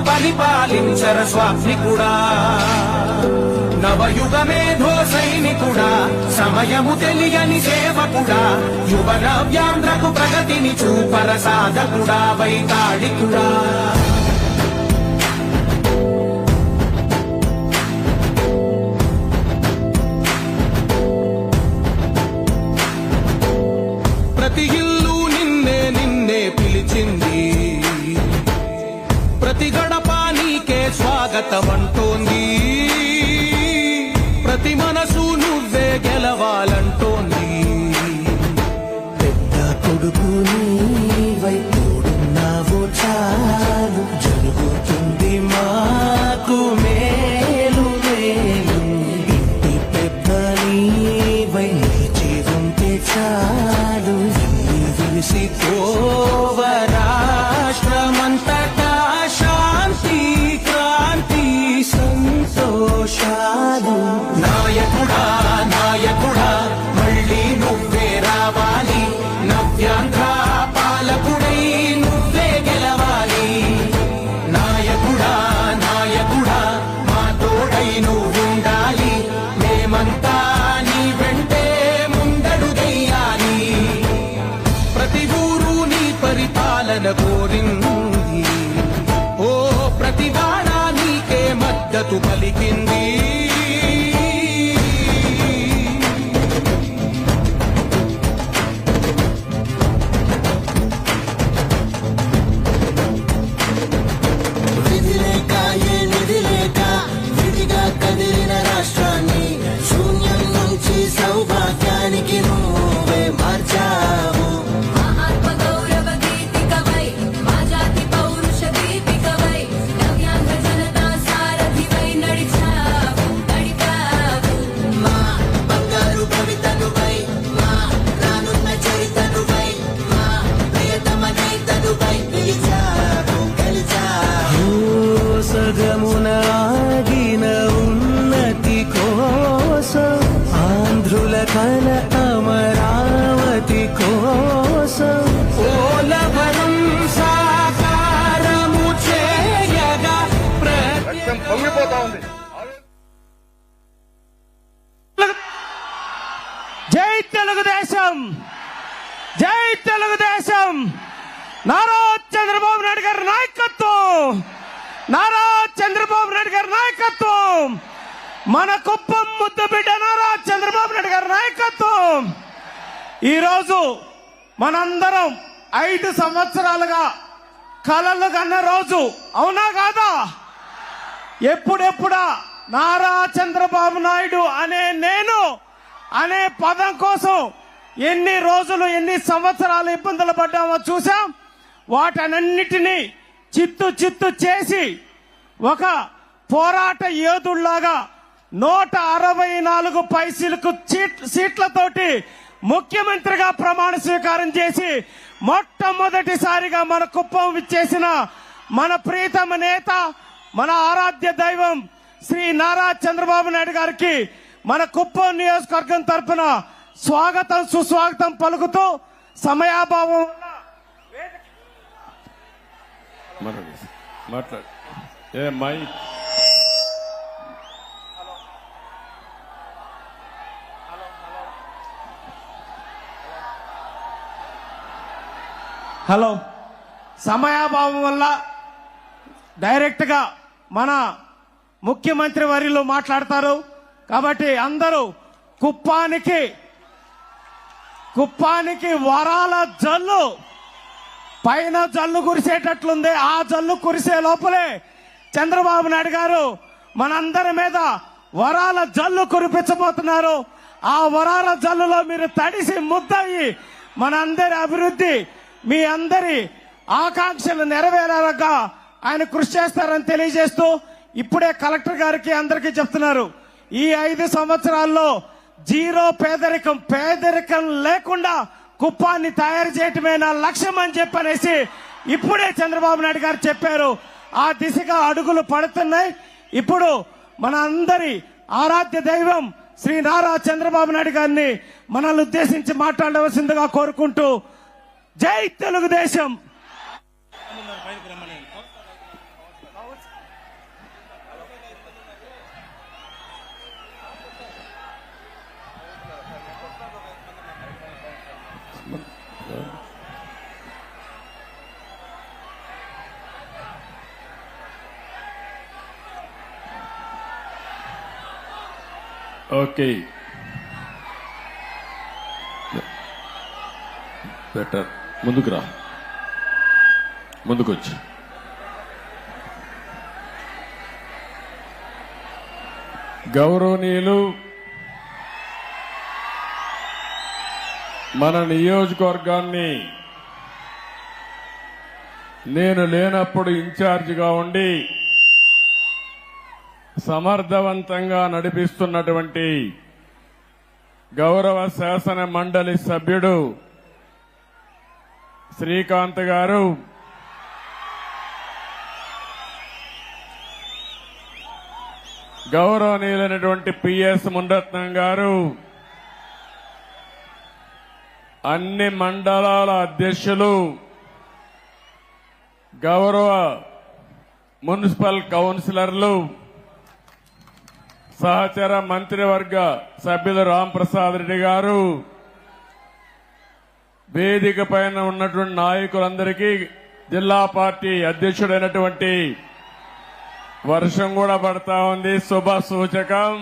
పరిపాలించర స్వామికుడా నవయుగ మేధో సైనికుడా సమయము తెలియని సేవకుడా యువ నవ్యాంధ్రకు ప్రగతిని చూపర సాధకుడా వైతాళికుడా ప్రతి ఇల్లు నిన్నే నిన్నే పిలిచింది ప్రతి గడప నీకే స్వాగతమంటోంది ప్రతి మనసు నువ్వే గెలవాలంటోంది పెద్ద కొడుకు నీవై తోడున్నావు చాలు జరుగుతుంది మాకు మేలు మేలు ఇంటి పెద్ద నీవై నిలిచి ఉంటే చాలు విలిసిపోవ రాష్ట్రమంతటా శాంతి క్రాంతి సంతోషాలు నాయకుడా నాయకుడా మళ్ళీ నువ్వే రావాలి నవ్యాంధ్ర పాలకుడై నువ్వే గెలవాలి నాయకుడా నాయకుడా మా తోడై నువ్వుండాలి మేమంతా నీ వెంటే ముందడుగెయ్యాలి ప్రతి ఊరు నీ పరిపాలన కోరింది ఓ ప్రతి వాడ నీకే మద్దతు పలికింది విధి లేక ఏ నిధి లేక విడిగా కదిలిన రాష్ట్రాన్ని శూన్యం నుంచి సౌభాగ్యానికి నువ్వే మార్చావు ఆత్మ గౌరవ గీతికవై మా జాతి పౌరుష దీపికవై నవ్యాంధ్ర జనతా సారథివై నడిచావు నడిపావు మా బంగారు కవితనువై మా రానున్న చరితనువై మా ప్రియతమ నేతనువై పిలిచావు గెలిచావు సగమున ఆగిన ఉన్నతి కోసం ఆంధ్రుల కల అమరావతి కోసం పోలవరం సాకారము చేయగా రక్తం పొంగిపోతా ఉంది. జై తెలుగుదేశం జై తెలుగుదేశం నారా చంద్రబాబు నాయుడు గారి నాయకత్వం నారా చంద్రబాబు నాయుడు గారి నాయకత్వం మన కుప్పం ముద్దుబిడ్డ నారా చంద్రబాబు నాయుడు గారి నాయకత్వం ఈరోజు మనందరం 5 సంవత్సరాలుగా కలలు కన్న రోజు అవునా కాదా ఎప్పుడెప్పుడా నారా చంద్రబాబు నాయుడు అనే పదం కోసం ఎన్ని రోజులు ఎన్ని సంవత్సరాలు ఇబ్బందులు పడ్డామో చూసాం వాటన్నిటినీ చిత్తు చేసి ఒక పోరాట యోధుల్లాగా 164 పైసలకు సీట్లతోటి ముఖ్యమంత్రిగా ప్రమాణ స్వీకారం చేసి మొట్టమొదటిసారిగా మన కుప్పం విచ్చేసిన మన ప్రీతమ నేత మన ఆరాధ్య దైవం శ్రీ నారా చంద్రబాబు నాయుడు గారికి మన కుప్పం నియోజకవర్గం తరఫున స్వాగతం సుస్వాగతం పలుకుతూ సమయాభావం మాట్లాడు ఏ మై హలో సమయాభావం వల్ల డైరెక్ట్ గా మన ముఖ్యమంత్రి వర్యులు మాట్లాడతారు కాబట్టి అందరూ కుప్పానికి వరాల జల్లు పైన జల్లు కురిసేటట్లుంది ఆ జల్లు కురిసే లోపలే చంద్రబాబు నాయుడు గారు మనందరి మీద వరాల జల్లు కురిపించబోతున్నారు ఆ వరాల జల్లులో మీరు తడిసి ముద్దయి మనందరి అభివృద్ధి మీ అందరి ఆకాంక్షలు నెరవేరేలాగా ఆయన కృషి చేస్తారని తెలియజేస్తూ ఇప్పుడే కలెక్టర్ గారికి అందరికీ చెప్తున్నారు ఈ 5 సంవత్సరాల్లో జీరో పేదరికం లేకుండా కుప్పాన్ని తయారు చేయటమే నా లక్ష్యం అని చెప్పనేసి ఇప్పుడే చంద్రబాబు నాయుడు గారు చెప్పారు ఆ దిశగా అడుగులు పడుతున్నాయి ఇప్పుడు మన అందరి ఆరాధ్య దైవం శ్రీ నారా చంద్రబాబు నాయుడు గారిని మనల్ని ఉద్దేశించి మాట్లాడవలసిందిగా కోరుకుంటూ జై తెలుగుదేశం ఓకే, బెటర్. ముందుకు రా, ముందుకొచ్చి. గౌరవనీయులు మన నియోజకవర్గాన్ని నేను లేనప్పుడు ఇన్ఛార్జిగా ఉండి సమర్థవంతంగా నడిపిస్తున్నటువంటి గౌరవ శాసన మండలి సభ్యుడు శ్రీకాంత్ గారు, గౌరవనీయులైనటువంటి పిఎస్ మునిరత్నం గారు, అన్ని మండలాల అధ్యక్షులు, గౌరవ మున్సిపల్ కౌన్సిలర్లు, సహచర మంత్రివర్గ సభ్యులు రాంప్రసాద్ రెడ్డి గారు, వేదిక పైన ఉన్నటువంటి నాయకులందరికీ, జిల్లా పార్టీ అధ్యక్షుడైనటువంటి, వర్షం కూడా పడతా ఉంది, శుభ సూచకం.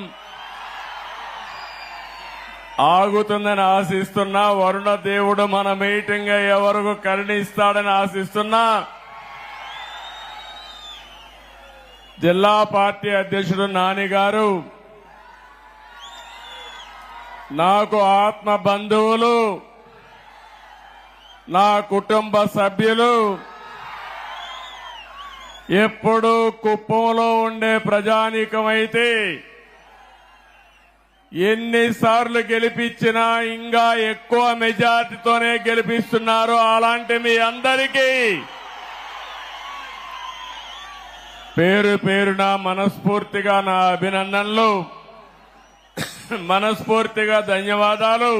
ఆగుతుందని ఆశిస్తున్నా, వరుణ దేవుడు మన మీటింగ్ అయ్యే వరకు కరుణిస్తాడని ఆశిస్తున్నా. జిల్లా పార్టీ అధ్యక్షుడు నాని గారు, నాకు ఆత్మ బంధువులు, నా కుటుంబ సభ్యులు, ఎప్పుడూ కుప్పంలో ఉండే ప్రజానీకమైతే ఎన్నిసార్లు గెలిపించినా ఇంకా ఎక్కువ మెజార్టీతోనే గెలిపిస్తున్నారు. అలాంటి మీ అందరికీ పేరు పేరున మనస్ఫూర్తిగా నా అభినందనలు, మనస్ఫూర్తిగా ధన్యవాదాలు.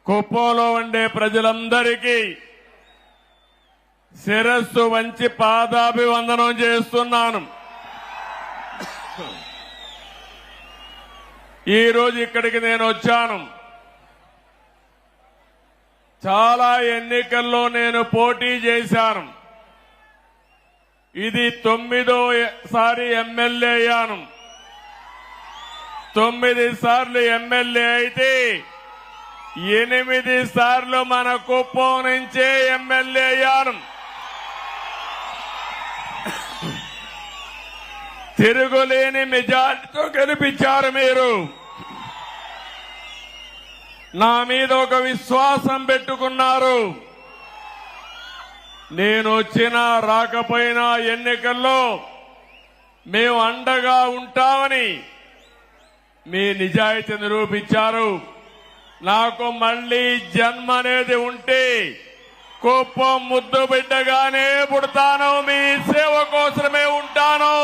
కుప్పంలో ఉండే ప్రజలందరికీ శిరస్సు వంచి పాదాభివందనం చేస్తున్నాను. ఈరోజు ఇక్కడికి నేను వచ్చాను. చాలా ఎన్నికల్లో నేను పోటీ చేశాను. ఇది 9వ ఎమ్మెల్యే అయ్యాను. 9 సార్లు ఎమ్మెల్యే అయితే 8 సార్లు మన కుప్పం నుంచే ఎమ్మెల్యే అయ్యాను. తిరుగులేని మెజార్టీతో గెలిపించారు మీరు. నా మీద ఒక విశ్వాసం పెట్టుకున్నారు. నేను వచ్చినా రాకపోయినా ఎన్నికల్లో మేము అండగా ఉంటామని మీ నిజాయితీ నిరూపించారు. నాకు మళ్లీ జన్మ అనేది ఉంటే కుప్పం ముద్దు బిడ్డగానే పుడతాను, మీ సేవ కోసమే ఉంటాను.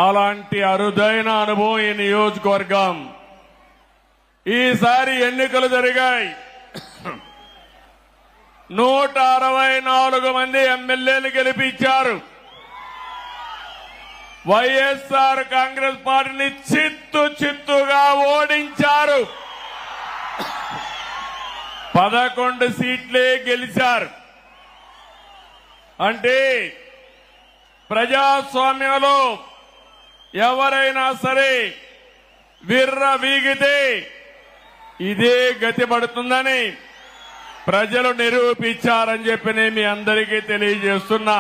అలాంటి అరుదైన అనుభవం ఈ నియోజకవర్గం. ఈసారి ఎన్నికలు జరిగాయి. 164 మంది ఎమ్మెల్యేలు గెలిపించారు. వైఎస్ఆర్ కాంగ్రెస్ పార్టీని చిత్తుగా ఓడించారు. 11 సీట్లే గెలిచారు. అంటే ప్రజాస్వామ్యంలో ఎవరైనా సరే విర్ర వీగితే ఇదే గతి పడుతుందని ప్రజలు నిరూపించారని చెప్పి నేను మీ అందరికీ తెలియజేస్తున్నా.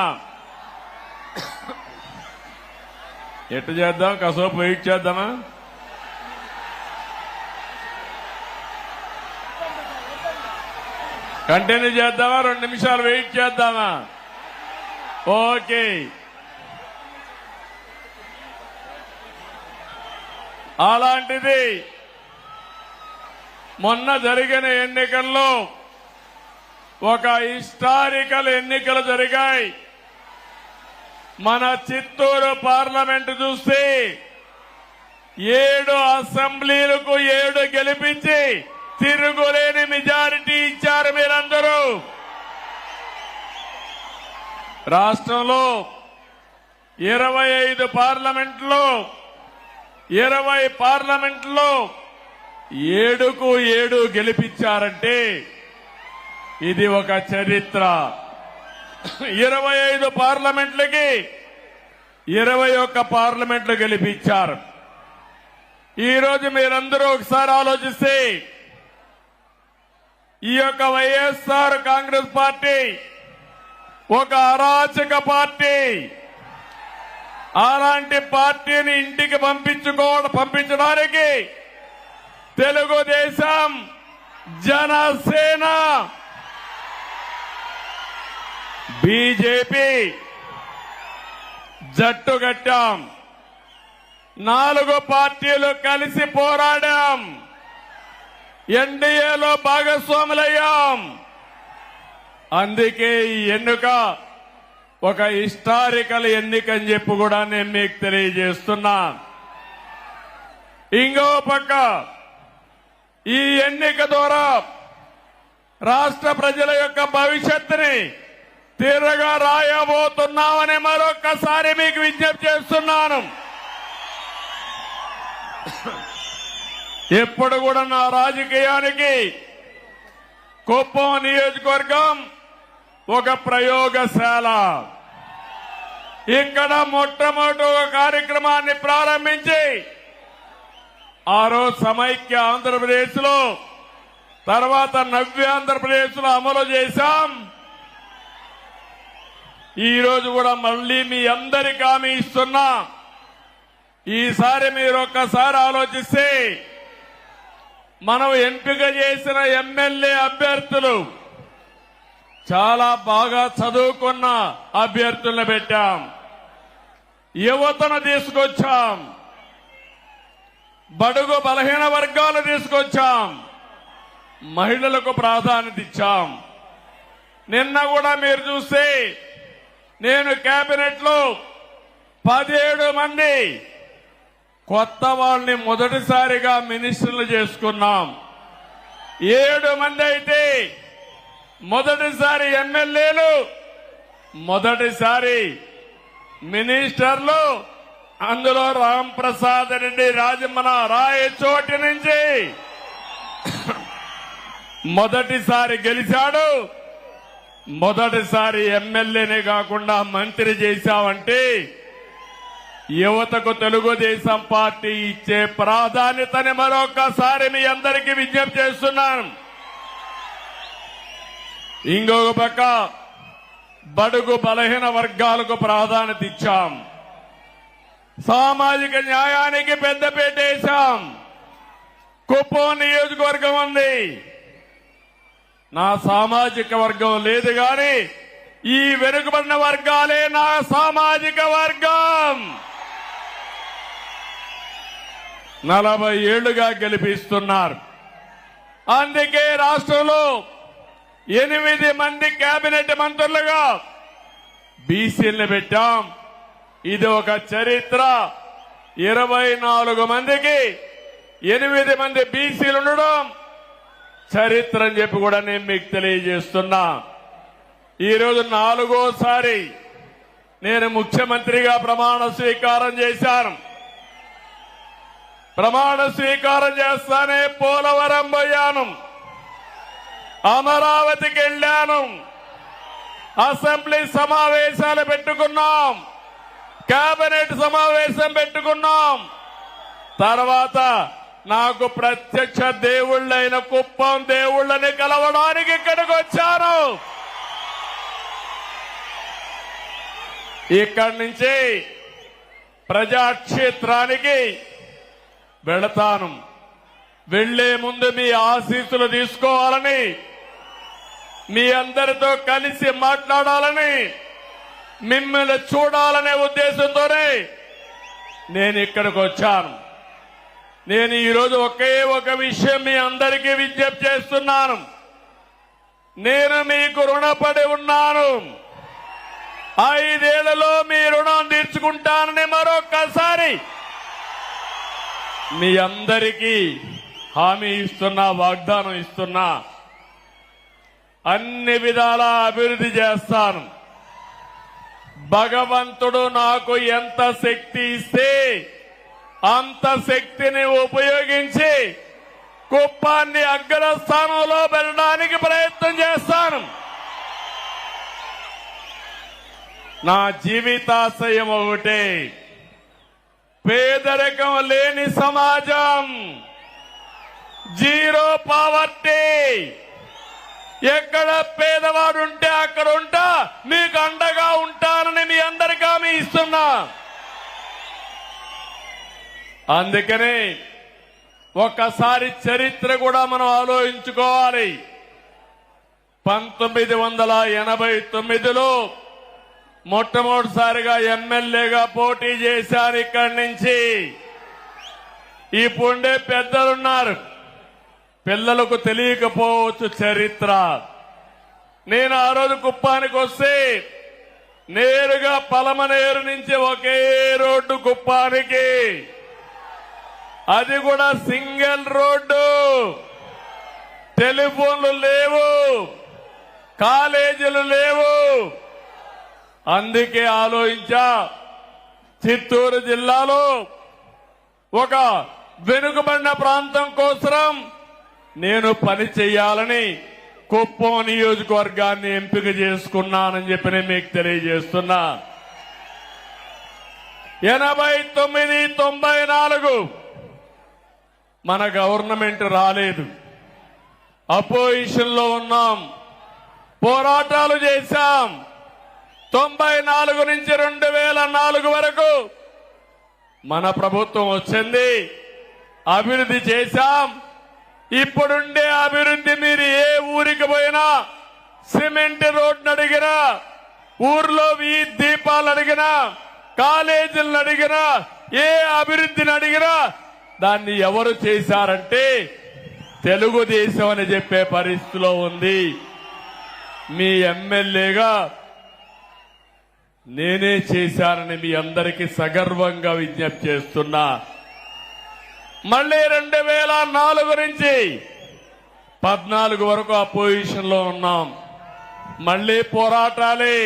ఎట్టు చేద్దాం, కాసేపు వెయిట్ చేద్దామా? కంటిన్యూ చేద్దామా? 2 నిమిషాలు వెయిట్ చేద్దామా? ఓకే. అలాంటిది మొన్న జరిగిన ఎన్నికల్లో ఒక హిస్టారికల్ ఎన్నికలు జరిగాయి. మన చిత్తూరు పార్లమెంటు చూస్తే 7 అసెంబ్లీలకు 7 గెలిపించి తిరుగులేని మెజారిటీ ఇచ్చారు మీరందరూ. రాష్ట్రంలో 25 పార్లమెంట్లో 20 పార్లమెంట్లో 7కు 7 గెలిపించారంటే ఇది ఒక చరిత్ర. 25 పార్లమెంట్లకి 21 పార్లమెంట్లు గెలిపించారు. ఈరోజు మీరందరూ ఒకసారి ఆలోచిస్తే ఈ యొక్క వైఎస్ఆర్ కాంగ్రెస్ పార్టీ ఒక అరాచక పార్టీ. అలాంటి పార్టీని ఇంటికి పంపించడానికి తెలుగుదేశం, జనసేన, బీజేపీ జట్టు కట్టాం. 4 పార్టీలు కలిసి పోరాడాం. ఎన్డీఏలో భాగస్వాములయ్యాం. అందుకే ఈ ఎన్నిక ఒక హిస్టారికల్ ఎన్నిక అని చెప్పి కూడా నేను మీకు తెలియజేస్తున్నా. ఇంకో పక్క ఈ ఎన్నిక ద్వారా రాష్ట్ర ప్రజల యొక్క భవిష్యత్తుని తీరగా రాయబోతున్నామని మరొక్కసారి మీకు విజ్ఞప్తి చేస్తున్నాను. ఎప్పుడు కూడా నా రాజకీయానికి కుప్పం నియోజకవర్గం ఒక ప్రయోగశాల. ఇక్కడ మొట్టమొదటి ఒక కార్యక్రమాన్ని ప్రారంభించి ఆ రోజు సమైక్య ఆంధ్రప్రదేశ్ లో, తర్వాత నవ్య ఆంధ్రప్రదేశ్ లో అమలు చేశాం. ఈ రోజు కూడా మళ్లీ మీ అందరికీ హామీ ఇస్తున్నా. ఈసారి మీరు ఒక్కసారి ఆలోచిస్తే మనం ఎంపిక చేసిన ఎమ్మెల్యే అభ్యర్థులు చాలా బాగా చదువుకున్న అభ్యర్థులను పెట్టాం. యువతను తీసుకొచ్చాం. బడుగు బలహీన వర్గాలు తీసుకొచ్చాం. మహిళలకు ప్రాధాన్యత ఇచ్చాం. నిన్న కూడా మీరు చూస్తే నేను కేబినెట్ లో 17 మంది కొత్త వాళ్ళని మొదటిసారిగా మినిస్టర్లు చేసుకున్నాం. 7 మంది అయితే మొదటిసారి ఎమ్మెల్యేలు, మొదటిసారి మినిస్టర్లు. అందులో రామ్ ప్రసాద్ రెడ్డి రాజమన రాయచోటి నుంచి మొదటిసారి గెలిచాడు. మొదటిసారి ఎమ్మెల్యేనే కాకుండా మంత్రి చేశామంటే యువతకు తెలుగుదేశం పార్టీ ఇచ్చే ప్రాధాన్యతని మరొకసారి మీ అందరికీ విజ్ఞప్తి చేస్తున్నాను. ఇంకొక పక్క బడుగు బలహీన వర్గాలకు ప్రాధాన్యత ఇచ్చాం. సామాజిక న్యాయానికి పెద్దపీట వేశాం. కుప్పం నియోజకవర్గం ఉంది. నా సామాజిక వర్గం లేదు గాని ఈ వెనుకబడిన వర్గాలే నా సామాజిక వర్గం. 40 ఏళ్లుగా గెలిపిస్తున్నారు. అందుకే రాష్ట్రంలో 8 మంది కేబినెట్ మంత్రులుగా బీసీలను పెట్టాం. ఇది ఒక చరిత్ర. 24 మందికి 8 మంది బీసీలు ఉండడం చరిత్ర అని చెప్పి కూడా నేను మీకు తెలియజేస్తున్నా. ఈరోజు 4వసారి నేను ముఖ్యమంత్రిగా ప్రమాణ స్వీకారం చేశాను. ప్రమాణ స్వీకారం చేస్తానే పోలవరం పోయాను, అమరావతికి వెళ్లాను, అసెంబ్లీ సమావేశాలు పెట్టుకున్నాం, కేబినెట్ సమావేశం పెట్టుకున్నాం. తర్వాత నాకు ప్రత్యక్ష దేవుళ్ళైన కుప్పం దేవుళ్ళని కలవడానికి ఇక్కడికి వచ్చాను. ఇక్కడి నుంచి ప్రజాక్షేత్రానికి వెళతాను. వెళ్లే ముందు మీ ఆశీస్సులు తీసుకోవాలని, మీ అందరితో కలిసి మాట్లాడాలని, మిమ్మల్ని చూడాలనే ఉద్దేశంతోనే నేను ఇక్కడికి వచ్చాను. నేను ఈరోజు ఒకే ఒక విషయం మీ అందరికీ విజ్ఞప్తి చేస్తున్నాను. నేను మీకు రుణపడి ఉన్నాను. 5 ఏళ్లలో మీ రుణం తీర్చుకుంటానని మరొక్కసారి మీ అందరికీ హామీ ఇస్తున్నా, వాగ్దానం ఇస్తున్నా. అన్ని విధాలా అభివృద్ధి చేస్తాను. భగవంతుడు నాకు ఎంత శక్తి ఇస్తే అంత శక్తిని ఉపయోగించి కుప్పాన్ని అగ్రస్థానంలో పెట్టడానికి ప్రయత్నం చేస్తాను. నా జీవితాశయం ఒకటే, పేదరికం లేని సమాజం, జీరో పావర్టీ. ఎక్కడ పేదవాడు ఉంటే అక్కడ ఉంటా, మీకు అండగా ఉంటానని మీ అందరికీ హామీ ఇస్తున్నా. అందుకని ఒక్కసారి చరిత్ర కూడా మనం ఆలోచించుకోవాలి. 1989లో మొట్టమొదటిసారిగా ఎమ్మెల్యేగా పోటీ చేశారు. ఇక్కడి నుంచి ఇప్పుడే పెద్దలున్నారు, పిల్లలకు తెలియకపోవచ్చు చరిత్ర. నేను ఆ రోజు కుప్పానికి వస్తే నేరుగా పలమనేరు నుంచి ఒకే రోడ్డు కుప్పానికి, అది కూడా సింగిల్ రోడ్డు, టెలిఫోన్లు లేవు, కాలేజీలు లేవు. అందుకే ఆలోచించా, చిత్తూరు జిల్లాలో ఒక వెనుకబడిన ప్రాంతం కోసం నేను పని చేయాలని కుప్పం నియోజకవర్గాన్ని ఎంపిక చేసుకున్నానని చెప్పి నేను మీకు తెలియజేస్తున్నా. 89, 94 మన గవర్నమెంట్ రాలేదు, అపోజిషన్ లో ఉన్నాం, పోరాటాలు చేశాం. 94 నుంచి 2004 వరకు మన ప్రభుత్వం వచ్చింది, అభివృద్ధి చేశాం. ఇప్పుడుండే అభివృద్ధి మీరు ఏ ఊరికి పోయినా, సిమెంట్ రోడ్డు అడిగినా, ఊర్లో వీధి దీపాలు అడిగినా, కాలేజీలను అడిగినా, ఏ అభివృద్ధిని అడిగినా దాన్ని ఎవరు చేశారంటే తెలుగుదేశం అని చెప్పే పరిస్థితిలో ఉంది. మీ ఎమ్మెల్యేగా నేనే చేశానని మీ అందరికీ సగర్వంగా విజ్ఞప్తి చేస్తున్నా. మళ్లీ 2004 నుంచి 14 వరకు అపోజిషన్ లో ఉన్నాం, మళ్లీ పోరాటాలే.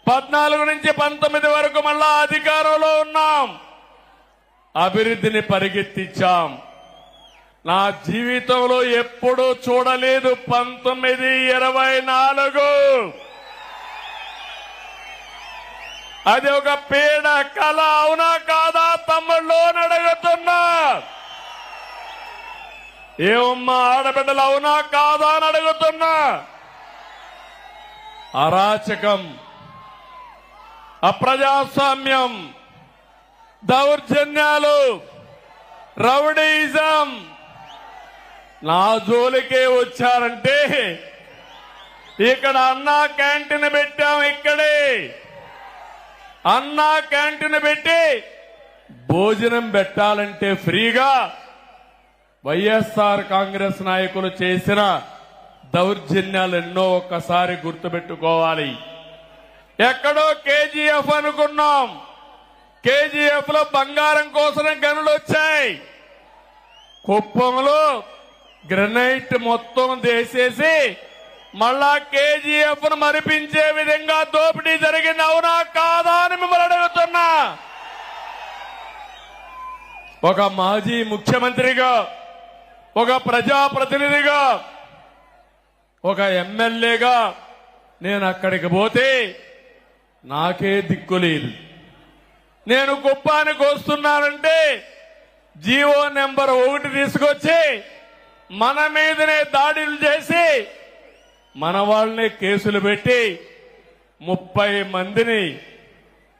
14 నుంచి 19 వరకు మళ్ళా అధికారంలో ఉన్నాం, అభివృద్ధిని పరిగెత్తించాం. నా జీవితంలో ఎప్పుడూ చూడలేదు 1924. అది ఒక పీడ కళ, అవునా కాదా తమ్ముళ్ళు అని అడుగుతున్నా. ఏమమ్మా ఆడబిడ్డలు, అవునా కాదా అని అడుగుతున్నా. అరాచకం, అప్రజాస్వామ్యం, దౌర్జన్యాలు, రౌడీయిజం నా జోలికే వచ్చారంటే ఇక్కడ అన్నా క్యాంటీన్ పెట్టాం. ఇక్కడే అన్నా క్యాంటీన్ పెట్టి భోజనం పెట్టాలంటే ఫ్రీగా వైఎస్ఆర్ కాంగ్రెస్ నాయకులు చేసిన దౌర్జన్యాలు ఎన్నో ఒక్కసారి గుర్తుపెట్టుకోవాలి. ఎక్కడో కేజీఎఫ్ అనుకున్నాం, కేజీఎఫ్ లో బంగారం కోసం గనులు వచ్చాయి. కుప్పంలో గ్రనైట్ మొత్తం దేసేసి మళ్ళా కేజీఎఫ్ ను మరిపించే విధంగా దోపిడీ జరిగింది, అవునా కాదా అని మిమ్మల్ని అడుగుతున్నా. ఒక మాజీ ముఖ్యమంత్రిగా, ఒక ప్రజాప్రతినిధిగా, ఒక ఎమ్మెల్యేగా నేను అక్కడికి పోతే నాకే దిక్కు లేదు. నేను కుప్పానికి వస్తున్నానంటే జీవో నెంబర్ 1 తీసుకొచ్చి మన మీదనే దాడులు చేసి మన వాళ్ళనే కేసులు పెట్టి 30 మందిని,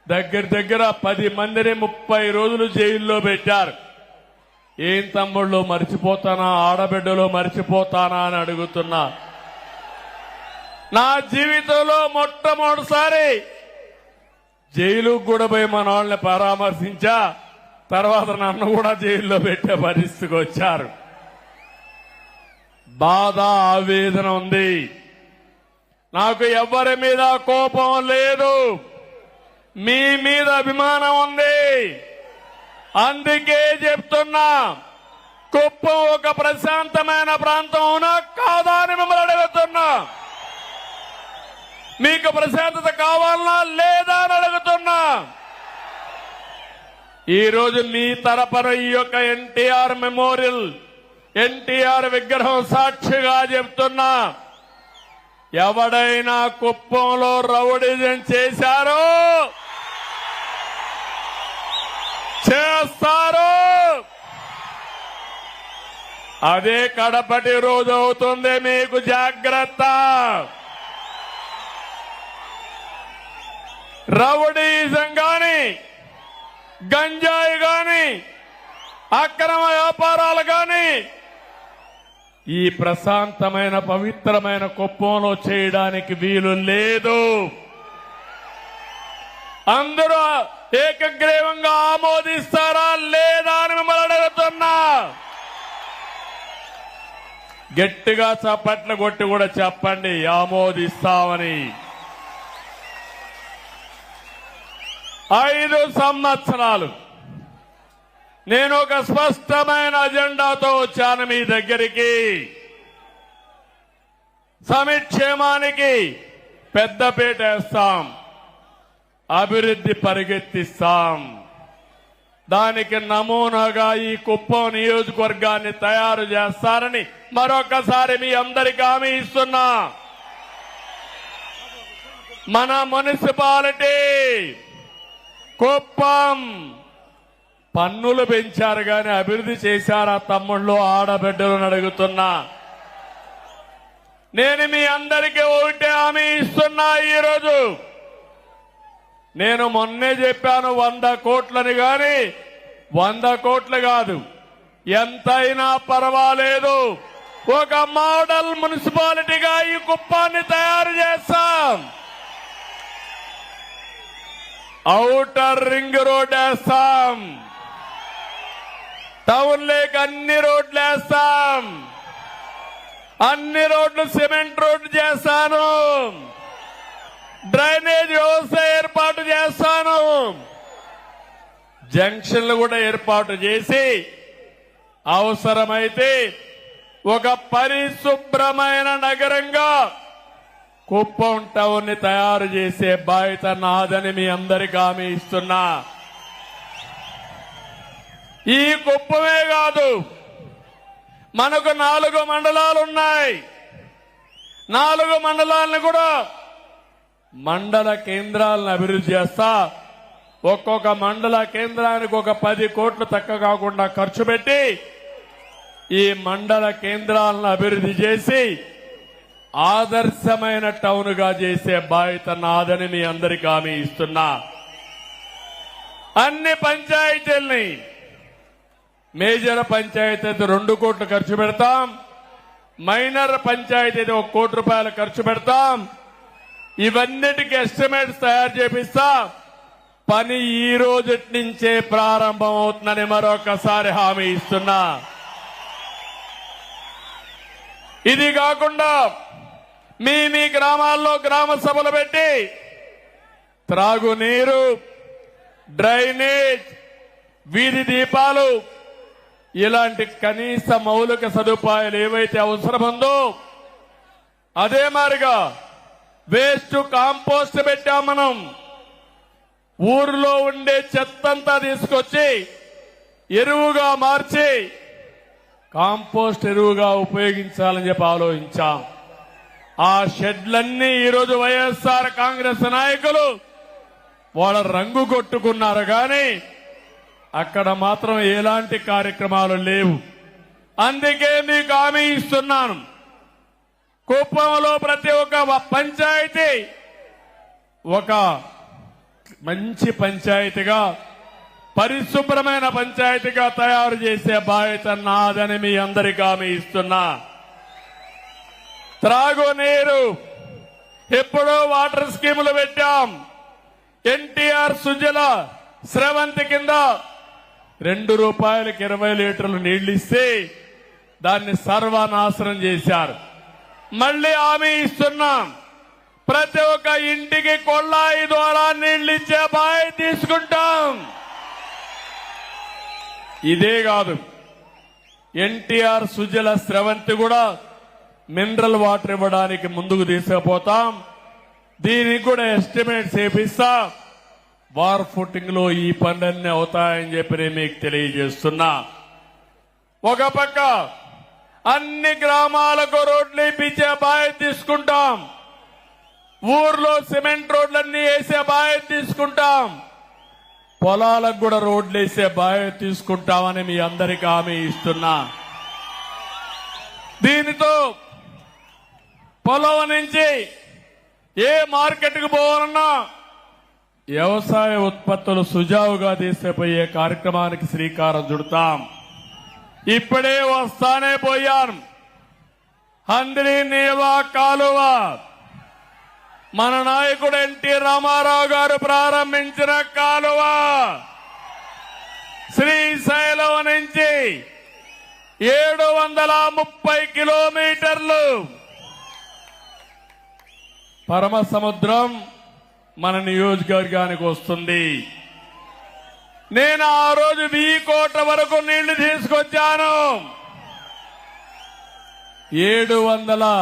దగ్గర 10 మందిని 30 రోజులు జైల్లో పెట్టారు. ఏం తమ్ముళ్ళు మర్చిపోతానా, ఆడబిడ్డలో మర్చిపోతానా అని అడుగుతున్నా. నా జీవితంలో మొట్టమొదటిసారి జైలుకు కూడా పోయి మన వాళ్ళని పరామర్శించా. తర్వాత నన్ను కూడా జైల్లో పెట్టే పరిస్థితికి వచ్చారు. బాధ, ఆవేదన ఉంది. నాకు ఎవరి మీద కోపం లేదు, మీ మీద అభిమానం ఉంది. అందుకే చెప్తున్నా, కుప్పం ఒక ప్రశాంతమైన ప్రాంతం, అవునా కాదా అని మిమ్మల్ని అడుగుతున్నా. మీకు ప్రశాంతత కావాలనా లేదా అని అడుగుతున్నా. ఈ రోజు మీ తరపున ఈ యొక్క ఎన్టీఆర్ మెమోరియల్, ఎన్టీఆర్ విగ్రహం సాక్షిగా చెప్తున్నా, ఎవడైనా కుప్పంలో రౌడిజం చేశారో చేస్తారు. అదే కడపటి రోజు అవుతుంది. మీకు జాగ్రత్త. రౌడీజం గాని, గంజాయి గాని, అక్రమ వ్యాపారాలు గాని ఈ ప్రశాంతమైన పవిత్రమైన కుప్పంలో చేయడానికి వీలు లేదు. అందరూ ఏకగ్రీవంగా ఆమోదిస్తారా లేదా అని మిమ్మల్ని అడుగుతున్నా. గట్టిగా చప్పట్లు కొట్టి కూడా చెప్పండి ఆమోదిస్తామని. 5 సంవత్సరాలు నేను ఒక స్పష్టమైన అజెండాతో వచ్చాను మీ దగ్గరికి. సంక్షేమానికి పెద్దపీట వేస్తాం, అభివృద్ధి పరిగెత్తిస్తాం. దానికి నమూనాగా ఈ కుప్పం నియోజకవర్గాన్ని తయారు చేస్తారని మరొకసారి మీ అందరికీ హామీ ఇస్తున్నా. మన మున్సిపాలిటీ కుప్పం పన్నులు పెంచారు గాని అభివృద్ధి చేశారా తమ్ముళ్ళు, ఆడబిడ్డలను అడుగుతున్నా. నేను మీ అందరికీ ఒకటే హామీ ఇస్తున్నా. ఈరోజు నేను మొన్నే చెప్పాను 100 కోట్లని గాని 100 కోట్లు కాదు, ఎంతైనా పర్వాలేదు. ఒక మోడల్ మున్సిపాలిటీగా ఈ కుప్పాన్ని తయారు చేస్తాం. ఔటర్ రింగ్ రోడ్ వేస్తాం, టౌన్ లేక్ అన్ని రోడ్లు వేస్తాం, అన్ని రోడ్లు సిమెంట్ రోడ్లు చేస్తాను, డ్రైనేజ్ వ్యవస్థ ఏర్పాటు చేస్తాను, జంక్షన్లు కూడా ఏర్పాటు చేసి అవసరమైతే ఒక పరిశుభ్రమైన నగరంగా కుప్పం టౌన్ ని తయారు చేసే బాధ్యత నాదని మీ అందరికీ హామీ ఇస్తున్నా. ఈ కుప్పమే కాదు, మనకు 4 మండలాలు ఉన్నాయి. 4 మండలాలను కూడా మండల కేంద్రాలను అభివృద్ధి చేస్తా. ఒక్కొక్క మండల కేంద్రానికి ఒక 10 కోట్లు తక్కువ కాకుండా ఖర్చు పెట్టి ఈ మండల కేంద్రాలను అభివృద్ధి చేసి ఆదర్శమైన టౌన్ గా చేసే బాధ్యత నాదని మీ అందరికీ హామీ ఇస్తున్నా. అన్ని పంచాయతీల్ని, మేజర్ పంచాయతీ అయితే 2 కోట్లు ఖర్చు పెడతాం, మైనర్ పంచాయతీ అయితే 1 కోటి రూపాయలు ఖర్చు పెడతాం. ఇవన్నిటికీ ఎస్టిమేట్స్ తయారు చేపిస్తా. పని ఈ రోజు నుంచే ప్రారంభం అవుతుందని మరొకసారి హామీ ఇస్తున్నా. ఇది కాకుండా మీ గ్రామాల్లో గ్రామ సభలు పెట్టి త్రాగునీరు, డ్రైనేజ్, వీధి దీపాలు ఇలాంటి కనీస మౌలిక సదుపాయాలు ఏవైతే అవసరముందో అదే మారిగా వేస్ట్ కాంపోస్ట్ పెట్టాం. మనం ఊర్లో ఉండే చెత్తంతా తీసుకొచ్చి ఎరువుగా మార్చి కాంపోస్ట్ ఎరువుగా ఉపయోగించాలని చెప్పి ఆలోచించాం. ఆ షెడ్లన్నీ ఈరోజు వైఎస్ఆర్ కాంగ్రెస్ నాయకులు వాళ్ళ రంగు కొట్టుకున్నారు కానీ అక్కడ మాత్రం ఎలాంటి కార్యక్రమాలు లేవు. అందుకే మీకు హామీ ఇస్తున్నాను, కుప్పంలో ప్రతి ఒక్క పంచాయతీ ఒక మంచి పంచాయతీగా, పరిశుభ్రమైన పంచాయతీగా తయారు చేసే బాధ్యత నాదని మీ అందరికీ హామీ ఇస్తున్నా. త్రాగునీరు ఎప్పుడో వాటర్ స్కీములు పెట్టాం. ఎన్టీఆర్ సుజల స్రవంతి కింద 2 రూపాయలకి 20 లీటర్లు నీళ్లు ఇస్తే దాన్ని సర్వనాశనం చేశారు. మళ్లీ హామీ ఇస్తున్నాం, ప్రతి ఒక్క ఇంటికి కొళ్ళాయి ద్వారా నీళ్లు ఇచ్చే బాధ్యత తీసుకుంటాం. ఇదే కాదు, ఎన్టీఆర్ సుజల స్రవంతి కూడా మినరల్ వాటర్ ఇవ్వడానికి ముందుకు తీసుకుపోతాం. దీనికి కూడా ఎస్టిమేట్స్ చేపిస్తా. వార్ ఫుటింగ్ లో ఈ పనులన్నీ అవుతాయని చెప్పి నేను మీకు తెలియజేస్తున్నా. ఒక పక్క అన్ని గ్రామాలకు రోడ్లు ఇప్పించే బాధ్యత తీసుకుంటాం. ఊర్లో సిమెంట్ రోడ్లన్నీ వేసే బాధ్యత తీసుకుంటాం, పొలాలకు కూడా రోడ్లు వేసే బాధ్యత తీసుకుంటామని మీ అందరికీ హామీ ఇస్తున్నా. దీనితో పొలం నుంచి ఏ మార్కెట్కు పోవాలన్నా వ్యవసాయ ఉత్పత్తులు సుజావుగా తీసుకుపోయే కార్యక్రమానికి శ్రీకారం చుడతాం. ఇప్పుడే వస్తానే పోయాను. హంద్రీ నీవా కాలువ మన నాయకుడు ఎన్టీ రామారావు గారు ప్రారంభించిన కాలువ శ్రీశైలం నుంచి 730 కిలోమీటర్లు పరమ సముద్రం మన నియోజకవర్గానికి వస్తుంది. నేను ఆ రోజు 1000 కోట్ల వరకు నీళ్లు తీసుకొచ్చాను. 700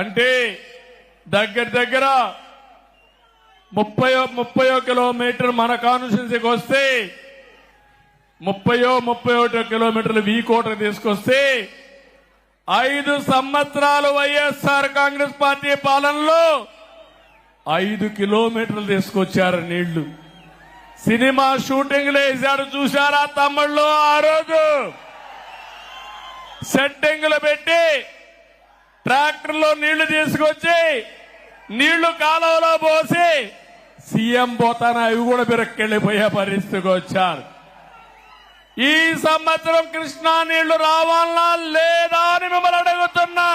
అంటే దగ్గర 30 కిలోమీటర్ మన కాన్స్టిట్యున్సీకి వస్తే 31 కిలోమీటర్లు 1000 కోట్ల తీసుకొస్తే 5 సంవత్సరాలు వైఎస్ఆర్ కాంగ్రెస్ పార్టీ పాలనలో 5 కిలోమీటర్లు తీసుకొచ్చారు నీళ్లు. సినిమా షూటింగ్లు వేశాడు చూశారా తమ్ముళ్ళు? ఆ రోజు సెట్టింగ్లు పెట్టి ట్రాక్టర్లో నీళ్లు తీసుకొచ్చి నీళ్లు కాలువలో పోసి సీఎం పోతాన అవి కూడా బిరక్కెళ్లిపోయే పరిస్థితికి వచ్చారు. ఈ సంవత్సరం కృష్ణా నీళ్లు రావాలా లేదా అని మిమ్మల్ని అడుగుతున్నా.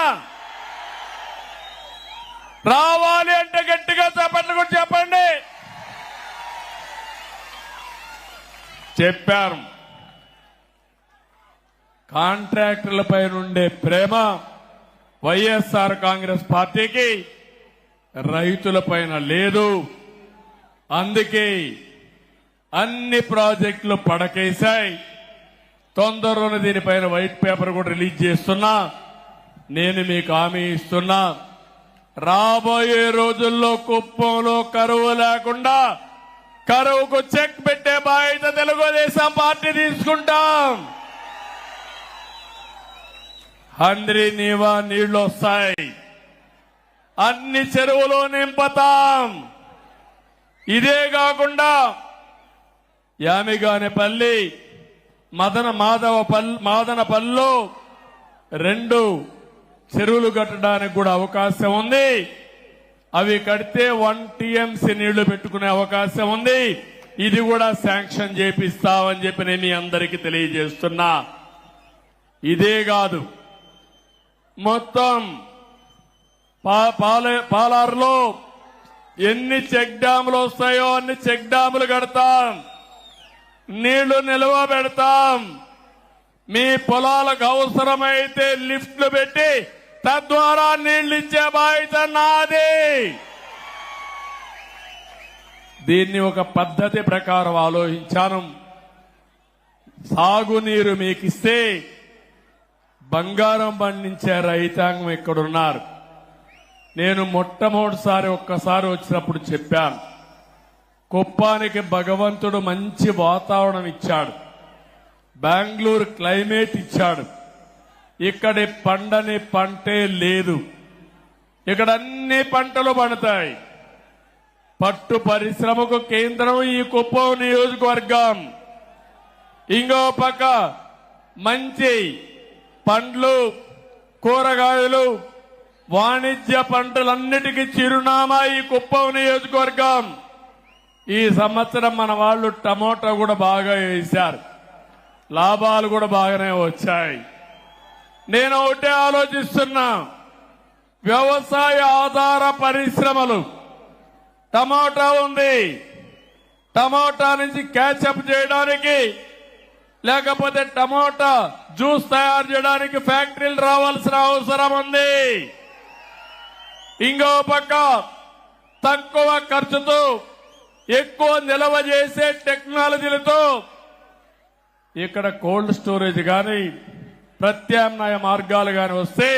రావాలి అంటే గట్టిగా చప్పట్లు కూడా చెప్పండి. చెప్పారు. కాంట్రాక్టర్లపై నుండే ప్రేమ వైఎస్ఆర్ కాంగ్రెస్ పార్టీకి రైతులపైన లేదు. అందుకే అన్ని ప్రాజెక్టులు పడకేశాయి. తొందరలోనే దీనిపైన వైట్ పేపర్ కూడా రిలీజ్ చేస్తున్నా. నేను మీకు హామీ ఇస్తున్నా, రాబోయే రోజుల్లో కుప్పంలో కరువు లేకుండా కరువుకు చెక్ పెట్టే బాధ్యత తెలుగుదేశం పార్టీ తీసుకుంటాం. హంద్రీ నీవా నీళ్లు వస్తాయి, అన్ని చెరువులు నింపుతాం. ఇదే కాకుండా యామిగానేపల్లి మాదనపల్లిలో 2 చెరువులు కట్టడానికి కూడా అవకాశం ఉంది. అవి కడితే 1 టీఎంసీ నీళ్లు పెట్టుకునే అవకాశం ఉంది. ఇది కూడా శాంక్షన్ చేపిస్తామని చెప్పి నేను మీ అందరికీ తెలియజేస్తున్నా. ఇదే కాదు, మొత్తం పాలారులో ఎన్ని చెక్ డ్యాములు వస్తాయో అన్ని చెక్ డ్యాములు కడతాం, నీళ్లు నిల్వ పెడతాం. మీ పొలాలకు అవసరమైతే లిఫ్ట్లు పెట్టి తద్వారా నీళ్లు ఇచ్చే బాధ్యత నాది. దీన్ని ఒక పద్ధతి ప్రకారం ఆలోచించాను. సాగునీరు మీకిస్తే బంగారం పండించే రైతాంగం ఇక్కడున్నారు. నేను మొట్టమొదటిసారి ఒక్కసారి వచ్చినప్పుడు చెప్పాను, కుప్పానికి భగవంతుడు మంచి వాతావరణం ఇచ్చాడు, బెంగళూరు క్లైమేట్ ఇచ్చాడు. ఇక్కడి పండని పంటే లేదు. ఇక్కడ అన్ని పంటలు పండుతాయి. పట్టు పరిశ్రమకు కేంద్రం ఈ కుప్పం నియోజకవర్గం. ఇంకో పక్క మంచి పండ్లు, కూరగాయలు, వాణిజ్య పంటలన్నిటికీ చిరునామా ఈ కుప్పం నియోజకవర్గం. ఈ సంవత్సరం మన వాళ్ళు టమోటా కూడా బాగా వేశారు, లాభాలు కూడా బాగానే వచ్చాయి. నేను ఒకటే ఆలోచిస్తున్నా, వ్యవసాయ ఆధార పరిశ్రమలు, టమోటా ఉంది, టమోటా నుంచి క్యాచప్ చేయడానికి లేకపోతే టమోటా జ్యూస్ తయారు చేయడానికి ఫ్యాక్టరీలు రావాల్సిన అవసరం ఉంది. ఇంకో పక్క తక్కువ ఖర్చుతో ఎక్కువ నిల్వ చేసే టెక్నాలజీలతో ఇక్కడ కోల్డ్ స్టోరేజ్ కానీ ప్రత్యామ్నాయ మార్గాలు కానీ వస్తే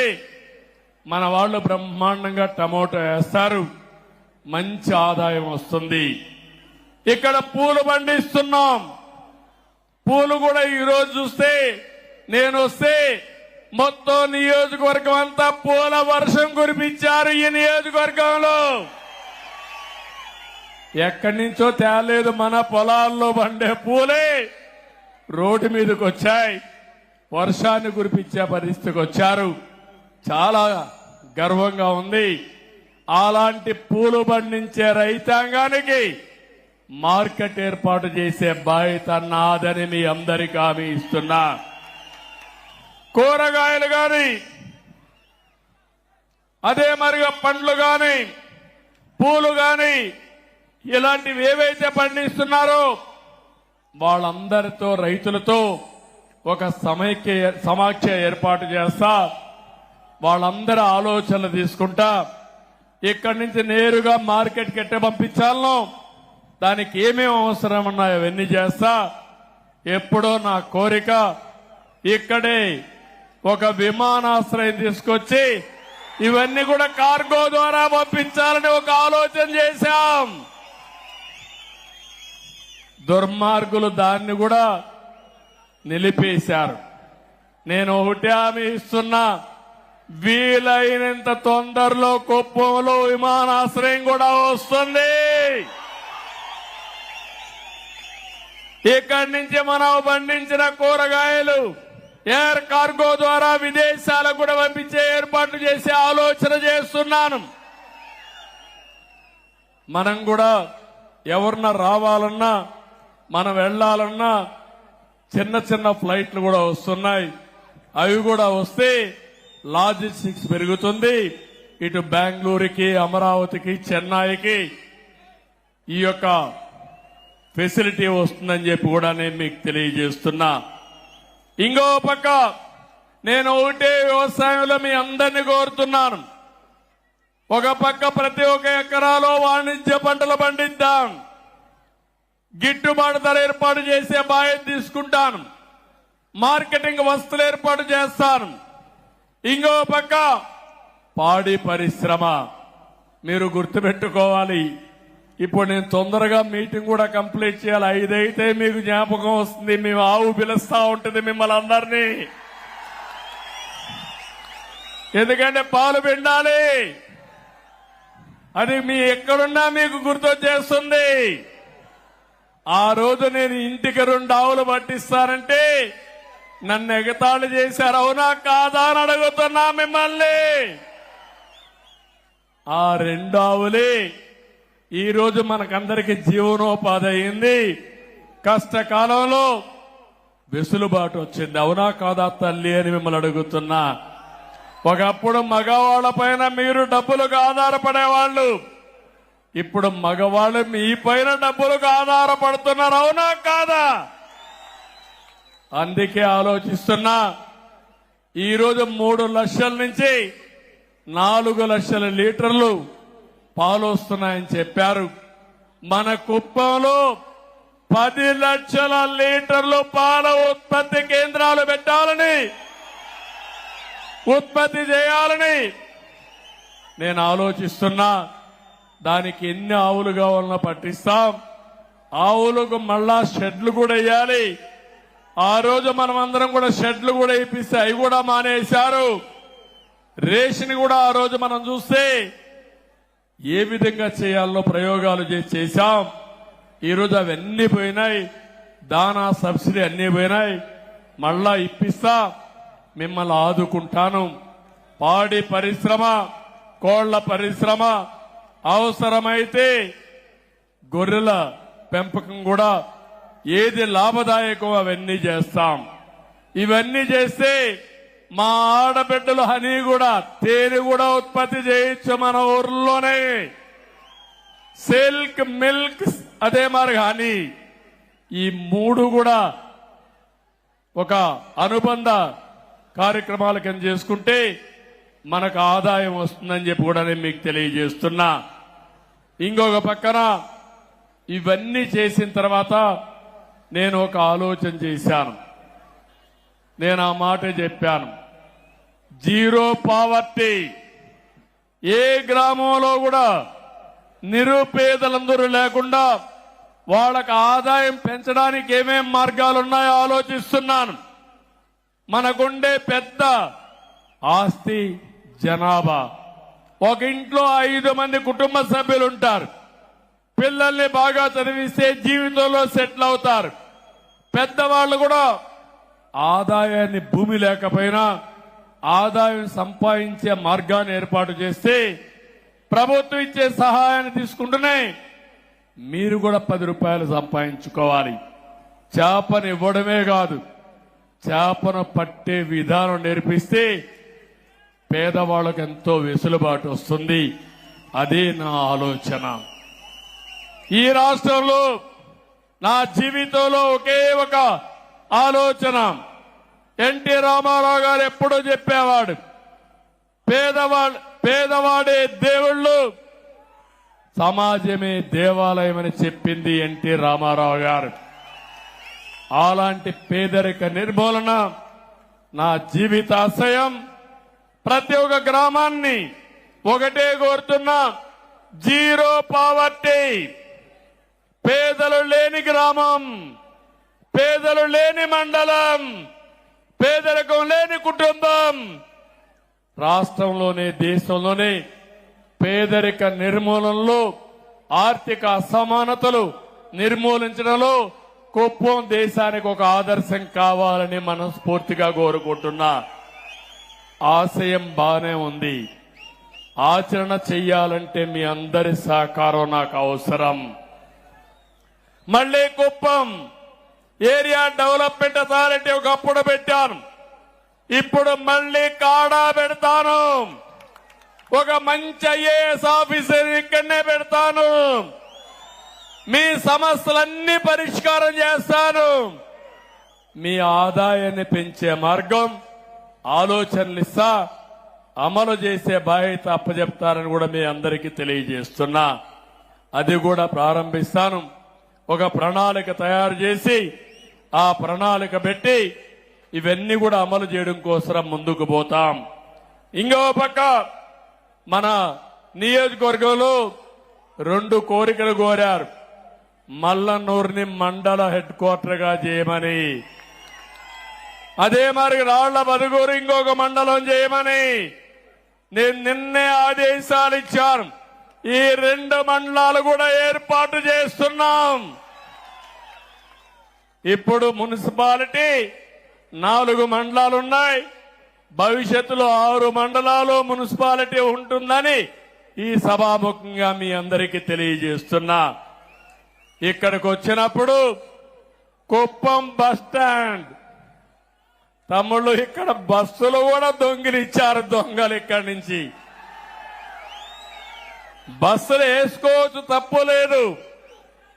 మన వాళ్ళు బ్రహ్మాండంగా టమోటా వేస్తారు, మంచి ఆదాయం వస్తుంది. ఇక్కడ పూలు పండిస్తున్నాం, పూలు కూడా ఈరోజు చూస్తే నేను వస్తే మొత్తం నియోజకవర్గం అంతా పూల వర్షం కురిపించారు. ఈ నియోజకవర్గంలో ఎక్కడి నుంచో తేలేదు, మన పొలాల్లో పండే పూలే రోడ్డు మీదకి వచ్చాయి, వర్షాన్ని కురిపించే పరిస్థితికి వచ్చారు. చాలా గర్వంగా ఉంది. అలాంటి పూలు పండించే రైతాంగానికి మార్కెట్ ఏర్పాటు చేసే బాధ్యత నాదని మీ అందరికీ హామీ ఇస్తున్నా. కూరగాయలు గాని, అదే మరిగా పండ్లు గాని, పూలు గాని, ఇలాంటివి ఏవైతే పండిస్తున్నారో వాళ్ళందరితో, రైతులతో ఒక సమాఖ్య ఏర్పాటు చేస్తా. వాళ్ళందరి ఆలోచనలు తీసుకుంటా ఇక్కడి నుంచి నేరుగా మార్కెట్కి ఎట్ట పంపించాలనో, దానికి ఏమేమి అవసరం ఉన్నాయో అవన్నీ చేస్తా. ఎప్పుడో నా కోరిక ఇక్కడే ఒక విమానాశ్రయం తీసుకొచ్చి ఇవన్నీ కూడా కార్గో ద్వారా పంపించాలని ఒక ఆలోచన చేశాం. దుర్మార్గులు దాన్ని కూడా నిలిపేశారు. నేను ఒకటి హామీ ఇస్తున్నా, వీలైనంత తొందరలో కుప్పంలో విమానాశ్రయం కూడా వస్తుంది. ఇక్కడి నుంచి మనం పండించిన కూరగాయలు ఎయిర్ కార్గో ద్వారా విదేశాలకు కూడా పంపించే ఏర్పాట్లు చేసే ఆలోచన చేస్తున్నాను. మనం కూడా ఎవరన్నా రావాలన్నా, మనం వెళ్లాలన్నా చిన్న చిన్న ఫ్లైట్లు కూడా వస్తున్నాయి. అవి కూడా వస్తే లాజిస్టిక్స్ పెరుగుతుంది. ఇటు బెంగళూరుకి, అమరావతికి, చెన్నైకి ఈ యొక్క ఫెసిలిటీ వస్తుందని చెప్పి కూడా నేను మీకు తెలియజేస్తున్నా. ఇంకో పక్క నేను ఒకటే వ్యవసాయంలో మీ అందరినీ కోరుతున్నాను. ఒక పక్క ప్రతి ఒక్క ఎకరాలో వాణిజ్య పంటలు పండిద్దాం, గిట్టుబాటు ధర ఏర్పాటు చేసే బాధ్యత తీసుకుంటాను, మార్కెటింగ్ వస్తువులు ఏర్పాటు చేస్తాను. ఇంకో పక్క పాడి పరిశ్రమ మీరు గుర్తుపెట్టుకోవాలి. ఇప్పుడు నేను తొందరగా మీటింగ్ కూడా కంప్లీట్ చేయాలి. 5 అయితే మీకు జ్ఞాపకం వస్తుంది, మేము ఆవు పిలుస్తా ఉంటుంది మిమ్మల్ని అందరినీ. ఎందుకంటే పాలు పిండాలి, అది మీ ఎక్కడున్నా మీకు గుర్తొచ్చేస్తుంది. ఆ రోజు నేను ఇంటికి 2 ఆవులు పట్టిస్తానంటే నన్ను ఎగతాళి చేశారు. అవునా కాదా అని అడుగుతున్నా మిమ్మల్ని. ఆ 2 ఆవులే ఈ రోజు మనకందరికి జీవనోపాధి అయింది. కష్టకాలంలో వెసులుబాటు వచ్చింది. అవునా కాదా తల్లి అని మిమ్మల్ని అడుగుతున్నా. ఒకప్పుడు మగవాళ్ల పైన మీరు డబ్బులకు ఆధారపడేవాళ్ళు, ఇప్పుడు మగవాళ్ళు మీ పైన డబ్బులకు ఆధారపడుతున్నారు. అవునా కాదా? అందుకే ఆలోచిస్తున్నా. ఈరోజు 3 లక్షల నుంచి 4 లక్షల లీటర్లు పాలు వస్తున్నాయని చెప్పారు. మన కుప్పంలో 10 లక్షల లీటర్లు పాల ఉత్పత్తి కేంద్రాలు పెట్టాలని, ఉత్పత్తి చేయాలని నేను ఆలోచిస్తున్నా. దానికి ఎన్ని ఆవులు కావాలన్నా పట్టిస్తాం. ఆవులకు మళ్ళా షెడ్లు కూడా వేయాలి. ఆ రోజు మనం అందరం కూడా షెడ్లు కూడా ఇప్పిస్తే అవి కూడా మానేశారు. రేషన్ కూడా ఆ రోజు మనం చూస్తే ఏ విధంగా చేయాలో ప్రయోగాలు చేశాం. ఈరోజు అవన్నీ పోయినాయి. దానా సబ్సిడీ అన్నీ పోయినాయి. మళ్ళా ఇప్పిస్తా, మిమ్మల్ని ఆదుకుంటాను. పాడి పరిశ్రమ, కోళ్ల పరిశ్రమ, అవసరమైతే గొర్రెల పెంపకం కూడా ఏది లాభదాయకం అవన్నీ చేస్తాం. ఇవన్నీ చేస్తే మా ఆడబిడ్డలు హనీ కూడా, తేనె కూడా ఉత్పత్తి చేయొచ్చు మన ఊర్లోనే. సిల్క్, మిల్క్, అదే మరి హనీ, ఈ 3 కూడా ఒక అనుబంధ కార్యక్రమాల కింద చేసుకుంటే మనకు ఆదాయం వస్తుందని చెప్పి కూడా నేను మీకు తెలియజేస్తున్నా. ఇంకొక పక్కన ఇవన్నీ చేసిన తర్వాత నేను ఒక ఆలోచన చేశాను. నేను ఆ మాట చెప్పాను, జీరో పావర్టీ. ఏ గ్రామంలో కూడా నిరుపేదలందరూ లేకుండా వాళ్ళకి ఆదాయం పెంచడానికి ఏమేం మార్గాలున్నాయో ఆలోచిస్తున్నాను. మనకుండే పెద్ద ఆస్తి జనాభా. ఒక ఇంట్లో 5 మంది కుటుంబ సభ్యులు ఉంటారు. పిల్లల్ని బాగా చదివిస్తే జీవితంలో సెటిల్ అవుతారు. పెద్దవాళ్ళు కూడా ఆదాయాన్ని భూమి లేకపోయినా ఆదాయం సంపాదించే మార్గాన్ని ఏర్పాటు చేస్తే ప్రభుత్వం ఇచ్చే సహాయాన్ని తీసుకుంటూనే మీరు కూడా 10 రూపాయలు సంపాదించుకోవాలి. చేపను ఇవ్వడమే కాదు, చేపను పట్టే విధానం నేర్పిస్తే పేదవాళ్ళకు ఎంతో వెసులుబాటు వస్తుంది. అదే నా ఆలోచన. ఈ రాష్ట్రంలో నా జీవితంలో ఒకే ఒక ఆలోచన. ఎన్టీ రామారావు గారు ఎప్పుడూ చెప్పేవాడు, పేదవాడే దేవుళ్ళు, సమాజమే దేవాలయం అని చెప్పింది ఎన్టీ రామారావు గారు. అలాంటి పేదరిక నిర్మూలన నా జీవితాశయం. ప్రతి ఒక్క గ్రామాన్ని ఒకటే కోరుతున్నా, జీరో పావర్టీ. పేదలు లేని గ్రామం, పేదలు లేని మండలం, పేదరికం లేని కుటుంబం రాష్ట్రంలోనే దేశంలోనే పేదరిక నిర్మూలనలో, ఆర్థిక అసమానతలు నిర్మూలించడంలో కుప్పం దేశానికి ఒక ఆదర్శం కావాలని మనస్ఫూర్తిగా కోరుకుంటున్నా. ఆశయం బానే ఉంది, ఆచరణ చెయ్యాలంటే మీ అందరి సహకారం నాకు అవసరం. మళ్లీ కుప్పం ఏరియా డెవలప్మెంట్ అథారిటీ ఒకప్పుడు పెట్టాను, ఇప్పుడు మళ్లీ కాడా పెడతాను. ఒక మంచి ఐఏఎస్ ఆఫీసర్ ఇక్కడనే పెడతాను. మీ సమస్యలన్నీ పరిష్కారం చేస్తాను. మీ ఆదాయాన్ని పెంచే మార్గం ఆలోచనలు ఇస్తా, అమలు చేసే బాధ్యత అప్పచెప్తారని కూడా మీ అందరికీ తెలియజేస్తున్నా. అది కూడా ప్రారంభిస్తాను. ఒక ప్రణాళిక తయారు చేసి ఆ ప్రణాళిక పెట్టి ఇవన్నీ కూడా అమలు చేయడం కోసం ముందుకు పోతాం. ఇంకో పక్క మన నియోజకవర్గంలో 2 కోరికలు కోరారు. మల్లన్నూరుని మండల హెడ్ క్వార్టర్ గా చేయమని, అదే మరి రాళ్ల బదుగూరు ఇంకొక మండలం చేయమని నేను నిన్నే ఆదేశాలు ఇచ్చాను. ఈ 2 మండలాలు కూడా ఏర్పాటు చేస్తున్నాం. ఇప్పుడు మున్సిపాలిటీ 4 మండలాలున్నాయి. భవిష్యత్తులో 6 మండలాలు మున్సిపాలిటీ ఉంటుందని ఈ సభాముఖంగా మీ అందరికీ తెలియజేస్తున్నా. ఇక్కడికి వచ్చినప్పుడు కుప్పం బస్ స్టాండ్ తమ్ముళ్ళు, ఇక్కడ బస్సులు కూడా దొంగిలిచ్చారు దొంగలు. ఇక్కడి నుంచి బస్సులు వేసుకోవచ్చు, తప్పు లేదు.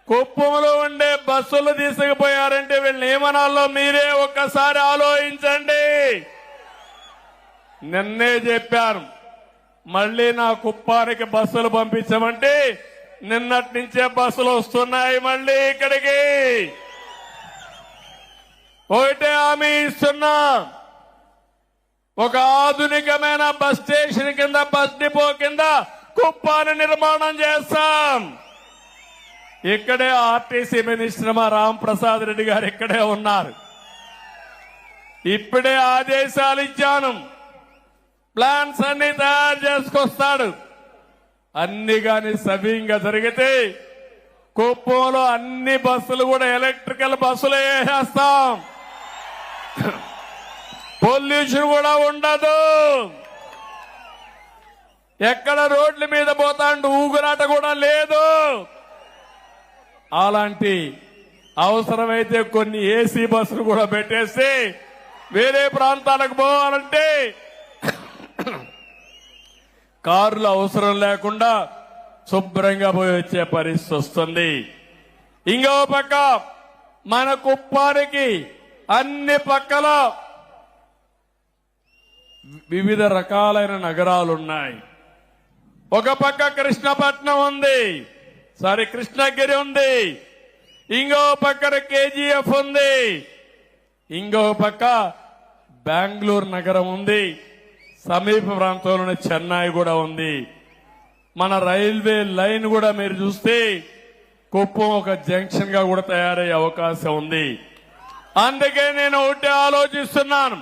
కుప్పంలో ఉండే బస్సులు తీసుకుపోయారంటే వీళ్ళని ఏమనాలో మీరే ఒక్కసారి ఆలోచించండి. నిన్నే చెప్పాను, మళ్లీ నా కుప్పానికి బస్సులు పంపించమంటే నిన్నటి నుంచే బస్సులు వస్తున్నాయి మళ్లీ ఇక్కడికి. ఒకటే హామీ ఇస్తున్నా, ఒక ఆధునికమైన బస్ స్టేషన్ కింద, బస్ డిపో కింద కుప్పాన్ని నిర్మాణం చేస్తాం. ఇక్కడే ఆర్టీసీ మినిస్టర్ మా రాంప్రసాద్ రెడ్డి గారు ఇక్కడే ఉన్నారు. ఇప్పుడే ఆదేశాలు ఇచ్చాను, ప్లాన్స్ అన్ని తయారు చేసుకొస్తాడు. అన్ని గాని సవ్యంగా జరిగితే కుప్పంలో అన్ని బస్సులు కూడా ఎలక్ట్రికల్ బస్సులు వేసేస్తాం. పొల్యూషన్ కూడా ఉండదు. ఎక్కడ రోడ్ల మీద పోతాండు ఊగురాట కూడా లేదు. అలాంటి అవసరమైతే కొన్ని ఏసీ బస్సులు కూడా పెట్టేసి వేరే ప్రాంతాలకు పోవాలంటే కార్లు అవసరం లేకుండా శుభ్రంగా పోయి వచ్చే పరిస్థితి వస్తుంది. ఇంకో పక్క మన కుప్పానికి అన్ని పక్కల వివిధ రకాలైన నగరాలున్నాయి. ఒక పక్క కృష్ణపట్నం ఉంది, కృష్ణగిరి ఉంది, ఇంకో పక్కన కేజీఎఫ్ ఉంది, ఇంకో పక్క బెంగళూరు నగరం ఉంది, సమీప ప్రాంతంలోని చెన్నై కూడా ఉంది. మన రైల్వే లైన్ కూడా మీరు చూస్తే కుప్పం ఒక జంక్షన్ గా కూడా తయారయ్యే అవకాశం ఉంది. అందుకే నేను ఒకటి ఆలోచిస్తున్నాను,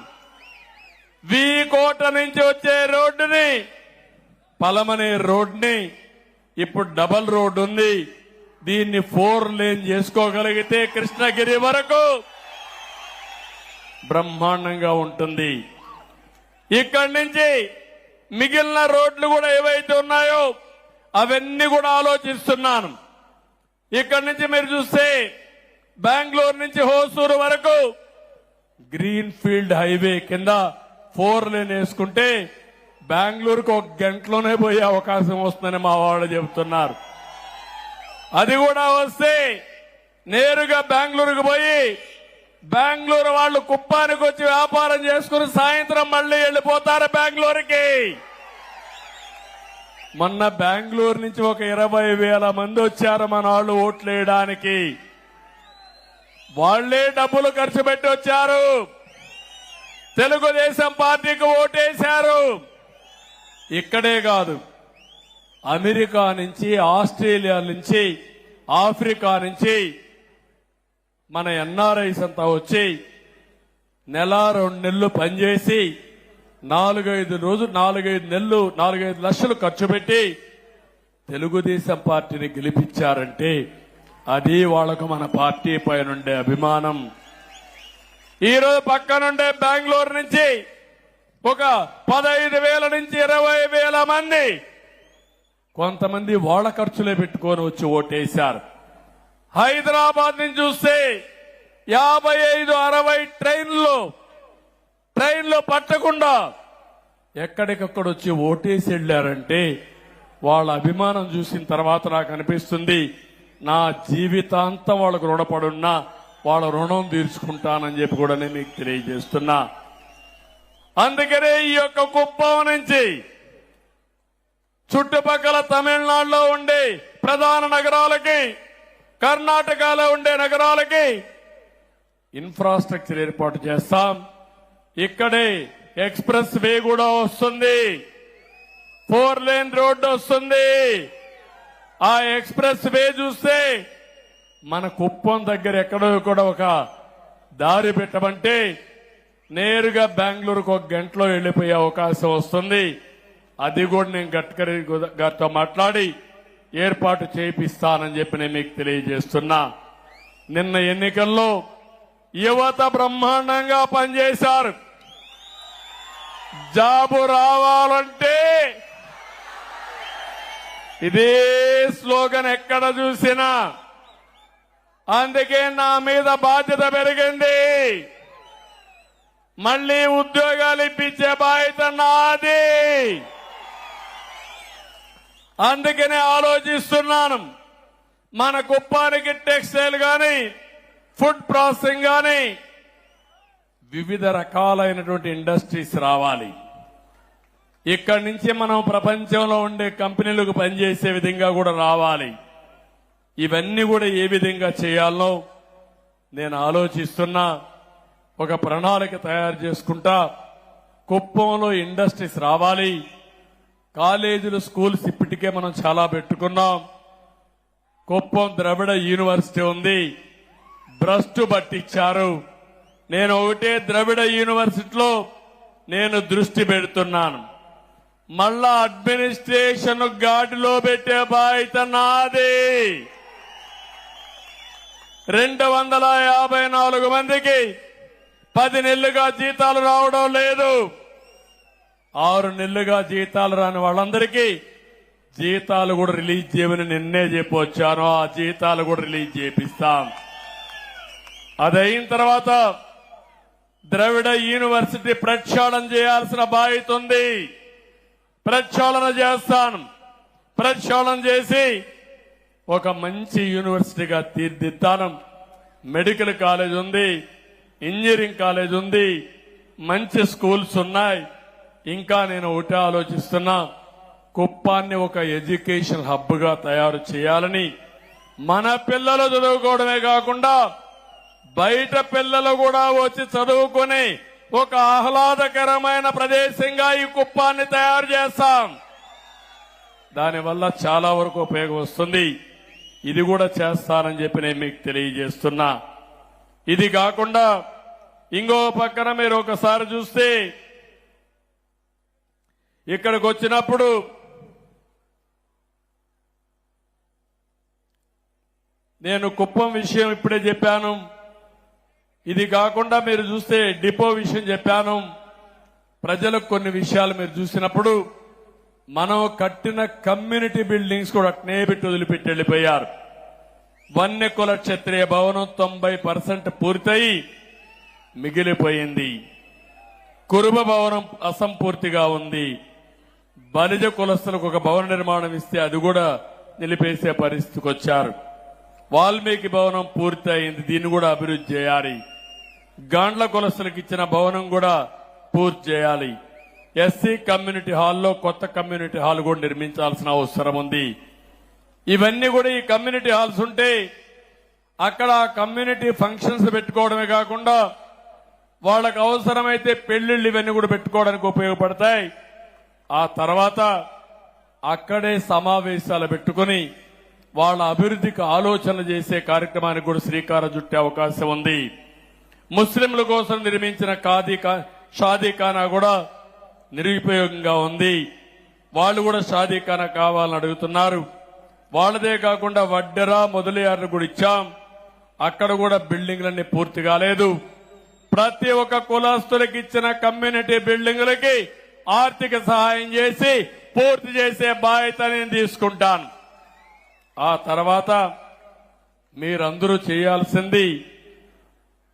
కోట నుంచి వచ్చే రోడ్డుని, పలమనే రోడ్డుని ఇప్పుడు డబల్ రోడ్ ఉంది, దీన్ని 4 లేన్ చేసుకోగలిగితే కృష్ణగిరి వరకు బ్రహ్మాండంగా ఉంటుంది. ఇక్కడి నుంచి మిగిలిన రోడ్లు కూడా ఏవైతే ఉన్నాయో అవన్నీ కూడా ఆలోచిస్తున్నాను. ఇక్కడి నుంచి మీరు చూస్తే బెంగళూరు నుంచి హోసూరు వరకు గ్రీన్ ఫీల్డ్ హైవే కింద 4 లేన్ వేసుకుంటే బెంగళూరుకు 1 గంటలోనే పోయే అవకాశం వస్తుందని మా వాళ్ళు చెబుతున్నారు. అది కూడా వస్తే నేరుగా బెంగళూరుకు పోయి బెంగళూరు వాళ్ళు కుప్పానికి వచ్చి వ్యాపారం చేసుకుని సాయంత్రం మళ్ళీ వెళ్ళిపోతారు బెంగళూరుకి. మొన్న బెంగళూరు నుంచి ఒక 20,000 మంది వచ్చారు మన వాళ్ళు ఓట్లు వేయడానికి. వాళ్లే డబ్బులు ఖర్చు పెట్టి వచ్చారు, తెలుగుదేశం పార్టీకి ఓటేశారు. ఇక్కడే కాదు, అమెరికా నుంచి, ఆస్ట్రేలియా నుంచి, ఆఫ్రికా నుంచి మన ఎన్ఆర్ఐస్ అంతా వచ్చి నెల 2 నెలలు పనిచేసి 4-5 లక్షలు ఖర్చు పెట్టి తెలుగుదేశం పార్టీని గెలిపించారంటే అది వాళ్లకు మన పార్టీ పైనుండే అభిమానం. ఈరోజు పక్కనుండే బెంగళూరు నుంచి ఒక 15,000 నుంచి 20,000 మంది కొంతమంది వాళ్ళ ఖర్చులే పెట్టుకొని వచ్చి ఓటేశారు. హైదరాబాద్ నుంచి చూస్తే 55-60 ట్రైన్లు పట్టకుండా ఎక్కడికక్కడ వచ్చి ఓటేసి వెళ్లారంటే వాళ్ళ అభిమానం చూసిన తర్వాత నాకు అనిపిస్తుంది నా జీవితాంతం వాళ్ళకు రుణపడున్నా వాళ్ళ రుణం తీర్చుకుంటానని చెప్పి కూడా నేను మీకు తెలియజేస్తున్నా. అందుకనే ఈ యొక్క కుప్పం నుంచి చుట్టుపక్కల తమిళనాడులో ఉండే ప్రధాన నగరాలకి, కర్ణాటకలో ఉండే నగరాలకి ఇన్ఫ్రాస్ట్రక్చర్ ఏర్పాటు చేస్తాం. ఇక్కడే ఎక్స్ప్రెస్ వే కూడా వస్తుంది, 4 లేన్ రోడ్డు వస్తుంది. ఆ ఎక్స్ప్రెస్ వే చూస్తే మన కుప్పం దగ్గర ఎక్కడో కూడా ఒక దారి పెట్టమంటే నేరుగా బెంగళూరుకు 1 గంటలో వెళ్లిపోయే అవకాశం వస్తుంది. అది కూడా నేను గడ్కరీ గారితో మాట్లాడి ఏర్పాటు చేయిస్తానని చెప్పి నేను మీకు తెలియజేస్తున్నా. నిన్న ఎన్నికల్లో యువత బ్రహ్మాండంగా పనిచేశారు. జాబు రావాలంటే ఇదే స్లోగన్ ఎక్కడ చూసినా. అందుకే నా మీద బాధ్యత పెరిగింది. మళ్లీ ఉద్యోగాలు ఇప్పించే బాధ్యత నాది. అందుకనే ఆలోచిస్తున్నాను. మన కుప్పానికి టెక్స్టైల్ గాని, ఫుడ్ ప్రాసెసింగ్ గాని వివిధ రకాలైనటువంటి ఇండస్ట్రీస్ రావాలి. ఇక్కడి నుంచి మనం ప్రపంచంలో ఉండే కంపెనీలకు పనిచేసే విధంగా కూడా రావాలి. ఇవన్నీ కూడా ఏ విధంగా చేయాలో నేను ఆలోచిస్తున్నా. ఒక ప్రణాళిక తయారు చేసుకుంటా. కుప్పంలో ఇండస్ట్రీస్ రావాలి. కాలేజీలు, స్కూల్స్ ఇప్పటికే మనం చాలా పెట్టుకున్నాం. కుప్పం ద్రవిడ యూనివర్సిటీ ఉంది, భ్రష్టు పట్టించారు. నేను ఒకటే ద్రవిడ యూనివర్సిటీలో నేను దృష్టి పెడుతున్నాను. మళ్ళా అడ్మినిస్ట్రేషన్ గాడిలో పెట్టే బాధ్యత నాది. 254 మందికి 10 నెలలుగా జీతాలు రావడం లేదు. 6 నెలలుగా జీతాలు రాని వాళ్ళందరికీ జీతాలు కూడా రిలీజ్ చేయమని నిన్నే చెప్పొచ్చాను. ఆ జీతాలు కూడా రిలీజ్ చేపిస్తాం. అదైన తర్వాత ద్రవిడ యూనివర్సిటీ ప్రక్షాళన చేయాల్సిన బాధ్యత ఉంది. ప్రక్షాళన చేస్తాను. ప్రక్షాళన చేసి ఒక మంచి యూనివర్సిటీగా తీర్చిదిద్దాను. మెడికల్ కాలేజ్ ఉంది, ఇంజనీరింగ్ కాలేజ్ ఉంది, మంచి స్కూల్స్ ఉన్నాయి. ఇంకా నేను ఒకటే ఆలోచిస్తున్నా, కుప్పాన్ని ఒక ఎడ్యుకేషన్ హబ్ గా తయారు చేయాలని. మన పిల్లలు చదువుకోవడమే కాకుండా బయట పిల్లలు కూడా వచ్చి చదువుకుని ఒక ఆహ్లాదకరమైన ప్రదేశంగా ఈ కుప్పాన్ని తయారు చేస్తాం. దానివల్ల చాలా వరకు ఉపయోగం వస్తుంది. ఇది కూడా చేస్తానని చెప్పి నేను మీకు తెలియజేస్తున్నా. ఇది కాకుండా ఇంకో పక్కన మీరు ఒకసారి చూస్తే ఇక్కడికి వచ్చినప్పుడు నేను కుప్పం విషయం ఇప్పుడే చెప్పాను. ఇది కాకుండా మీరు చూస్తే డిపో విషయం చెప్పాను. ప్రజలకు కొన్ని విషయాలు మీరు చూసినప్పుడు మనం కట్టిన కమ్యూనిటీ బిల్డింగ్స్ కూడా అట్నే పెట్టి వదిలిపెట్టి వెళ్ళిపోయారు. వన్యకుల క్షత్రియ భవనం 90% పూర్తయి మిగిలిపోయింది. కురుబ భవనం అసంపూర్తిగా ఉంది. బలిజ కులస్తులకు ఒక భవన నిర్మాణం ఇస్తే అది కూడా నిలిపేసే పరిస్థితికి వచ్చారు. వాల్మీకి భవనం పూర్తి అయింది, దీన్ని కూడా అభివృద్ధి చేయాలి. గాండ్ల కులస్తులకు ఇచ్చిన భవనం కూడా పూర్తి చేయాలి. ఎస్సీ కమ్యూనిటీ హాల్లో కొత్త కమ్యూనిటీ హాల్ కూడా నిర్మించాల్సిన అవసరం ఉంది. ఇవన్నీ కూడా ఈ కమ్యూనిటీ హాల్స్ ఉంటే అక్కడ కమ్యూనిటీ ఫంక్షన్స్ పెట్టుకోవడమే కాకుండా వాళ్ళకు అవసరమైతే పెళ్లిళ్ళు ఇవన్నీ కూడా పెట్టుకోవడానికి ఉపయోగపడతాయి. ఆ తర్వాత అక్కడే సమావేశాలు పెట్టుకుని వాళ్ళ అభివృద్ధికి ఆలోచన చేసే కార్యక్రమానికి కూడా శ్రీకారం చుట్టే అవకాశం ఉంది. ముస్లింల కోసం నిర్మించిన షాదీఖానా కూడా నిరుపయోగంగా ఉంది. వాళ్ళు కూడా షాదీఖానా కావాలని అడుగుతున్నారు. వాళ్ళదే కాకుండా వడ్డెరా మొదలయ్యారు కూడా ఇచ్చాం, అక్కడ కూడా బిల్డింగ్లన్నీ పూర్తి కాలేదు. ప్రతి ఒక్క కులస్తులకు ఇచ్చిన కమ్యూనిటీ బిల్డింగులకి ఆర్థిక సహాయం చేసి పూర్తి చేసే బాధ్యత నేను తీసుకుంటాను. ఆ తర్వాత మీరందరూ చేయాల్సింది,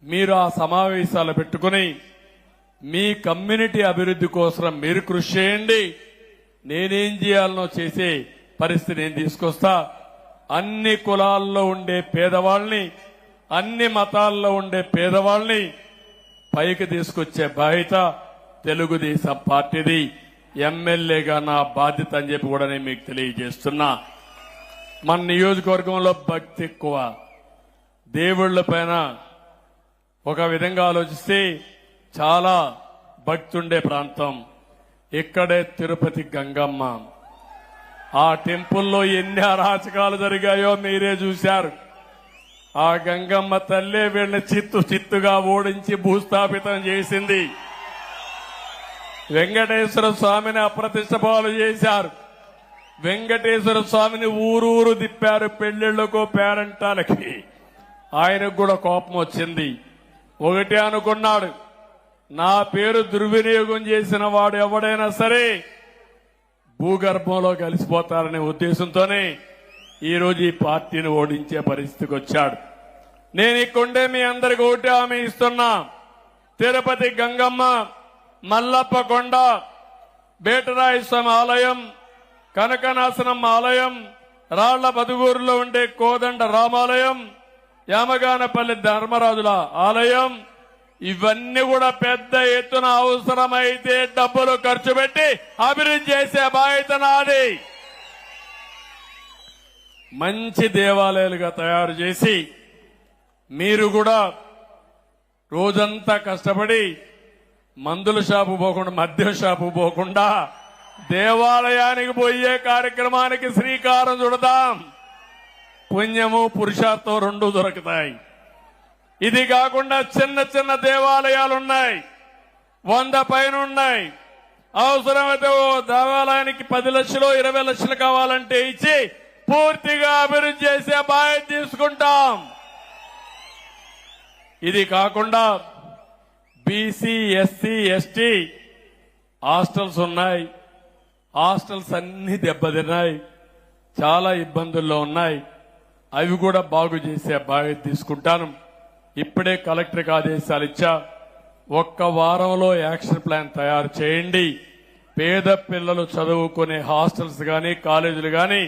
మీరు ఆ సమావేశాలు పెట్టుకుని మీ కమ్యూనిటీ అభివృద్ధి కోసం మీరు కృషి చేయండి. నేనేం చేయాలనో చేసే పరిస్థితి నేను తీసుకొస్తా. అన్ని కులాల్లో ఉండే పేదవాళ్ళని, అన్ని మతాల్లో ఉండే పేదవాళ్ళని పైకి తీసుకొచ్చే బాధ్యత తెలుగుదేశం పార్టీది. ఎమ్మెల్యేగా నా బాధ్యత అని చెప్పి కూడా నేను మీకు తెలియజేస్తున్నా. మన నియోజకవర్గంలో భక్తి ఎక్కువ, దేవుళ్ల పైన ఒక విధంగా ఆలోచిస్తే చాలా భక్తి ఉండే ప్రాంతం. ఇక్కడే తిరుపతి గంగమ్మ. ఆ టెంపుల్లో ఎన్ని అరాచకాలు జరిగాయో మీరే చూశారు. ఆ గంగమ్మ తల్లే వీళ్ళని చిత్తుగా ఓడించి భూస్థాపితం చేసింది. వెంకటేశ్వర స్వామిని అప్రతిష్ట పాలు చేశారు. వెంకటేశ్వర స్వామిని ఊరూరు తిప్పారు పెళ్లిళ్లకు పేరంటాలకి. ఆయనకు కూడా కోపం వచ్చింది. ఒకటే అనుకున్నాడు, నా పేరు దుర్వినియోగం చేసిన వాడు ఎవడైనా సరే భూగర్భంలో కలిసిపోతారనే ఉద్దేశంతోనే ఈరోజు ఈ పార్టీని ఓడించే పరిస్థితికి వచ్చాడు. నేను ఇక్కడే మీ అందరికి ఒకటి హామీ ఇస్తున్నా. తిరుపతి గంగమ్మ, మల్లప్ప కొండ, బేటరాయ స్వామి ఆలయం, కనకనాశనమ్మ ఆలయం, రాళ్ల బదుగూరులో ఉండే కోదండ రామాలయం, యామగానపల్లి ధర్మరాజుల ఆలయం, ఇవన్నీ కూడా పెద్ద ఎత్తున అవసరమైతే డబ్బులు ఖర్చు పెట్టి అభివృద్ధి చేసే బాధ్యత నాది. మంచి దేవాలయాలుగా తయారు చేసి మీరు కూడా రోజంతా కష్టపడి మందుల షాపు పోకుండా, మద్యం షాపు పోకుండా దేవాలయానికి పోయే కార్యక్రమానికి శ్రీకారం చుడదాం. పుణ్యము పురుషార్థం రెండు దొరుకుతాయి. ఇది కాకుండా చిన్న చిన్న దేవాలయాలున్నాయి, 100 పైన ఉన్నాయి. అవసరమైతే ఓ దేవాలయానికి 10 లక్షలు 20 లక్షలు కావాలంటే ఇచ్చి పూర్తిగా అభివృద్ధి చేసే బాధ్యత తీసుకుంటాం. ఇది కాకుండా బీసీ, ఎస్సీ, ఎస్టీ హాస్టల్స్ ఉన్నాయి. హాస్టల్స్ అన్ని దెబ్బతిన్నాయి, చాలా ఇబ్బందుల్లో ఉన్నాయి. అవి కూడా బాగు చేసే బాధ్యత తీసుకుంటాను. ఇప్పుడే కలెక్టర్కి ఆదేశాలు ఇచ్చా. 1 వారంలో యాక్షన్ ప్లాన్ తయారు చేయండి. పేద పిల్లలు చదువుకునే హాస్టల్స్ గాని, కాలేజీలు గాని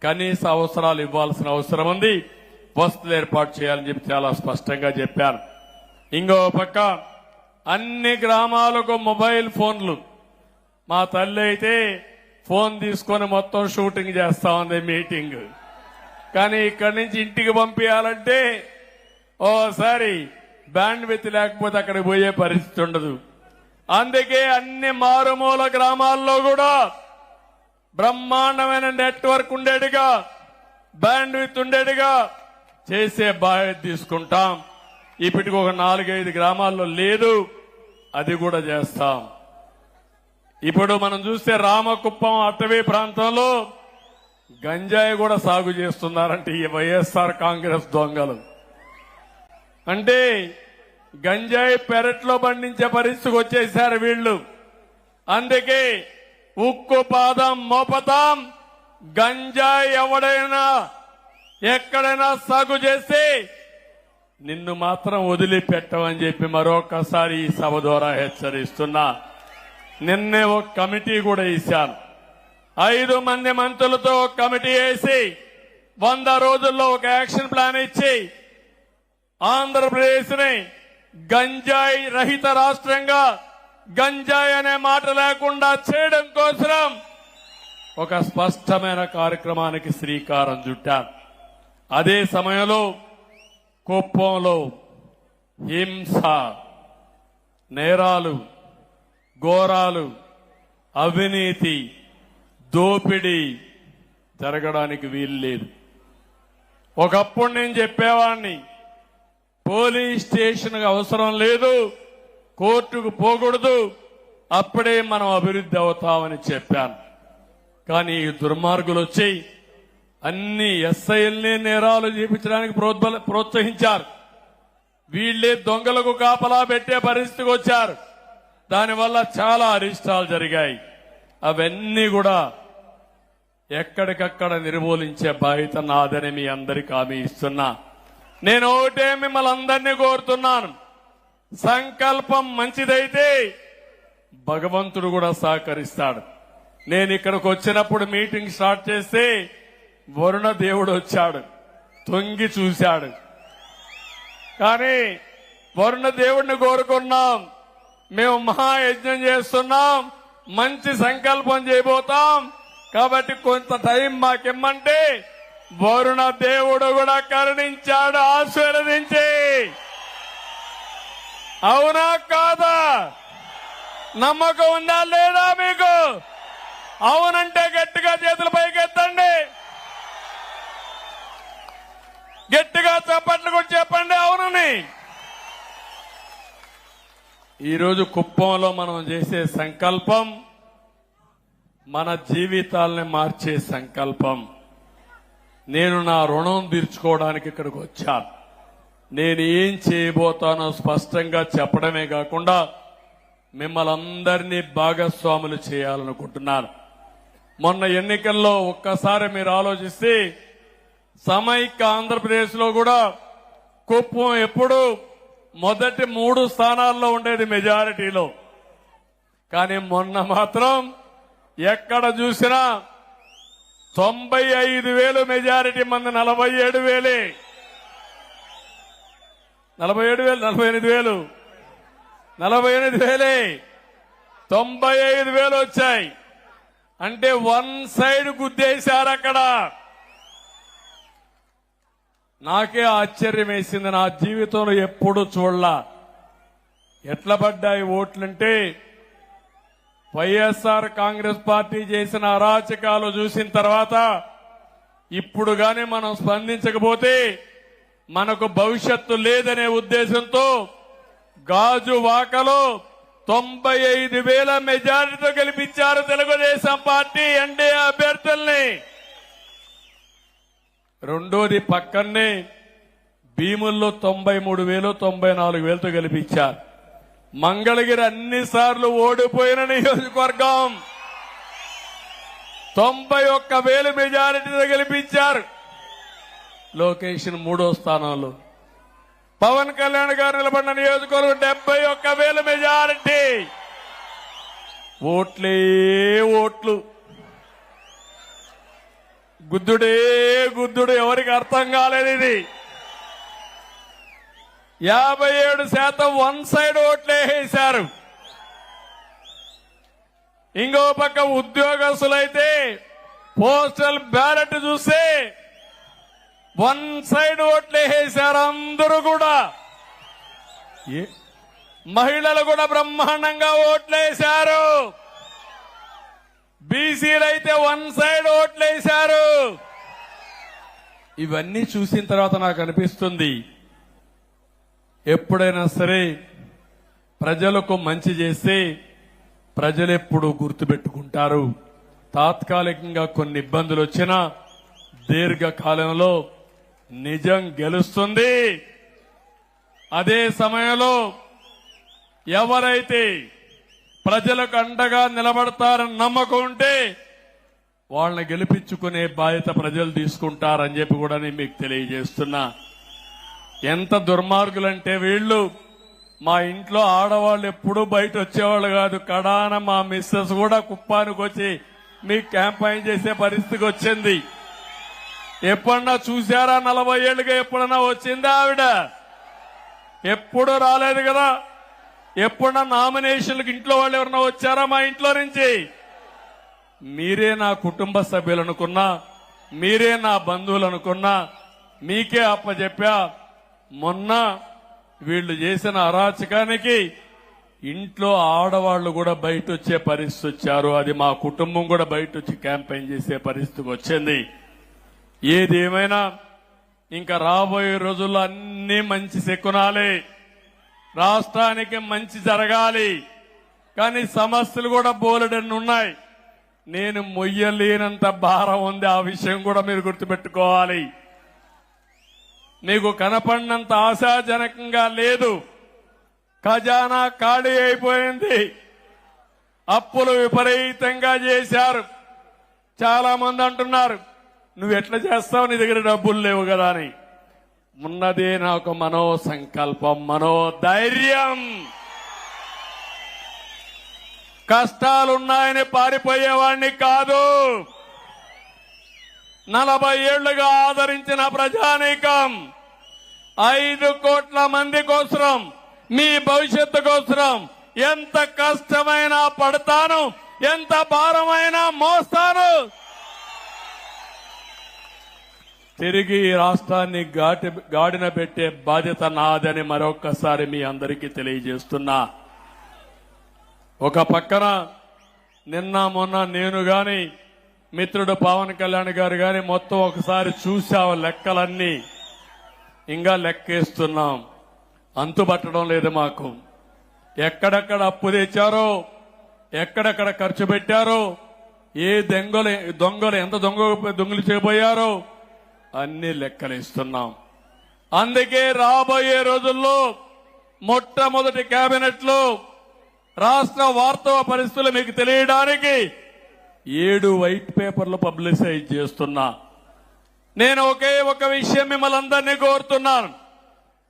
కనీస అవసరాలు ఇవ్వాల్సిన అవసరం ఉంది. వసతులు ఏర్పాటు చేయాలని చెప్పి చాలా స్పష్టంగా చెప్పారు. ఇంకో పక్క అన్ని గ్రామాలకు మొబైల్ ఫోన్లు. మా తల్లి అయితే ఫోన్ తీసుకొని మొత్తం షూటింగ్ చేస్తా ఉంది, మీటింగ్. కానీ ఇక్కడి నుంచి ఇంటికి పంపించాలంటే ఓసారి బ్యాండ్ విత్ లేకపోతే అక్కడికి పోయే పరిస్థితి ఉండదు. అందుకే అన్ని మారుమూల గ్రామాల్లో కూడా బ్రహ్మాండమైన నెట్వర్క్ ఉండేట్టుగా, బ్యాండ్ విత్ ఉండేట్టుగా చేసే బాధ్యత తీసుకుంటాం. ఇప్పటికి ఒక 4-5 గ్రామాల్లో లేదు, అది కూడా చేస్తాం. ఇప్పుడు మనం చూస్తే రామకుప్పం అటవీ ప్రాంతంలో గంజాయి కూడా సాగు చేస్తున్నారంటే ఈ వైఎస్ఆర్ కాంగ్రెస్ దొంగలు. అంటే గంజాయి పెరట్లో పండించే పరిస్థితికి వచ్చేసారు వీళ్ళు. అందుకే ఉక్కు పాదం మోపతాం. గంజాయి ఎవడైనా ఎక్కడైనా సాగు చేసి నిన్ను మాత్రం వదిలిపెట్టమని చెప్పి మరొకసారి ఈ సభ ద్వారా హెచ్చరిస్తున్నా. నిన్నే ఒక కమిటీ కూడా వేశాను. 5 మంది మంత్రులతో ఒక కమిటీ వేసి 100 రోజుల్లో ఒక యాక్షన్ ప్లాన్ ఇచ్చి ఆంధ్రప్రదేశ్ ని గంజాయి రహిత రాష్ట్రంగా, గంజాయి అనే మాట లేకుండా చేయడం కోసం ఒక స్పష్టమైన కార్యక్రమానికి శ్రీకారం చుట్టారు. అదే సమయంలో కుప్పంలో హింస, నేరాలు, ఘోరాలు, అవినీతి, దోపిడీ జరగడానికి వీల్లేదు. ఒకప్పుడు నేను చెప్పేవాడిని, పోలీస్ స్టేషన్ అవసరం లేదు, కోర్టుకు పోకూడదు, అప్పుడే మనం అభివృద్ధి అవుతామని చెప్పాను. కానీ ఈ దుర్మార్గులు వచ్చి అన్ని ఎస్ఐల్ని నేరాలు చేపించడానికి ప్రోత్సహించారు. వీళ్లే దొంగలకు కాపలా పెట్టే పరిస్థితికి వచ్చారు. దానివల్ల చాలా అరిష్టాలు జరిగాయి. అవన్నీ కూడా ఎక్కడికక్కడ నిర్మూలించే బాధ్యత నాదని మీ అందరికీ హామీ ఇస్తున్నా. నేను ఒకటే మిమ్మల్ని అందరినీ కోరుతున్నాను, సంకల్పం మంచిదైతే భగవంతుడు కూడా సహకరిస్తాడు. నేను ఇక్కడికి వచ్చినప్పుడు మీటింగ్ స్టార్ట్ చేస్తే వరుణ దేవుడు వచ్చాడు, తొంగి చూశాడు. కానీ వరుణ దేవుడిని కోరుకున్నాం, మేము మహాయజ్ఞం చేస్తున్నాం, మంచి సంకల్పం చేయబోతాం, కాబట్టి కొంత టైం మాకిమ్మంటే వరుణ దేవుడు కూడా కరుణించాడు, ఆశీర్వదించి. అవునా కాదా? నమ్మకం ఉందా లేదా మీకు? అవునంటే గట్టిగా చేతుల పైకి ఎత్తండి, గట్టిగా చప్పట్లు కూడా చెప్పండి అవునని. ఈరోజు కుప్పంలో మనం చేసే సంకల్పం మన జీవితాలని మార్చే సంకల్పం. నేను నా రుణం తీర్చుకోవడానికి ఇక్కడికి వచ్చాను. నేను ఏం చేయబోతానో స్పష్టంగా చెప్పడమే కాకుండా మిమ్మల్ని అందరినీ భాగస్వాములు చేయాలనుకుంటున్నాను. మొన్న ఎన్నికల్లో ఒక్కసారి మీరు ఆలోచిస్తే సమైక్య ఆంధ్రప్రదేశ్ లో కూడా కుప్పం ఎప్పుడు మొదటి 3 స్థానాల్లో ఉండేది మెజారిటీలో. కానీ మొన్న మాత్రం ఎక్కడ చూసినా 95,000 మెజారిటీ, మంది 47,000, 48,000 95,000 వచ్చాయి. అంటే 1 సైడ్ గుద్దేశారు అక్కడ. నాకే ఆశ్చర్యం వేసింది, నా జీవితంలో ఎప్పుడు చూడలా. ఎట్లా పడ్డాయి ఓట్లంటే వైఎస్ఆర్ కాంగ్రెస్ పార్టీ చేసిన అరాచకాలు చూసిన తర్వాత ఇప్పుడు గాని మనం స్పందించకపోతే మనకు భవిష్యత్తు లేదనే ఉద్దేశంతో గాజువాకలో 95,000 మెజారిటీతో గెలిపించారు తెలుగుదేశం పార్టీ ఎన్డీఏ అభ్యర్థుల్ని. రెండోది పక్కనే భీముల్లో 93,000, 94,000తో గెలిపించారు. మంగళగిరి అన్ని సార్లు ఓడిపోయిన నియోజకవర్గం 91,000 మెజారిటీతో గెలిపించారు. లొకేషన్ 3వ స్థానంలో. పవన్ కళ్యాణ్ గారు నిలబడిన నియోజకవర్గం 71,000 మెజారిటీ. ఓట్లే ఓట్లు, గుద్దుడే గుద్దుడు, ఎవరికి అర్థం కాలేదు ఇది. 57% 1 సైడ్ ఓట్లే వేశారు. ఇంకో పక్క ఉద్యోగస్తులైతే పోస్టల్ బ్యాలెట్ చూస్తే 1 సైడ్ ఓట్లే వేశారు అందరూ కూడా. మహిళలు కూడా బ్రహ్మాండంగా ఓట్లేశారు. బీసీలైతే 1 సైడ్ ఓట్లేశారు. ఇవన్నీ చూసిన తర్వాత నాకు అనిపిస్తుంది, ఎప్పుడైనా సరే ప్రజలకు మంచి చేస్తే ప్రజలెప్పుడు గుర్తుపెట్టుకుంటారు. తాత్కాలికంగా కొన్ని ఇబ్బందులు వచ్చినా దీర్ఘకాలంలో నిజం గెలుస్తుంది. అదే సమయంలో ఎవరైతే ప్రజలకు అండగా నిలబడతారని నమ్మకం ఉంటే వాళ్ళని గెలిపించుకునే బాధ్యత ప్రజలు తీసుకుంటారని చెప్పి కూడా నేను మీకు తెలియజేస్తున్నా. ఎంత దుర్మార్గులంటే వీళ్ళు, మా ఇంట్లో ఆడవాళ్ళు ఎప్పుడూ బయట వచ్చేవాళ్ళు కాదు. కడాన మా మిస్సెస్ కూడా కుప్పానికి వచ్చి మీకు క్యాంపైన్ చేసే పరిస్థితికి వచ్చింది. ఎప్పుడన్నా చూశారా? 40 ఏళ్ళుగా ఎప్పుడన్నా వచ్చిందా ఆవిడ? ఎప్పుడు రాలేదు కదా. ఎప్పుడన్నా నామినేషన్లకు ఇంట్లో వాళ్ళు ఎవరన్నా వచ్చారా మా ఇంట్లో నుంచి? మీరే నా కుటుంబ సభ్యులు అనుకున్నా, మీరే నా బంధువులు అనుకున్నా, మీకే అప్పచెప్పా. మొన్న వీళ్ళు చేసిన అరాచకానికి ఇంట్లో ఆడవాళ్లు కూడా బయట వచ్చే పరిస్థితి వచ్చారు. అది మా కుటుంబం కూడా బయట వచ్చి క్యాంపెయిన్ చేసే పరిస్థితికి వచ్చింది. ఏదేమైనా ఇంకా రాబోయే రోజుల్లో అన్ని మంచి శకునాలే, రాష్ట్రానికి మంచి జరగాలి. కానీ సమస్యలు కూడా బోలెడన్ని ఉన్నాయి. నేను మొయ్యలేనంత భారం ఉంది. ఆ విషయం కూడా మీరు గుర్తుపెట్టుకోవాలి. మీకు కనపడినంత ఆశాజనకంగా లేదు. ఖజానా ఖాళీ అయిపోయింది. అప్పులు విపరీతంగా చేశారు. చాలా మంది అంటున్నారు, నువ్వు ఎట్లా చేస్తావు, నీ దగ్గర డబ్బులు లేవు కదా అని. ఉన్నదే నాకు మనో సంకల్పం, మనోధైర్యం. కష్టాలున్నాయని పారిపోయేవాణ్ణి కాదు. 40 ఏళ్లుగా ఆదరించిన ప్రజానీకం 5 కోట్ల మంది కోసం, మీ భవిష్యత్తు కోసం ఎంత కష్టమైనా పడతాను, ఎంత భారమైనా మోస్తాను. తిరిగి ఈ రాష్ట్రాన్ని గాడిన పెట్టే బాధ్యత నాదని మరొక్కసారి మీ అందరికీ తెలియజేస్తున్నా. ఒక పక్కన నిన్న మొన్న నేను గాని మిత్రుడు పవన్ కళ్యాణ్ గారు గాని మొత్తం ఒకసారి చూసాం లెక్కలన్నీ. ఇంకా లెక్కేస్తున్నాం. అంతుపట్టడం లేదు మాకు. ఎక్కడెక్కడ అప్పు తెచ్చారో, ఎక్కడెక్కడ ఖర్చు పెట్టారో, ఏ దొంగలు ఎంత దొంగలు చేయబోయారో అన్ని లెక్కలేస్తున్నాం. అందుకే రాబోయే రోజుల్లో మొట్టమొదటి కేబినెట్ లో రాష్ట్ర వాస్తవ పరిస్థితులు మీకు తెలియడానికి 7 వైట్ పేపర్లు పబ్లిసైజ్ చేస్తున్నా. నేను ఒకే ఒక విషయం మిమ్మల్ని అందరినీ కోరుతున్నాను.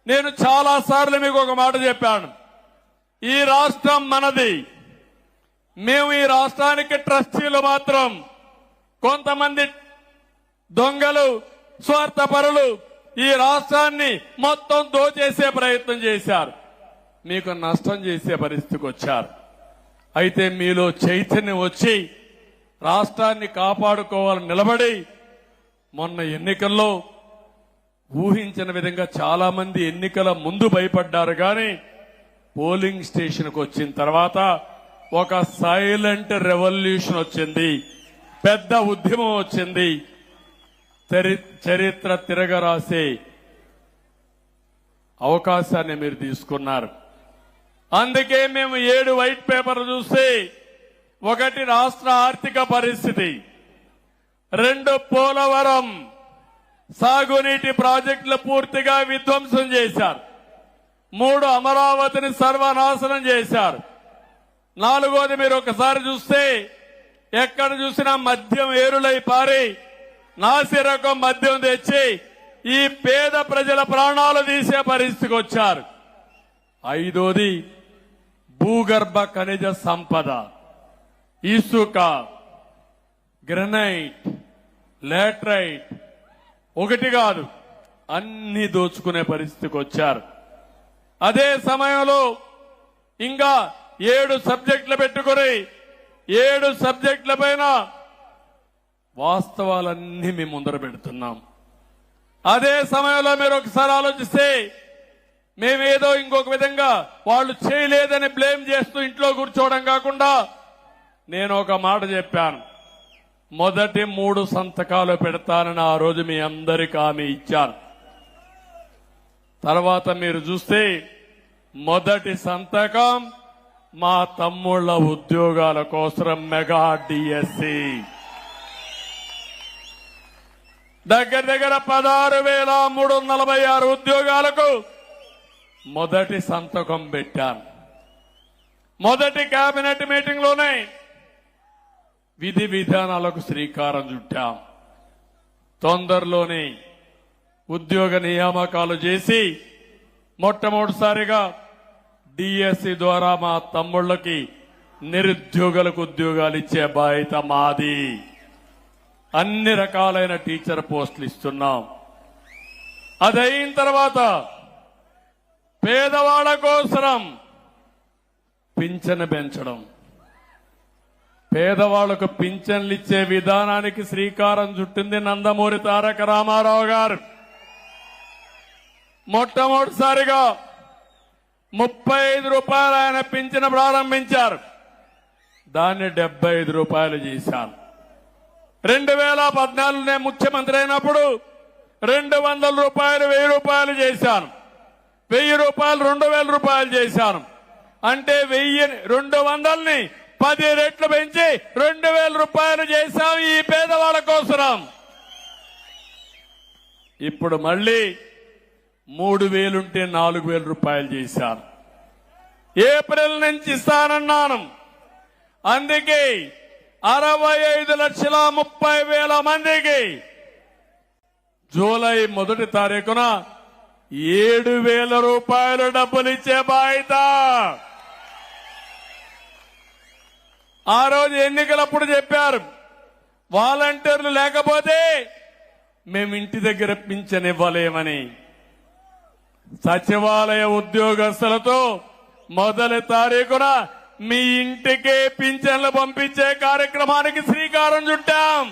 నేను చాలా సార్లు మీకు ఒక మాట చెప్పాను. ఈ రాష్ట్రం మనది. మేము ఈ రాష్ట్రానికి ట్రస్టీలు మాత్రం. కొంతమంది దొంగలు, స్వార్థపరులు ఈ రాష్ట్రాన్ని మొత్తం దోచేసే ప్రయత్నం చేశారు. మీకు నష్టం చేసే పరిస్థితికి వచ్చారు. అయితే మీలో చైతన్యం వచ్చి రాష్ట్రాన్ని కాపాడుకోవాలని నిలబడి మొన్న ఎన్నికల్లో ఊహించిన విధంగా చాలా మంది ఎన్నికల ముందు భయపడ్డారు. కానీ పోలింగ్ స్టేషన్కు వచ్చిన తర్వాత ఒక సైలెంట్ రెవల్యూషన్ వచ్చింది. పెద్ద ఉద్యమం వచ్చింది. చరిత్ర తిరగరాసే అవకాశాన్ని మీరు తీసుకున్నారు. అందుకే మేము 7 వైట్ పేపర్లు చూస్తే, 1 రాష్ట్ర ఆర్థిక పరిస్థితి, 2 పోలవరం సాగునీటి ప్రాజెక్టులు పూర్తిగా విధ్వంసం చేశారు, 3 అమరావతిని సర్వనాశనం చేశారు, 4వది మీరు ఒకసారి చూస్తే ఎక్కడ చూసినా మద్యం ఏరులై పారి నాసిరకం మద్యం తెచ్చి ఈ పేద ప్రజల ప్రాణాలు తీసే పరిస్థితికి వచ్చారు. 5వది భూగర్భ ఖనిజ సంపద, ఇసుక, గ్రనైట్, లాటరైట్, ఒకటి కాదు అన్ని దోచుకునే పరిస్థితికి వచ్చారు. అదే సమయంలో ఇంకా 7 సబ్జెక్టులు పెట్టుకుని 7 సబ్జెక్టుల పైన వాస్తవాలన్నీ మేము ముందర పెడుతున్నాం. అదే సమయంలో మీరు ఒకసారి ఆలోచిస్తే మేమేదో ఇంకొక విధంగా వాళ్ళు చేయలేదని బ్లేమ్ చేస్తూ ఇంట్లో కూర్చోవడం కాకుండా నేను ఒక మాట చెప్పాను. మొదటి 3 సంతకాలు పెడతానని ఆ రోజు మీ అందరికీ హామీ ఇచ్చాను. తర్వాత మీరు చూస్తే మొదటి సంతకం మా తమ్ముళ్ళ ఉద్యోగాల కోసం మెగా డిఎస్సి దగ్గర దగ్గర 16,346 ఉద్యోగాలకు మొదటి సంతకం పెట్టాను. మొదటి కేబినెట్ మీటింగ్ లోనే విధి విధానాలకు శ్రీకారం చుట్టాం. తొందరలోనే ఉద్యోగ నియామకాలు చేసి మొట్టమొదటిసారిగా డిఎస్సి ద్వారా మా తమ్ముళ్ళకి నిరుద్యోగులకు ఉద్యోగాలు ఇచ్చే బాధ్యత మాది. అన్ని రకాలైన టీచర్ పోస్టులు ఇస్తున్నాం. అదైన తర్వాత పేదవాళ్ల కోసం పింఛను పెంచడం, పేదవాళ్లకు పింఛన్లు ఇచ్చే విధానానికి శ్రీకారం చుట్టింది నందమూరి తారక రామారావు గారు. మొట్టమొదటిసారిగా 35 రూపాయలు ఆయన పింఛను ప్రారంభించారు. దాన్ని 75 రూపాయలు చేశాను. 2014 నేను ముఖ్యమంత్రి అయినప్పుడు 200 రూపాయలు 1000 రూపాయలు చేశాను. 1000 రూపాయలు 2000 రూపాయలు చేశాను. అంటే 200ని 10 రెట్లు పెంచి 2000 రూపాయలు చేశాం ఈ పేదవాళ్ల కోసం. ఇప్పుడు మళ్ళీ 3000 ఉంటే 4000 రూపాయలు చేశాను. ఏప్రిల్ నుంచి ఇస్తానన్నాను. అందుకే 65,30,000 మందికి జూలై 1 తారీఖున 7,000 రూపాయలు డబ్బులు ఇచ్చే బాధ్యత. ఆ రోజు ఎన్నికలప్పుడు చెప్పారు, వాలంటీర్లు లేకపోతే మేము ఇంటి దగ్గర పింఛన్ ఇవ్వలేమని. సచివాలయ ఉద్యోగస్తులతో మొదటి తారీఖున మీ ఇంటికే పింఛన్లు పంపించే కార్యక్రమానికి శ్రీకారం చుట్టాం.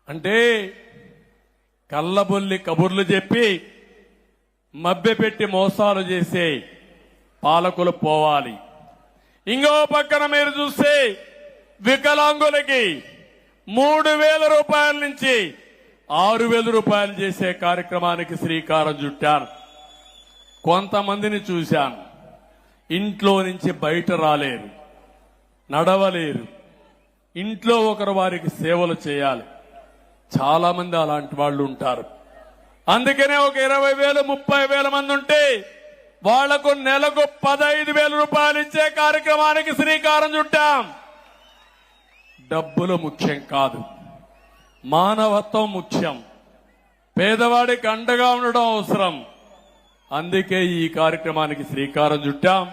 అంటే కళ్ళబొల్లి కబుర్లు చెప్పి మభ్యపెట్టి మోసాలు చేసే పాలకులు పోవాలి. ఇంకో పక్కన మీరు చూస్తే వికలాంగులకి 3,000 రూపాయల నుంచి 6,000 రూపాయలు చేసే కార్యక్రమానికి శ్రీకారం చుట్టారు. కొంతమందిని చూశాను, ఇంట్లో నుంచి బయట రాలేరు, నడవలేరు, ఇంట్లో ఒకరు వారికి సేవలు చేయాలి. చాలా మంది అలాంటి వాళ్ళు ఉంటారు. అందుకనే ఒక 20,000 30,000 మంది ఉంటే వాళ్లకు నెలకు 15,000 రూపాయలు ఇచ్చే కార్యక్రమానికి శ్రీకారం చుట్టాం. డబ్బులు ముఖ్యం కాదు, మానవత్వం ముఖ్యం. పేదవాడికి అండగా ఉండడం అవసరం. అందుకే ఈ కార్యక్రమానికి శ్రీకారం చుట్టాం.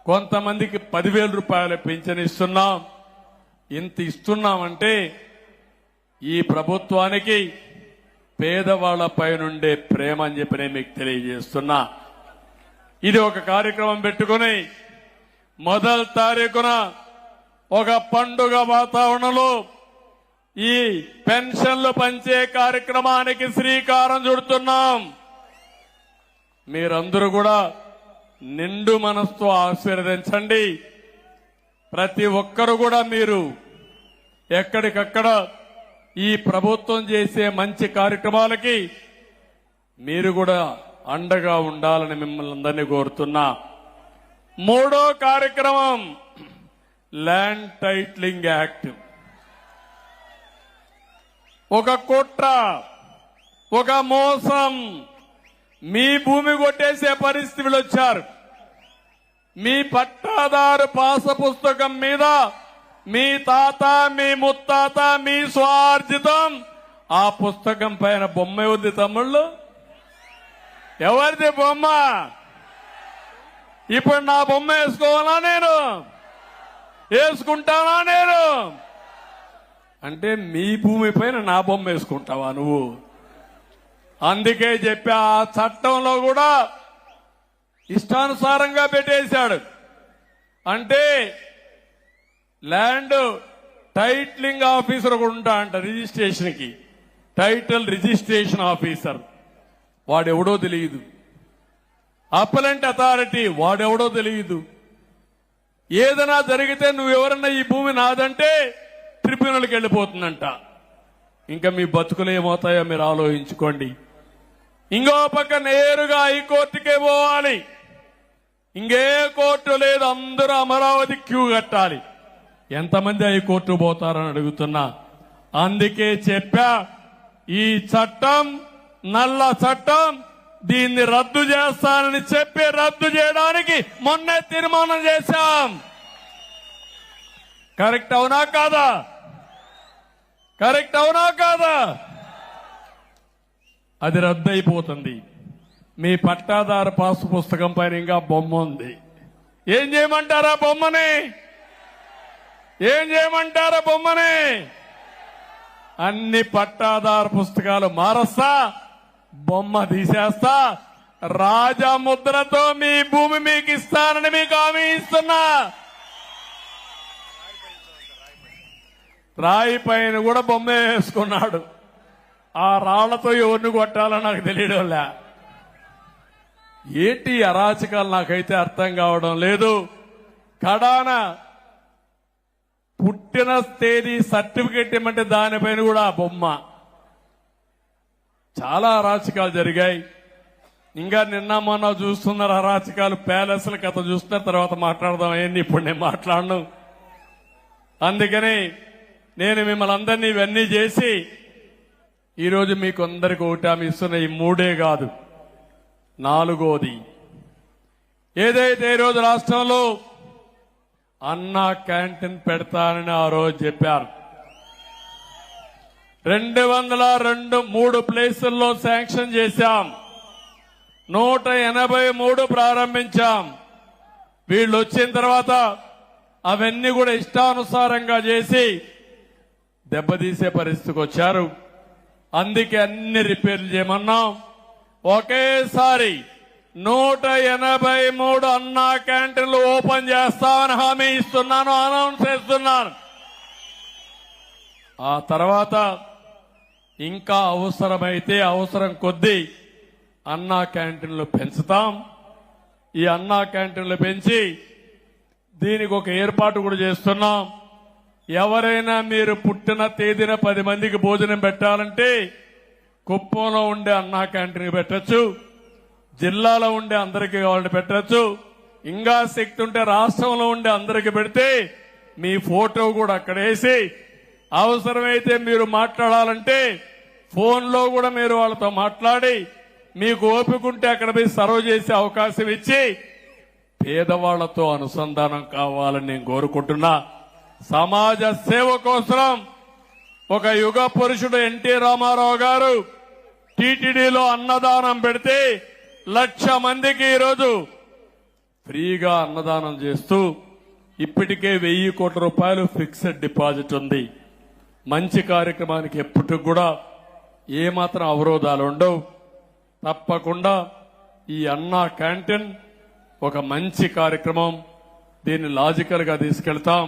కొంతమందికి 10,000 రూపాయలు పింఛన్ ఇస్తున్నాం. ఇంత ఇస్తున్నామంటే ఈ ప్రభుత్వానికి పేదవాళ్లపై నుండే ప్రేమ అని చెప్పి నేను మీకు తెలియజేస్తున్నా. ఇది ఒక కార్యక్రమం పెట్టుకుని 1 తారీఖున ఒక పండుగ వాతావరణంలో ఈ పెన్షన్లు పంచే కార్యక్రమానికి శ్రీకారం చుడుతున్నాం. మీరందరూ కూడా నిండు మనసుతో ఆశీర్వదించండి. ప్రతి ఒక్కరు కూడా మీరు ఎక్కడికక్కడ ఈ ప్రభుత్వం చేసే మంచి కార్యక్రమాలకి మీరు కూడా అండగా ఉండాలని మిమ్మల్ని అందరినీ కోరుతున్నా. 3వ కార్యక్రమం ల్యాండ్ టైటిలింగ్ యాక్ట్. ఒక కుట్ర, ఒక మోసం, మీ భూమి కొట్టేసే పరిస్థితులు వచ్చారు. మీ పట్టాదారు పాస పుస్తకం మీద మీ తాత మీ ముత్తాత మీ స్వార్జితం ఆ పుస్తకం పైన బొమ్మ ఉంది. తమ్ముళ్ళు, ఎవరిది బొమ్మ? ఇప్పుడు నా బొమ్మ వేసుకోవాలా? నేను వేసుకుంటానా? నేను అంటే మీ భూమి పైన నా బొమ్మ వేసుకుంటావా నువ్వు? అందుకే చెప్పా, ఆ చట్టంలో కూడా ఇష్టానుసారంగా పెట్టేశాడు. అంటే ల్యాండ్ టైటిలింగ్ ఆఫీసర్ కూడా ఉంటా అంట రిజిస్ట్రేషన్ కి. టైటిల్ రిజిస్ట్రేషన్ ఆఫీసర్ వాడెవడో తెలియదు. అప్పలెంట్ అథారిటీ వాడెవడో తెలియదు. ఏదైనా జరిగితే నువ్వెవరన్నా ఈ భూమి నాదంటే ట్రిబ్యునల్కి వెళ్ళిపోతుందంట. ఇంకా మీ బతుకులు ఏమవుతాయో మీరు ఆలోచించుకోండి. ఇంకో పక్క నేరుగా హైకోర్టుకే పోవాలి. ఇంకే కోర్టు లేదు, అందరూ అమరావతి క్యూ కట్టాలి. ఎంతమంది హైకోర్టు పోతారని అడుగుతున్నా. అందుకే చెప్పా, ఈ చట్టం నల్ల చట్టం, దీన్ని రద్దు చేస్తానని చెప్పి రద్దు చేయడానికి మొన్నే తీర్మానం చేశాం. కరెక్ట్ అవునా కాదా? కరెక్ట్ అవునా కాదా? అది రద్దు అయిపోతుంది. మీ పట్టాదారు పాసు పుస్తకం పైన ఇంకా బొమ్మ ఉంది. ఏం చేయమంటారా బొమ్మని? ఏం చేయమంటారా బొమ్మని? అన్ని పట్టాదారు పుస్తకాలు మారస్తా, బొమ్మ తీసేస్తా, రాజముద్రతో మీ భూమి మీకు ఇస్తానని మీకు హామీ ఇస్తున్నా. రాయి పైన కూడా బొమ్మ వేసుకున్నాడు. ఆ రాళ్లతో ఎవరిని కొట్టాలో నాకు తెలియడంలే. ఏంటి అరాచకాలు నాకైతే అర్థం కావడం లేదు. కడాన పుట్టిన తేదీ సర్టిఫికెట్ ఇమ్మంటే దానిపైన కూడా బొమ్మ. చాలా అరాచకాలు జరిగాయి. ఇంకా నిన్న మొన్న చూస్తున్నారు అరాచకాలు. ప్యాలెస్ల కథ చూస్తున్న తర్వాత మాట్లాడదాం. అయ్యింది, ఇప్పుడు నేను మాట్లాడను. అందుకని నేను మిమ్మల్ని అందరినీ ఇవన్నీ చేసి ఈరోజు మీకు అందరికి ఒకటి హామీ ఇస్తున్న. ఈ మూడే కాదు, నాలుగోది ఏదైతే ఈరోజు రాష్ట్రంలో అన్నా క్యాంటీన్ పెడతానని ఆ రోజు చెప్పారు. 203 ప్లేసుల్లో శాంక్షన్ చేశాం, 183 ప్రారంభించాం. వీళ్ళు వచ్చిన తర్వాత అవన్నీ కూడా ఇష్టానుసారంగా చేసి దెబ్బతీసే పరిస్థితికి వచ్చారు. అందుకే అన్ని రిపేర్లు చేయమన్నాం. ఒకేసారి 183 అన్నా క్యాంటీన్లు ఓపెన్ చేస్తామని హామీ ఇస్తున్నాను, అనౌన్స్ చేస్తున్నాను. ఆ తర్వాత ఇంకా అవసరమైతే అవసరం కొద్దీ అన్నా క్యాంటీన్లు పెంచుతాం. ఈ అన్నా క్యాంటీన్లు పెంచి దీనికి ఒక ఏర్పాటు కూడా చేస్తున్నాం. ఎవరైనా మీరు పుట్టిన తేదీన 10 మందికి భోజనం పెట్టాలంటే కుప్పంలో ఉండే అన్నా క్యాంటీన్ పెట్టచ్చు, జిల్లాలో ఉండే అందరికీ కావాలని పెట్టచ్చు. ఇంకా శక్తి ఉంటే రాష్ట్రంలో ఉండే అందరికీ పెడితే మీ ఫోటో కూడా అక్కడ వేసి అవసరమైతే మీరు మాట్లాడాలంటే ఫోన్లో కూడా మీరు వాళ్ళతో మాట్లాడి మీకు ఓపిక ఉంటే అక్కడ పోయి సర్వ్ చేసే అవకాశం ఇచ్చి పేదవాళ్లతో అనుసంధానం కావాలని నేను కోరుకుంటున్నా. సమాజ సేవ కోసం ఒక యుగ పురుషుడు ఎన్టీ రామారావు గారు టీటీడీలో అన్నదానం పెడితే 1,00,000 మందికి ఈరోజు ఫ్రీగా అన్నదానం చేస్తూ ఇప్పటికే 1,000 కోట్ల రూపాయలు ఫిక్స్డ్ డిపాజిట్ ఉంది. మంచి కార్యక్రమానికి ఎప్పటికి కూడా ఏమాత్రం అవరోధాలు ఉండవు. తప్పకుండా ఈ అన్నా క్యాంటీన్ ఒక మంచి కార్యక్రమం. దీన్ని లాజికల్ గా తీసుకెళ్తాం.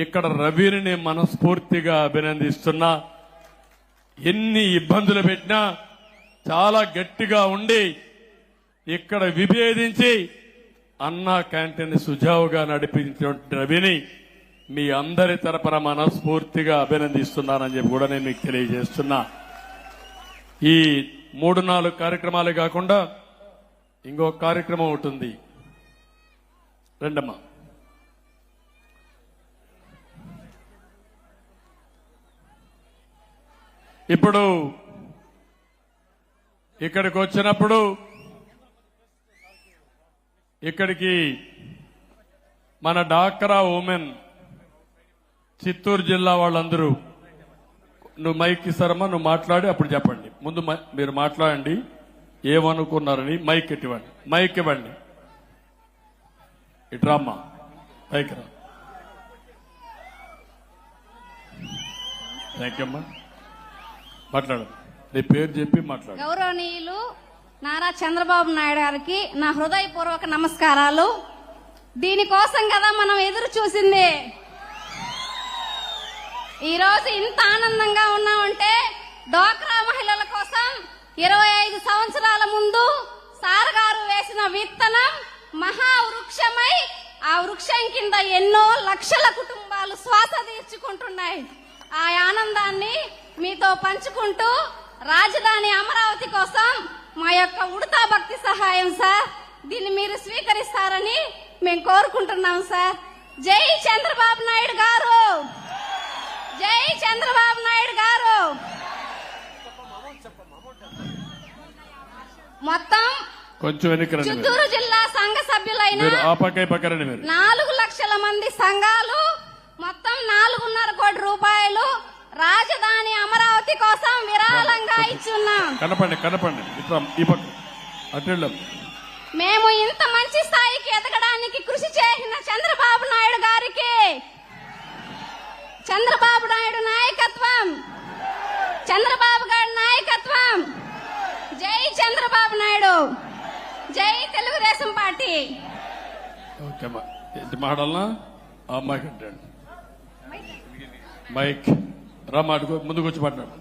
ఇక్కడ రవిని నేను మనస్ఫూర్తిగా అభినందిస్తున్నా. ఎన్ని ఇబ్బందులు పెట్టినా చాలా గట్టిగా ఉండి ఇక్కడ విభేదించి అన్నా క్యాంటీన్ సుజావుగా నడిపించినటువంటి రవిని మీ అందరి తరపున మనస్ఫూర్తిగా అభినందిస్తున్నానని చెప్పి కూడా నేను మీకు తెలియజేస్తున్నా. ఈ 3-4 కార్యక్రమాలే కాకుండా ఇంకో కార్యక్రమం ఉంటుంది. రెండమ్మా, ఇప్పుడు ఇక్కడికి వచ్చినప్పుడు ఇక్కడికి మన డాక్రా ఉమెన్ చిత్తూరు జిల్లా వాళ్ళందరూ, నువ్వు మైక్ ఇస్తారమ్మా, నువ్వు మాట్లాడి అప్పుడు చెప్పండి. ముందు మీరు మాట్లాడండి, ఏమనుకున్నారని. మైక్ ఇవ్వండి, మైక్ ఇవ్వండి. ఇట్రామ్మా, మైక్ రా. థ్యాంక్ యూ అమ్మా. మాట్లాడు, నీ పేరు చెప్పి మాట్లాడు. గౌరవనీయులు నారా చంద్రబాబు నాయుడు గారికి నా హృదయపూర్వక నమస్కారాలు. దీనికోసం కదా మనం ఎదురు చూసింది. ఈ రోజు ఇంత ఆనందంగా ఉన్నామంటే డ్వాక్రా మహిళల కోసం 25 సంవత్సరాల ముందు సార్ గారు వేసిన విత్తనం మహావృక్షమై ఆ వృక్షం కింద ఎన్నో లక్షల కుటుంబాలు శ్వాస తీర్చుకుంటున్నాయి. ఆ ఆనందాన్ని మీతో పంచుకుంటూ రాజధాని అమరావతి కోసం మా యొక్క ఉడతా భక్తి సహాయం సార్ దీన్ని మీరు స్వీకరిస్తారని మేము కోరుకుంటున్నాం సార్. జై చంద్రబాబు నాయుడు గారు, జై చంద్రబాబు నాయుడు గారు. మొత్తం కొంచెం వెనక్కి చిత్తూరు జిల్లా సంఘ సభ్యులైన 4 లక్షల మంది సంఘాలు మొత్తం 4.5 కోట్ల రూపాయలు రాజధాని అమరావతి కోసం విరాళంగా ఇచ్చున్నాం. కనపండి మేము ఇంత మంచి స్థాయికి ఎదగడానికి కృషి చేసిన చంద్రబాబు నాయుడు గారికి, చంద్రబాబు నాయుడు నాయకత్వం, చంద్రబాబు గారి నాయకత్వం. జై చంద్రబాబు నాయుడు, జై తెలుగుదేశం పార్టీ. మాట్లాడాలనా అమ్మాయికి అంటాడు మైక్ రామాడుకో ముందుకు వచ్చి మాట్లాడు.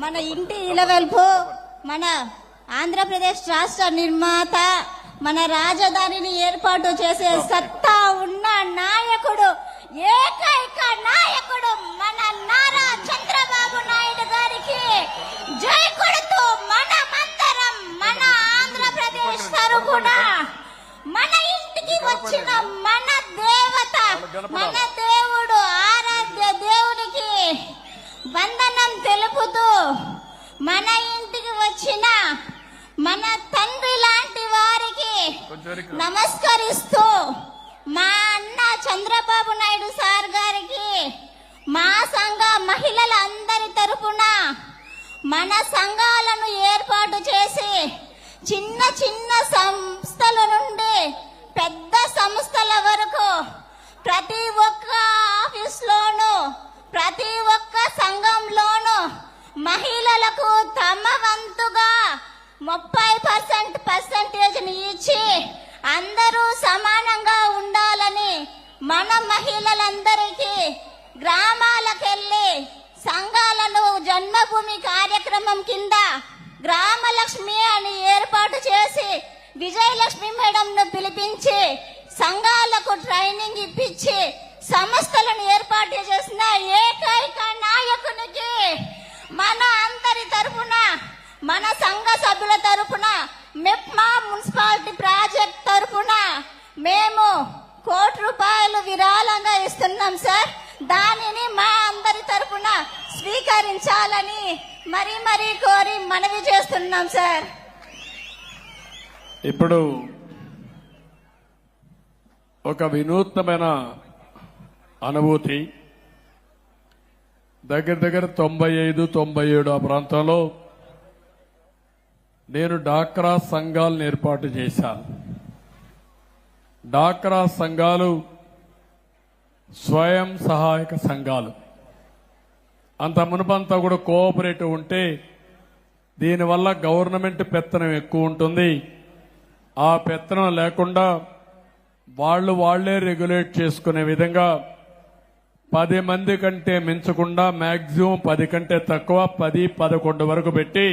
మన ఇంటి ఇలవెల్పు, మన ఆంధ్రప్రదేశ్ రాష్ట్ర నిర్మాత, మన రాజధానిని ఏర్పాటు చేసే సత్తా ఉన్న నాయకుడు, ఏకైక నాయకుడు మన నారా చంద్రబాబు నాయుడు గారికి జై కొడుతూ మనమందరం మన ఆంధ్రప్రదేశ్ తరపున మన ఇంటికి వచ్చిన మన దేవత, మన దేవుడు, ఆరాధ్య దేవునికి వందనం తెలుపుతూ, మన ఇంటికి వచ్చిన మన తండ్రి లాంటి వారికి నమస్కరిస్తూ, మా అన్న చంద్రబాబు నాయుడు సార్ గారికి మా సంఘ మహిళలందరి తరపున మన సంఘాలను ఏర్పాటు చేసి చిన్న చిన్న సంస్థల నుండి పెద్ద సంస్థల వరకు ప్రతి ఒక్క ఆఫీస్లోనూ, ప్రతి ఒక్క సంఘంలోనూ మహిళలకు తమ వంతుగా 30% ఇచ్చి అందరూ సమానంగా ఉండాలని మన మహిళలందరికీ గ్రామాలకెళ్లి సంఘాలను జన్మభూమి కార్యక్రమం కింద గ్రామలక్ష్మి అని ఏర్పాటు చేసి విజయలక్ష్మి మేడంను పిలిపించి సంఘాలకు ట్రైనింగ్ ఇప్పించి సంస్థలను ఏర్పాటు చేసిన ఏకైక నాయకునికి మన అందరి తరపున, మన సంఘ సభ్యుల తరపున, మెప్మా మున్సిపాలిటీ ప్రాజెక్ట్ తరపున మేము 1 కోటి రూపాయలు విరాళంగా ఇస్తున్నాం సార్. దానిని మా అందరి తరపున స్వీకరించాలని మరీ కోరి మనవి చేస్తున్నాం సార్. ఇప్పుడు ఒక వినూత్నమైన అనుభూతి. దగ్గర 95-97 ఆ ప్రాంతంలో నేను డాక్రా సంఘాలను ఏర్పాటు చేశాను. డాక్రా సంఘాలు స్వయం సహాయక సంఘాలు. అంత మునుపంతా కూడా కోఆపరేటివ్ ఉంటే దీనివల్ల గవర్నమెంట్ పెత్తనం ఎక్కువ ఉంటుంది. ఆ పెత్తనం లేకుండా వాళ్లే రెగ్యులేట్ చేసుకునే విధంగా 10 మంది కంటే మించకుండా మాక్సిమం 10 కంటే తక్కువ 10-11 వరకు పెట్టి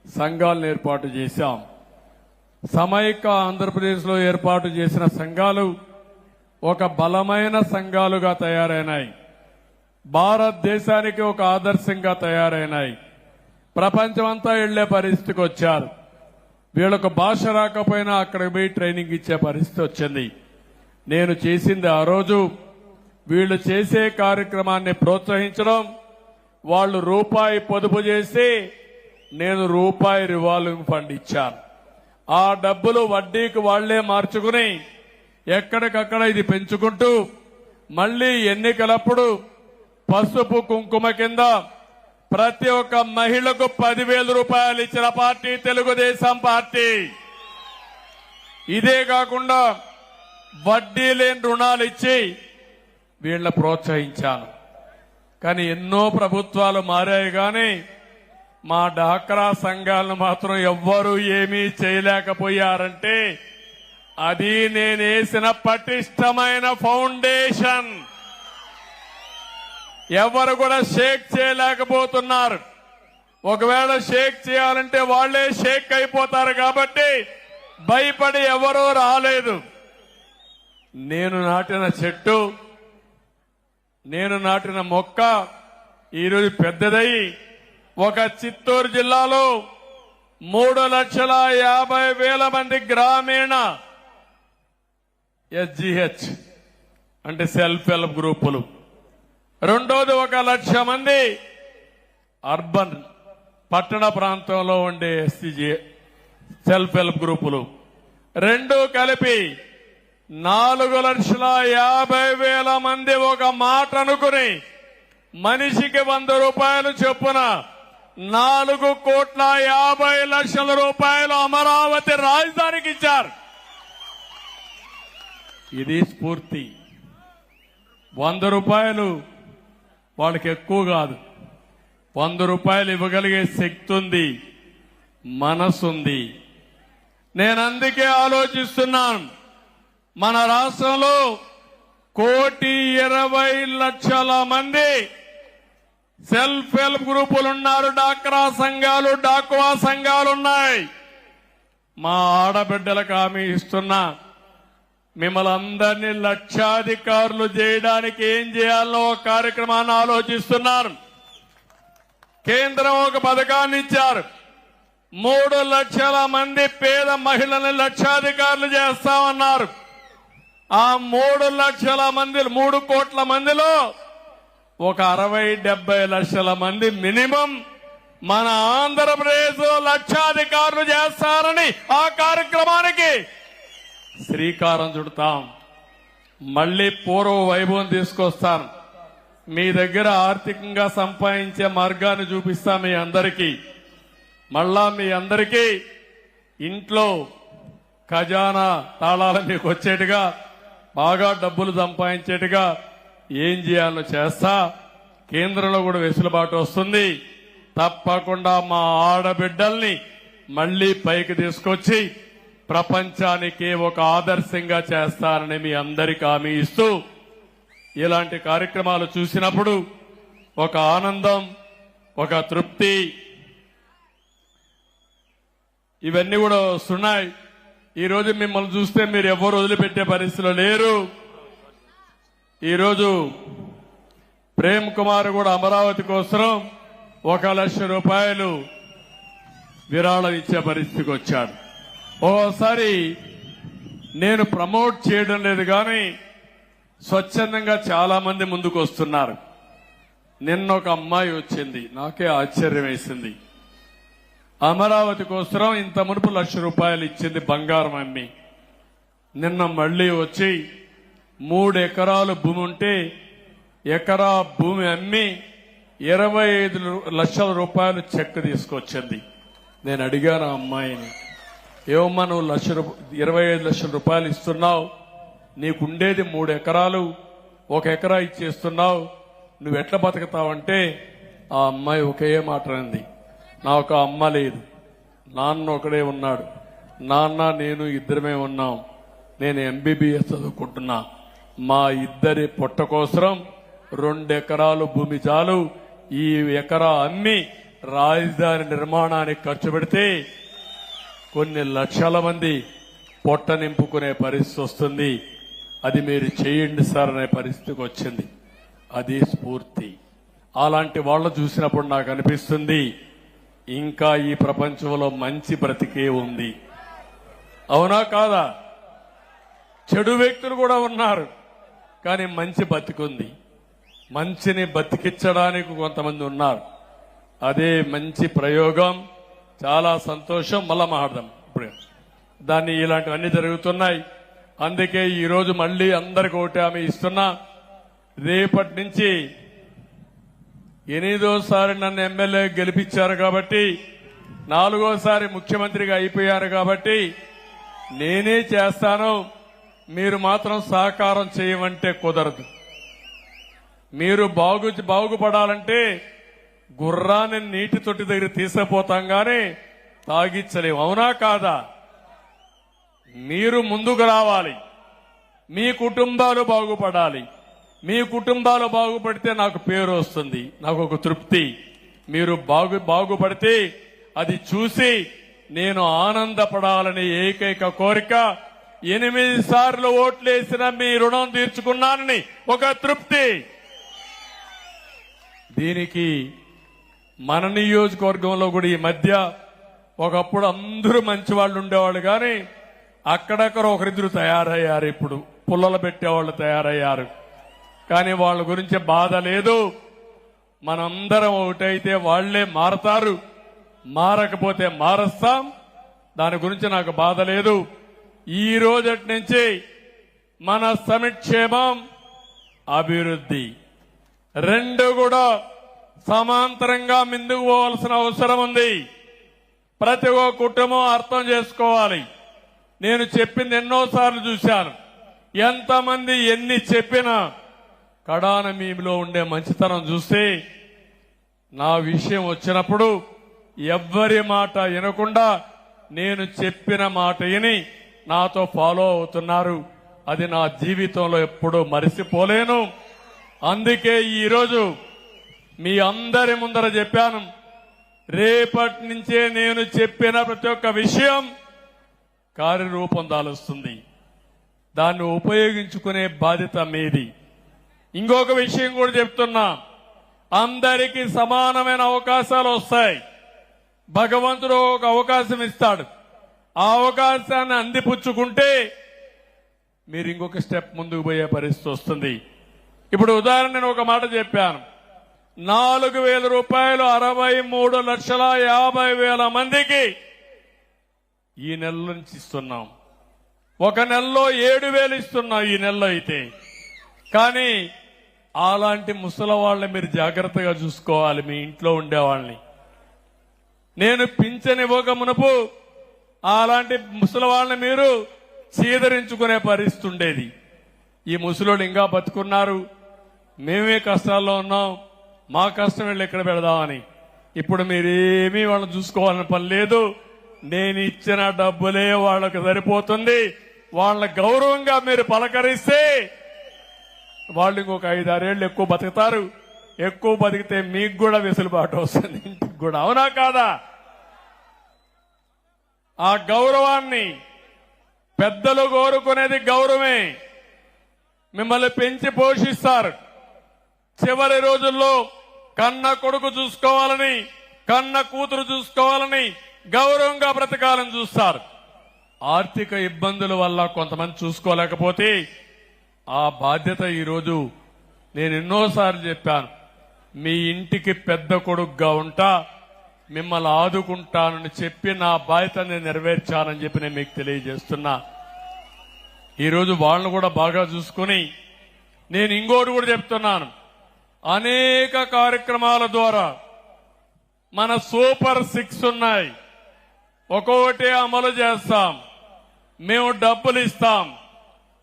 సంఘాలను ఏర్పాటు చేశాం. సమైక్య ఆంధ్రప్రదేశ్లో ఏర్పాటు చేసిన సంఘాలు ఒక బలమైన సంఘాలుగా తయారైనాయి. భారతదేశానికి ఒక ఆదర్శంగా తయారైనాయి. ప్రపంచమంతా వెళ్లే పరిస్థితికి వచ్చారు. వీళ్ళకు భాష రాకపోయినా అక్కడికి పోయి ట్రైనింగ్ ఇచ్చే పరిస్థితి వచ్చింది. నేను చేసింది ఆ రోజు వీళ్ళు చేసే కార్యక్రమాన్ని ప్రోత్సహించడం. వాళ్ళు రూపాయి పొదుపు చేసి నేను రూపాయి రివాల్వింగ్ ఫండ్ ఇచ్చాను. ఆ డబ్బులు వడ్డీకి వాళ్లే మార్చుకుని ఎక్కడికక్కడ ఇది పెంచుకుంటూ మళ్లీ ఎన్నికలప్పుడు పసుపు కుంకుమ కింద ప్రతి ఒక్క మహిళకు 10,000 రూపాయలు ఇచ్చిన పార్టీ తెలుగుదేశం పార్టీ. ఇదే కాకుండా వడ్డీ లేని రుణాలు ఇచ్చి వీళ్ళ ప్రోత్సహించాను. కానీ ఎన్నో ప్రభుత్వాలు మారాయి కానీ మా డాక్రా సంఘాలను మాత్రం ఎవ్వరూ ఏమీ చేయలేకపోయారంటే అది నేనేసిన పటిష్టమైన ఫౌండేషన్. ఎవరు కూడా షేక్ చేయలేకపోతున్నారు. ఒకవేళ షేక్ చేయాలంటే వాళ్లే షేక్ అయిపోతారు కాబట్టి భయపడి ఎవరూ రాలేదు. నేను నాటిన చెట్టు నేను నాటిన మొక్క ఈరోజు పెద్దదై ఒక చిత్తూరు జిల్లాలో 3,50,000 మంది గ్రామీణ SGH అంటే సెల్ఫ్ హెల్ప్ గ్రూపులు, రెండోది 1,00,000 మంది అర్బన్ పట్టణ ప్రాంతంలో ఉండే SCG సెల్ఫ్ హెల్ప్ గ్రూపులు, రెండు కలిపి 4,50,000 మంది ఒక మాట అనుకుని మనిషికి 100 రూపాయలు చొప్పున 4,50,00,000 రూపాయలు అమరావతి రాజధానికి ఇచ్చారు. ఇది స్ఫూర్తి. 100 రూపాయలు వాళ్ళకి ఎక్కువ కాదు. 100 రూపాయలు ఇవ్వగలిగే శక్తి ఉంది, మనసుంది. నేను అందుకే ఆలోచిస్తున్నాను, మన రాష్ట్రంలో 1,20,00,000 మంది సెల్ఫ్ హెల్ప్ గ్రూపులున్నారు. డాక్రా సంఘాలు, డాక్వా సంఘాలున్నాయి. మా ఆడబిడ్డలకు హామీ ఇస్తున్నా, మిమ్మల్ని అందరినీ లక్షాధికారులు చేయడానికి ఏం చేయాలో ఒక కార్యక్రమాన్ని ఆలోచిస్తున్నారు. కేంద్రం ఒక పథకాన్ని ఇచ్చారు. 3 లక్షల మంది పేద మహిళల్ని లక్షాధికారులు చేస్తామన్నారు. ఆ 3 లక్షల మంది 3 కోట్ల మందిలో ఒక 60-70 లక్షల మంది మినిమం మన ఆంధ్రప్రదేశ్ లక్షాధికారులు చేస్తారని ఆ కార్యక్రమానికి శ్రీకారం చుడతాం. మళ్లీ పూర్వ వైభవం తీసుకొస్తాను. మీ దగ్గర ఆర్థికంగా సంపాదించే మార్గాన్ని చూపిస్తా. మీ అందరికీ మళ్ళా మీ అందరికీ ఇంట్లో ఖజానా తాళాలు మీకు వచ్చేట్టుగా, బాగా డబ్బులు సంపాదించేట్టుగా ఏం చేయాలో చేస్తా. కేంద్రంలో కూడా వెసులుబాటు వస్తుంది. తప్పకుండా మా ఆడబిడ్డల్ని మళ్లీ పైకి తీసుకొచ్చి ప్రపంచానికి ఒక ఆదర్శంగా చేస్తారని మీ అందరికీ హామీ ఇస్తూ, ఇలాంటి కార్యక్రమాలు చూసినప్పుడు ఒక ఆనందం, ఒక తృప్తి, ఇవన్నీ కూడా వస్తున్నాయి. ఈరోజు మిమ్మల్ని చూస్తే మీరు ఎవరు వదిలిపెట్టే పరిస్థితిలో లేరు. ఈరోజు ప్రేమ్ కుమార్ కూడా అమరావతి కోసం 1,00,000 రూపాయలు విరాళం ఇచ్చే పరిస్థితికి వచ్చాడు. ఓసారి నేను ప్రమోట్ చేయడం లేదు కానీ స్వచ్ఛందంగా చాలా మంది ముందుకు వస్తున్నారు. నిన్న ఒక అమ్మాయి వచ్చింది, నాకే ఆశ్చర్యం వేసింది. అమరావతి కోసం ఇంత మునుపు 1,00,000 రూపాయలు ఇచ్చింది బంగారం అమ్మి. నిన్న మళ్లీ వచ్చి 3 ఎకరాలు భూమి ఉంటే ఎకరా భూమి అమ్మి 25 లక్షల రూపాయలు చెక్ తీసుకొచ్చింది. నేను అడిగాను ఆ అమ్మాయిని, ఏమమ్మా నువ్వు 25 లక్షల రూపాయలు ఇస్తున్నావు, నీకుండేది 3 ఎకరాలు, 1 ఎకరా ఇచ్చేస్తున్నావు, నువ్వెట్లా బతుకుతావంటే ఆ అమ్మాయి ఒకే మాట అంది, నాకు అమ్మ లేదు, నాన్న ఒకడే ఉన్నాడు, నాన్న నేను ఇద్దరమే ఉన్నాం, నేను MBBS చదువుకుంటున్నా, మా ఇద్దరి పొట్ట కోసం 2 ఎకరాలు భూమి చాలు, ఈ ఎకరా అమ్మి రాజధాని నిర్మాణానికి ఖర్చు పెడితే కొన్ని లక్షల మంది పొట్ట నింపుకునే పరిస్థితి వస్తుంది, అది మీరు చేయండి సార్ అనే పరిస్థితికి వచ్చింది. అది స్ఫూర్తి. అలాంటి వాళ్ళు చూసినప్పుడు నాకు అనిపిస్తుంది ఇంకా ఈ ప్రపంచంలో మంచి బ్రతికే ఉంది. అవునా కాదా? చెడు వ్యక్తులు కూడా ఉన్నారు, కానీ మంచి బతికుంది. మంచిని బతికించడానికి కొంతమంది ఉన్నారు. అదే మంచి ప్రయోగం. చాలా సంతోషం. మళ్ళా మాట్లాడదాం ఇప్పుడే. దాన్ని ఇలాంటివన్నీ జరుగుతున్నాయి. అందుకే ఈ రోజు మళ్లీ అందరికి ఒకటి హామీ ఇస్తున్నా, రేపటి నుంచి 8వ నన్ను ఎమ్మెల్యే గెలిపించారు కాబట్టి, 4వసారి ముఖ్యమంత్రిగా అయిపోయారు కాబట్టి నేనే చేస్తాను, మీరు మాత్రం సహకారం చేయమంటే కుదరదు. మీరు బాగుపడాలంటే గుర్రాన్ని నీటి తొట్టి దగ్గర తీసుకుపోతాం గానీ తాగిచ్చలేము. అవునా కాదా? మీరు ముందుకు రావాలి, మీ కుటుంబాలు బాగుపడాలి. మీ కుటుంబాలు బాగుపడితే నాకు పేరు వస్తుంది, నాకు ఒక తృప్తి. మీరు బాగుపడితే అది చూసి నేను ఆనందపడాలని ఏకైక కోరిక. 8 సార్లు ఓట్లేసిన మీ రుణం తీర్చుకున్నానని ఒక తృప్తి. దీనికి మన నియోజకవర్గంలో కూడా ఈ మధ్య ఒకప్పుడు అందరూ మంచి వాళ్ళు ఉండేవాళ్ళు కానీ అక్కడక్కడ ఒకరిద్దరు తయారయ్యారు. ఇప్పుడు పుల్లలు పెట్టేవాళ్ళు తయారయ్యారు. కానీ వాళ్ళ గురించి బాధ లేదు. మనందరం ఒకటైతే వాళ్లే మారతారు. మారకపోతే మారుస్తాం. దాని గురించి నాకు బాధ లేదు. ఈ రోజటి నుంచి మన సంక్షేమం, అభివృద్ధి రెండు కూడా సమాంతరంగా ముందుకు పోవాల్సిన అవసరం ఉంది. ప్రతి ఒక్క కుటుంబం అర్థం చేసుకోవాలి. నేను చెప్పింది ఎన్నోసార్లు చూశాను. ఎంతమంది ఎన్ని చెప్పినా కడాన మీలో ఉండే మంచితనం చూస్తే నా విషయం వచ్చినప్పుడు ఎవ్వరి మాట వినకుండా నేను చెప్పిన మాట విని నాతో ఫాలో అవుతున్నారు. అది నా జీవితంలో ఎప్పుడూ మరిసిపోలేను. అందుకే ఈరోజు మీ అందరి ముందర చెప్పాను, రేపటి నుంచే నేను చెప్పిన ప్రతి ఒక్క విషయం కార్యరూపం దాలుస్తుంది. దాన్ని ఉపయోగించుకునే బాధ్యత మీది. ఇంకొక విషయం కూడా చెప్తున్నా, అందరికీ సమానమైన అవకాశాలు వస్తాయి. భగవంతుడు ఒక అవకాశం ఇస్తాడు. ఆ అవకాశాన్ని అందిపుచ్చుకుంటే మీరు ఇంకొక స్టెప్ ముందుకు పోయే పరిస్థితి వస్తుంది. ఇప్పుడు ఉదాహరణ నేను ఒక మాట చెప్పాను, 4,000 రూపాయలు 63,50,000 మందికి ఈ నెల నుంచి ఇస్తున్నాం. ఒక నెలలో 7,000 ఇస్తున్నాం ఈ నెలలో అయితే. కానీ అలాంటి ముసలి వాళ్ళని మీరు జాగ్రత్తగా చూసుకోవాలి, మీ ఇంట్లో ఉండేవాళ్ళని. నేను పింఛన్ ఇవ్వక మునుపు అలాంటి ముసలి వాళ్ళని మీరు చీదరించుకునే పరిస్థితి ఉండేది. ఈ ముసలోళ్ళు ఇంకా బతుకున్నారు, మేమే కష్టాల్లో ఉన్నాం, మా కష్టం వెళ్ళి ఎక్కడ పెడదామని. ఇప్పుడు మీరేమీ వాళ్ళని చూసుకోవాలని పని లేదు. నేను ఇచ్చిన డబ్బులే వాళ్ళకు సరిపోతుంది. వాళ్ళ గౌరవంగా మీరు పలకరిస్తే వాళ్ళు ఇంకొక 5-6 ఏళ్ళు ఎక్కువ బతుకుతారు. ఎక్కువ బతికితే మీకు కూడా వెసులుబాటు వస్తుంది, ఇంటికి కూడా. అవునా కాదా? ఆ గౌరవాన్ని పెద్దలు కోరుకునేది గౌరవమే. మిమ్మల్ని పెంచి పోషిస్తారు. చివరి రోజుల్లో కన్న కొడుకు చూసుకోవాలని, కన్న కూతురు చూసుకోవాలని, గౌరవంగా బ్రతకాలని చూస్తారు. ఆర్థిక ఇబ్బందుల వల్ల కొంతమంది చూసుకోలేకపోతే ఆ బాధ్యత ఈరోజు నేను ఎన్నోసార్లు చెప్పాను, మీ ఇంటికి పెద్ద కొడుకుగా ఉంటా, మిమ్మల్ని ఆదుకుంటానని చెప్పి నా బాధ్యత నేను నెరవేర్చానని చెప్పి నేను మీకు తెలియజేస్తున్నా. ఈరోజు వాళ్ళను కూడా బాగా చూసుకుని నేను ఇంకోటి కూడా చెప్తున్నాను, అనేక కార్యక్రమాల ద్వారా మన సూపర్ 6 ఉన్నాయి, ఒక్కొక్కటి అమలు చేస్తాం. మేము డబ్బులు ఇస్తాం,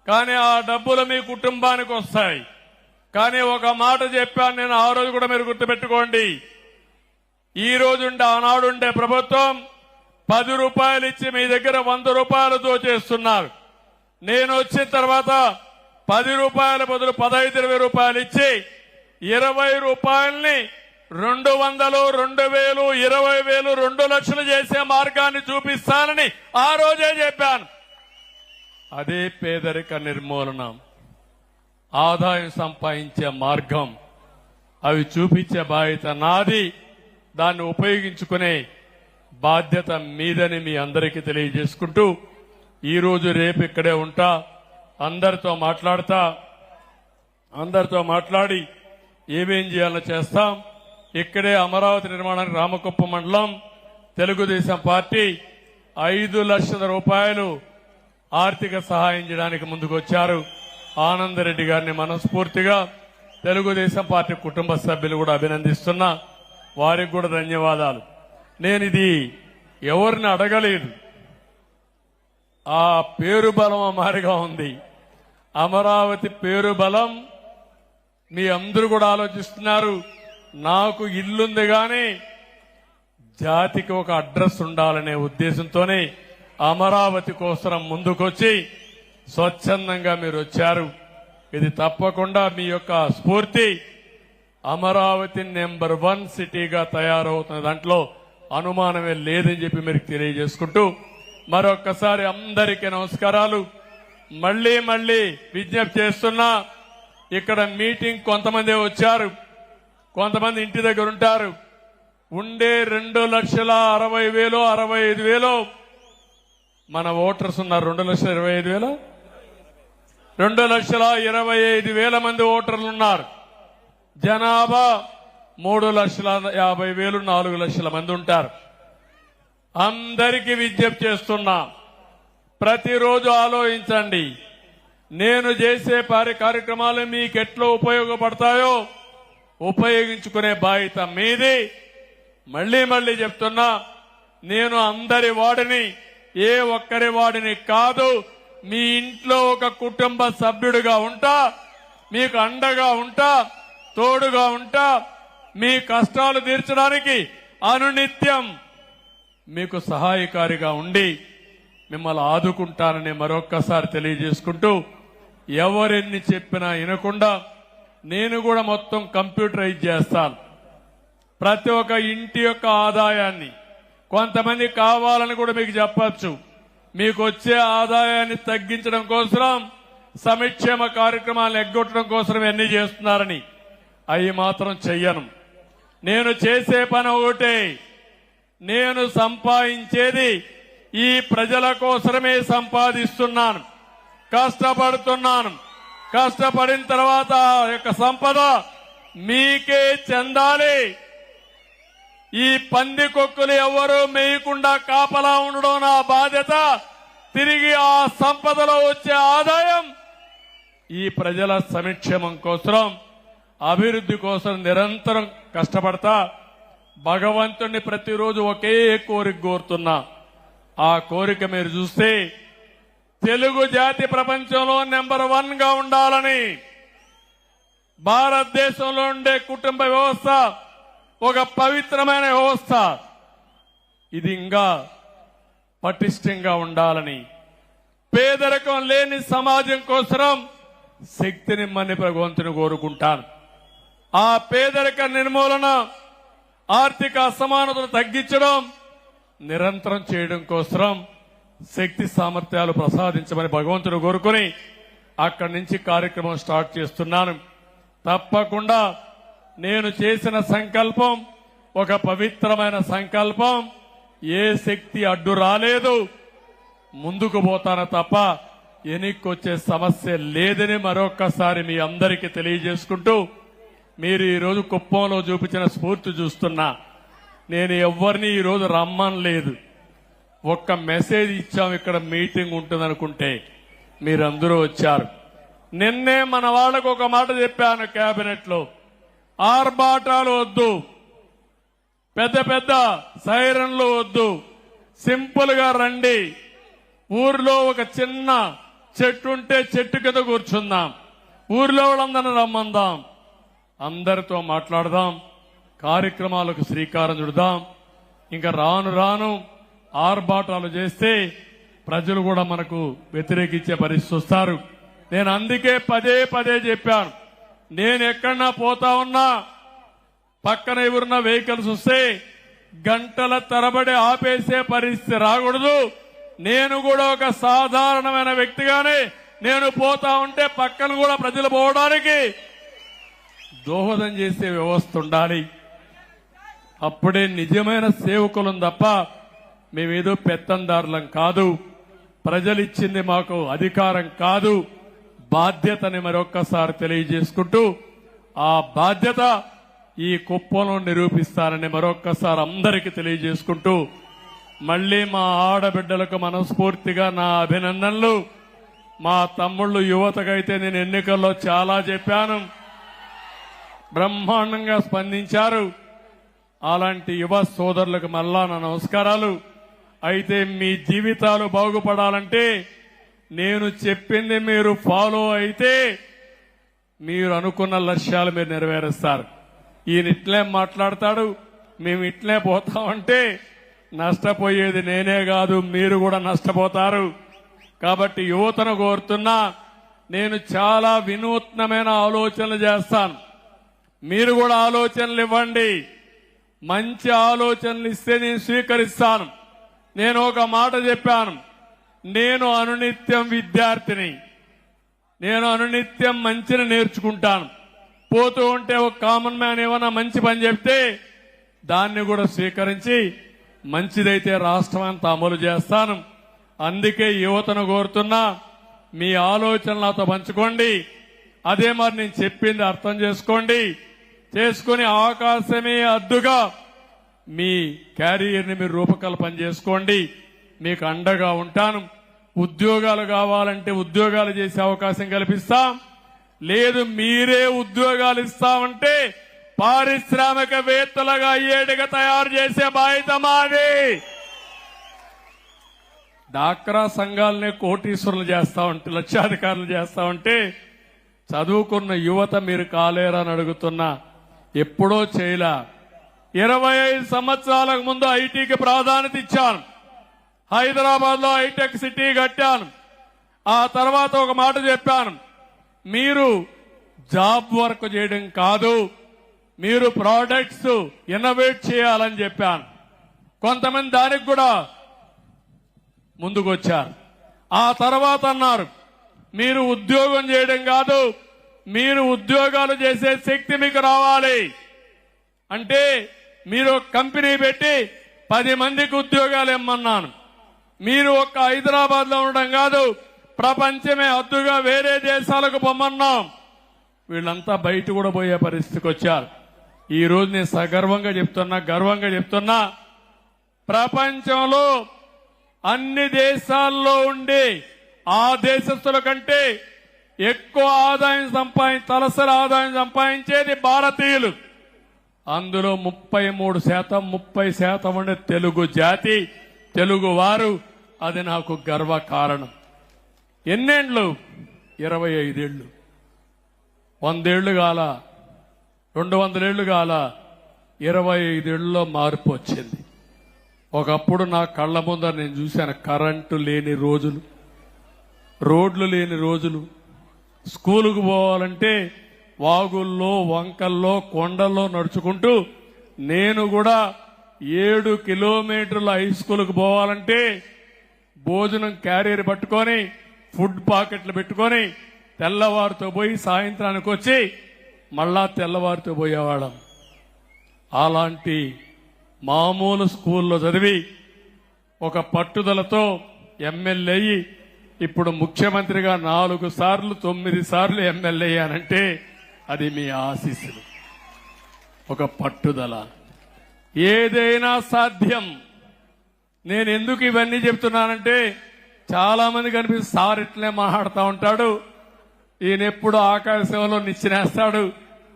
కానీ ఆ డబ్బులు మీ కుటుంబానికి వస్తాయి. కానీ ఒక మాట చెప్పాను నేను, ఆ రోజు కూడా మీరు గుర్తుపెట్టుకోండి. ఈ రోజుండే ఆనాడుండే ప్రభుత్వం 10 రూపాయలు ఇచ్చి మీ దగ్గర 100 రూపాయలు దోచేస్తున్నారు. నేను వచ్చిన తర్వాత 10 రూపాయల బదులు 15-20 రూపాయలు ఇచ్చి 20 రూపాయల్ని 200, 2,000, 20,000, 2 లక్షలు చేసే మార్గాన్ని చూపిస్తానని ఆ రోజే చెప్పాను. అదే పేదరిక నిర్మూలన, ఆదాయం సంపాదించే మార్గం, అవి చూపించే బాధ్యత నాది. దాన్ని ఉపయోగించుకునే బాధ్యత మీదని మీ అందరికీ తెలియజేసుకుంటూ, ఈరోజు రేపు ఇక్కడే ఉంటా, అందరితో మాట్లాడి ఏమేం చేయాలో చేస్తాం. ఇక్కడే అమరావతి నిర్మాణానికి రామకుప్ప మండలం తెలుగుదేశం పార్టీ 5 లక్షల రూపాయలు ఆర్థిక సహాయం చేయడానికి ముందుకొచ్చారు. ఆనందరెడ్డి గారిని మనస్ఫూర్తిగా తెలుగుదేశం పార్టీ కుటుంబ సభ్యులు కూడా అభినందిస్తున్నా. వారికి కూడా ధన్యవాదాలు. నేను ఇది ఎవరిని అడగలేదు, ఆ పేరు బలం మారిగా ఉంది. అమరావతి పేరు బలం మీ అందరూ కూడా ఆలోచిస్తున్నారు. నాకు ఇల్లుంది కానీ జాతికి ఒక అడ్రస్ ఉండాలనే ఉద్దేశంతోనే అమరావతి కోసం ముందుకొచ్చి స్వచ్ఛందంగా మీరు వచ్చారు. ఇది తప్పకుండా మీ యొక్క స్ఫూర్తి అమరావతి నెంబర్ 1 సిటీగా తయారవుతున్న దాంట్లో అనుమానమే లేదని చెప్పి మీరు తెలియజేసుకుంటూ మరొక్కసారి అందరికీ నమస్కారాలు. మళ్లీ విజ్ఞప్తి చేస్తున్నా, ఇక్కడ మీటింగ్ కొంతమంది వచ్చారు, కొంతమంది ఇంటి దగ్గర ఉంటారు. ఉండే 2,60,000 65,000 మన ఓటర్స్ ఉన్నారు. 2,25,000 2,25,000 మంది ఓటర్లు ఉన్నారు. జనాభా 3,50,000 4 లక్షల మంది ఉంటారు. అందరికీ విజ్ఞప్తి చేస్తున్నా, ప్రతిరోజు ఆలోచించండి. నేను చేసే కార్యక్రమాలు మీకు ఎట్లా ఉపయోగపడతాయో ఉపయోగించుకునే బాధ్యత మీది. మళ్ళీ చెప్తున్నా, నేను అందరి వాడిని, ఏ ఒక్కరి వాడిని కాదు. మీ ఇంట్లో ఒక కుటుంబ సభ్యుడిగా ఉంటా, మీకు అండగా ఉంటా, తోడుగా ఉంటా, మీ కష్టాలు తీర్చడానికి అనునిత్యం మీకు సహాయకారిగా ఉండి మిమ్మల్ని ఆదుకుంటానని మరొక్కసారి తెలియజేసుకుంటూ, ఎవరెన్ని చెప్పినా వినకుండా నేను కూడా మొత్తం కంప్యూటరైజ్ చేస్తాను. ప్రతి ఒక్క ఇంటి యొక్క ఆదాయాన్ని, కొంతమంది కావాలని కూడా మీకు చెప్పచ్చు, మీకు వచ్చే ఆదాయాన్ని తగ్గించడం కోసం సంక్షేమ కార్యక్రమాలను ఎగ్గొట్టడం కోసం ఇవన్నీ చేస్తున్నారని. అవి మాత్రం చెయ్యను. నేను చేసే పని ఒకటే, నేను సంపాదించేది ఈ ప్రజల కోసమే సంపాదిస్తున్నాను, కష్టపడుతున్నాను. కష్టపడిన తర్వాత ఆ యొక్క సంపద మీకే చెందాలి. ఈ పందికొక్కులు ఎవరూ మేయకుండా కాపలా ఉండడం నా బాధ్యత. తిరిగి ఆ సంపదలో వచ్చే ఆదాయం ఈ ప్రజల సంక్షేమం కోసం, అభివృద్ధి కోసం నిరంతరం కష్టపడతా. భగవంతుణ్ణి ప్రతిరోజు ఒకే కోరిక కోరుతున్నా. ఆ కోరిక మీరు చూస్తే తెలుగు జాతి ప్రపంచంలో నెంబర్ 1 గా ఉండాలని, భారతదేశంలో ఉండే కుటుంబ వ్యవస్థ ఒక పవిత్రమైన వ్యవస్థ, ఇది ఇంకా పటిష్టంగా ఉండాలని, పేదరికం లేని సమాజం కోసం శక్తిని మన్ని భగవంతుని కోరుకుంటాను. ఆ పేదరిక నిర్మూలన, ఆర్థిక అసమానతను తగ్గించడం నిరంతరం చేయడం కోసం శక్తి సామర్థ్యాలు ప్రసాదించమని భగవంతుడు కోరుకుని అక్కడి నుంచి కార్యక్రమం స్టార్ట్ చేస్తున్నాను. తప్పకుండా నేను చేసిన సంకల్పం ఒక పవిత్రమైన సంకల్పం. ఏ శక్తి అడ్డు రాలేదు, ముందుకు పోతాను తప్ప వెనక్కొచ్చే సమస్య లేదని మరొక్కసారి మీ అందరికీ తెలియజేసుకుంటూ, మీరు ఈరోజు కుప్పంలో చూపించిన స్ఫూర్తి చూస్తున్నా. నేను ఎవరిని ఈరోజు రమ్మనలేదు, ఒక్క మెసేజ్ ఇచ్చాం ఇక్కడ మీటింగ్ ఉంటుందనుకుంటే మీరందరూ వచ్చారు. నిన్నే మన వాళ్లకు ఒక మాట చెప్పాను కేబినెట్ లో, ఆర్భాటాలు వద్దు, పెద్ద పెద్ద సైరన్లు వద్దు, సింపుల్ గా రండి. ఊర్లో ఒక చిన్న చెట్టు ఉంటే చెట్టు కింద కూర్చుందాం, ఊర్లో వాళ్ళందరినీ రమ్మందాం, అందరితో మాట్లాడదాం, కార్యక్రమాలకు శ్రీకారం చుడదాం. ఇంకా రాను రాను ఆర్భాటాలు చేస్తే ప్రజలు కూడా మనకు వ్యతిరేకించే పరిస్థితి వస్తారు. నేను అందుకే పదే చెప్పాను, నేను ఎక్కడన్నా పోతా ఉన్నా పక్కన ఎవరున్న వెహికల్స్ వస్తే గంటల తరబడి ఆపేసే పరిస్థితి రాకూడదు. నేను కూడా ఒక సాధారణమైన వ్యక్తిగానే నేను పోతా ఉంటే పక్కన కూడా ప్రజలు పోవడానికి దోహదం చేసే వ్యవస్థ ఉండాలి. అప్పుడే నిజమైన సేవకులం తప్ప మేమేదో పెత్తందారులం కాదు. ప్రజలిచ్చింది మాకు అధికారం కాదు, బాధ్యతని మరొక్కసారి తెలియజేసుకుంటూ, ఆ బాధ్యత ఈ కుప్పంలో నిరూపిస్తానని మరొక్కసారి అందరికీ తెలియజేసుకుంటూ, మళ్లీ మా ఆడబిడ్డలకు మనస్ఫూర్తిగా నా అభినందనలు. మా తమ్ముళ్ళు యువతకైతే నేను ఎన్నికల్లో చాలా చెప్పాను, బ్రహ్మాండంగా స్పందించారు. అలాంటి యువ సోదరులకు మళ్ళా నా నమస్కారాలు. అయితే మీ జీవితాలు బాగుపడాలంటే నేను చెప్పింది మీరు ఫాలో అయితే మీరు అనుకున్న లక్ష్యాలు మీరు నెరవేరుస్తారు. ఈయన ఇట్లే మాట్లాడతాడు, మేము ఇట్లే పోతామంటే నష్టపోయేది నేనే కాదు, మీరు కూడా నష్టపోతారు. కాబట్టి యువతను కోరుతున్నా, నేను చాలా వినూత్నమైన ఆలోచనలు చేస్తాను, మీరు కూడా ఆలోచనలు ఇవ్వండి. మంచి ఆలోచనలు ఇస్తే నేను స్వీకరిస్తాను. నేను ఒక మాట చెప్పాను, నేను అనునిత్యం విద్యార్థిని, నేను అనునిత్యం మంచిని నేర్చుకుంటాను. పోతూ ఉంటే ఒక కామన్ మ్యాన్ ఏమైనా మంచి పని చెప్తే దాన్ని కూడా స్వీకరించి మంచిదైతే రాష్ట్రం అంతా అమలు చేస్తాను. అందుకే యువతను కోరుతున్నా, మీ ఆలోచనలు నాతో పంచుకోండి. అదే మరి నేను చెప్పింది అర్థం చేసుకోండి. చేసుకుని అవకాశమే అద్దుగా మీ క్యారియర్ని మీరు రూపకల్పన చేసుకోండి. మీకు అండగా ఉంటాను. ఉద్యోగాలు కావాలంటే ఉద్యోగాలు చేసే అవకాశం కల్పిస్తాం. లేదు మీరే ఉద్యోగాలు ఇస్తామంటే పారిశ్రామికవేత్తలుగా అయ్యేట్టుగా తయారు చేసే బాధ్యత మాది. డాక్రా సంఘాలనే కోటీశ్వరులు చేస్తా ఉంటే, లక్షాధికారులు చేస్తా ఉంటే చదువుకున్న యువత మీరు కాలేరని అడుగుతున్నా. ఎప్పుడో చేయలా. 25 సంవత్సరాలకు ముందు ఐటీకి ప్రాధాన్యత ఇచ్చాను. హైదరాబాద్ లో హైటెక్ సిటీ కట్టాను. ఆ తర్వాత ఒక మాట చెప్పాను, మీరు జాబ్ వర్క్ చేయడం కాదు, మీరు ప్రోడక్ట్స్ ఇన్నోవేట్ చేయాలని చెప్పాను. కొంతమంది దానికి కూడా ముందుకొచ్చారు. ఆ తర్వాత అన్నారు, మీరు ఉద్యోగం చేయడం కాదు, మీరు ఉద్యోగాలు చేసే శక్తి మీకు రావాలి అంటే మీరు ఒక కంపెనీ పెట్టి 10 మందికి ఉద్యోగాలు ఇమ్మన్నాను. మీరు ఒక్క హైదరాబాద్ లో ఉండడం కాదు, ప్రపంచమే హద్దుగా వేరే దేశాలకు పొమ్మన్నాం. వీళ్ళంతా బయట కూడా పోయే పరిస్థితికి వచ్చారు. ఈ రోజు నేను సగర్వంగా చెప్తున్నా, గర్వంగా చెప్తున్నా, ప్రపంచంలో అన్ని దేశాల్లో ఉండి ఆ దేశస్తుల కంటే ఎక్కువ ఆదాయం తలసరి ఆదాయం సంపాదించేది భారతీయులు. అందులో 33%, 30% ఉండే తెలుగు జాతి, తెలుగు వారు. అది నాకు గర్వ కారణం. ఎన్నేండ్లు? 25 ఏళ్లు. 100 ఏళ్లు కాల, 200 ఏళ్లు కాల, 25 ఏళ్లలో మార్పు వచ్చింది. ఒకప్పుడు నా కళ్ళ ముందర నేను చూశాను కరెంటు లేని రోజులు, రోడ్లు లేని రోజులు. స్కూలుకు పోవాలంటే వాగుల్లో, వంకల్లో, కొండల్లో నడుచుకుంటూ, నేను కూడా 7 కిలోమీటర్ల హై స్కూల్కు పోవాలంటే భోజనం క్యారియర్ పట్టుకొని, ఫుడ్ పాకెట్లు పెట్టుకొని తెల్లవారితో పోయి సాయంత్రానికి వచ్చి మళ్ళా తెల్లవారితో పోయేవాళ్ళం. అలాంటి మామూలు స్కూల్లో చదివి ఒక పట్టుదలతో ఎమ్మెల్యే అయ్యి ఇప్పుడు ముఖ్యమంత్రిగా 4 సార్లు 9 సార్లు ఎమ్మెల్యే అయ్యానంటే అది మీ ఆశీస్సులు, ఒక పట్టుదల. ఏదైనా సాధ్యం. నేను ఎందుకు ఇవన్నీ చెప్తున్నానంటే చాలా మంది కనిపిస్తుంది, సార్ ఇట్లే మాట్లాడుతూ ఉంటాడు, ఈయన ఎప్పుడు ఆకాశంలో నిచ్చినేస్తాడు,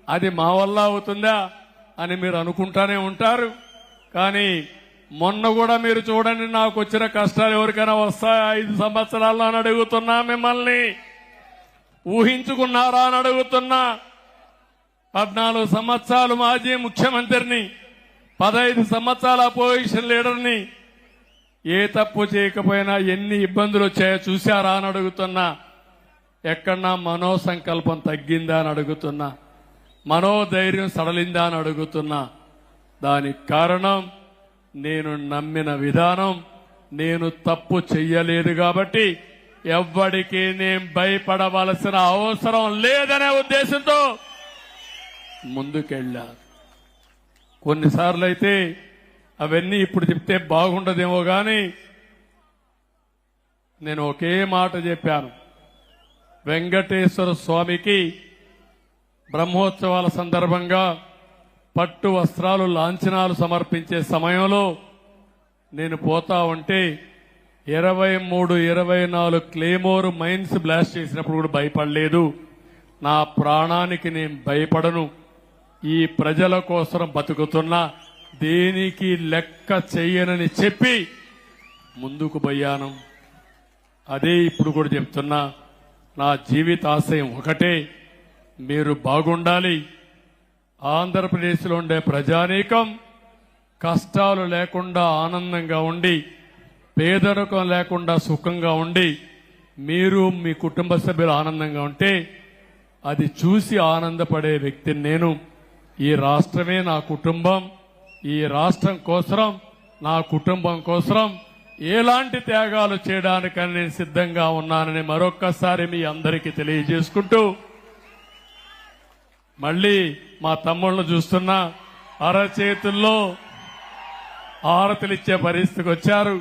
అది మా వల్ల అవుతుందా అని మీరు అనుకుంటానే ఉంటారు. కానీ మొన్న కూడా మీరు చూడండి, నాకు వచ్చిన కష్టాలు ఎవరికైనా వస్తాయా 5 సంవత్సరాల్లో అని అడుగుతున్నా. మిమ్మల్ని ఊహించుకున్నారా అని అడుగుతున్నా. 14 సంవత్సరాలు మాజీ ముఖ్యమంత్రిని, 15 సంవత్సరాల అపోజిషన్ లీడర్ని. ఏ తప్పు చేయకపోయినా ఎన్ని ఇబ్బందులు వచ్చాయో చూశారా అని అడుగుతున్నా. ఎక్కడన్నా మనోసంకల్పం తగ్గిందా అని అడుగుతున్నా. మనోధైర్యం సడలిందా అని అడుగుతున్నా. దానికి కారణం నేను నమ్మిన విధానం. నేను తప్పు చెయ్యలేదు కాబట్టి ఎవ్వడికి నేను భయపడవలసిన అవసరం లేదనే ఉద్దేశంతో ముందుకెళ్ళా. కొన్నిసార్లు అయితే అవన్నీ ఇప్పుడు చెప్తే బాగుండదేమో గాని నేను ఒకే మాట చెప్పాను. వెంకటేశ్వర స్వామికి బ్రహ్మోత్సవాల సందర్భంగా పట్టు వస్త్రాలు, లాంఛనాలు సమర్పించే సమయంలో నేను పోతా ఉంటే 23, 24 క్లేమోర్ మైన్స్ బ్లాస్ట్ చేసినప్పుడు కూడా భయపడలేదు. నా ప్రాణానికి నేను భయపడను. ఈ ప్రజల కోసం బతుకుతున్నా, దేనికి లెక్క చెయ్యనని చెప్పి ముందుకు పోయాను. అదే ఇప్పుడు కూడా చెప్తున్నా. నా జీవితాశయం ఒకటే, మీరు బాగుండాలి. ఆంధ్రప్రదేశ్లో ఉండే ప్రజానీకం కష్టాలు లేకుండా ఆనందంగా ఉండి, పేదరికం లేకుండా సుఖంగా ఉండి, మీరు మీ కుటుంబ సభ్యులు ఆనందంగా ఉంటే అది చూసి ఆనందపడే వ్యక్తిని నేను. ఈ రాష్ట్రమే నా కుటుంబం. ఈ రాష్ట్రం కోసం, నా కుటుంబం కోసం ఎలాంటి త్యాగాలు చేయడానికని నేను సిద్ధంగా ఉన్నానని మరొక్కసారి మీ అందరికీ తెలియజేసుకుంటూ, మళ్ళీ మా తమ్ముళ్ళను చూస్తున్నా అరచేతుల్లో ఆరతులిచ్చే పరిస్థితికి వచ్చారు.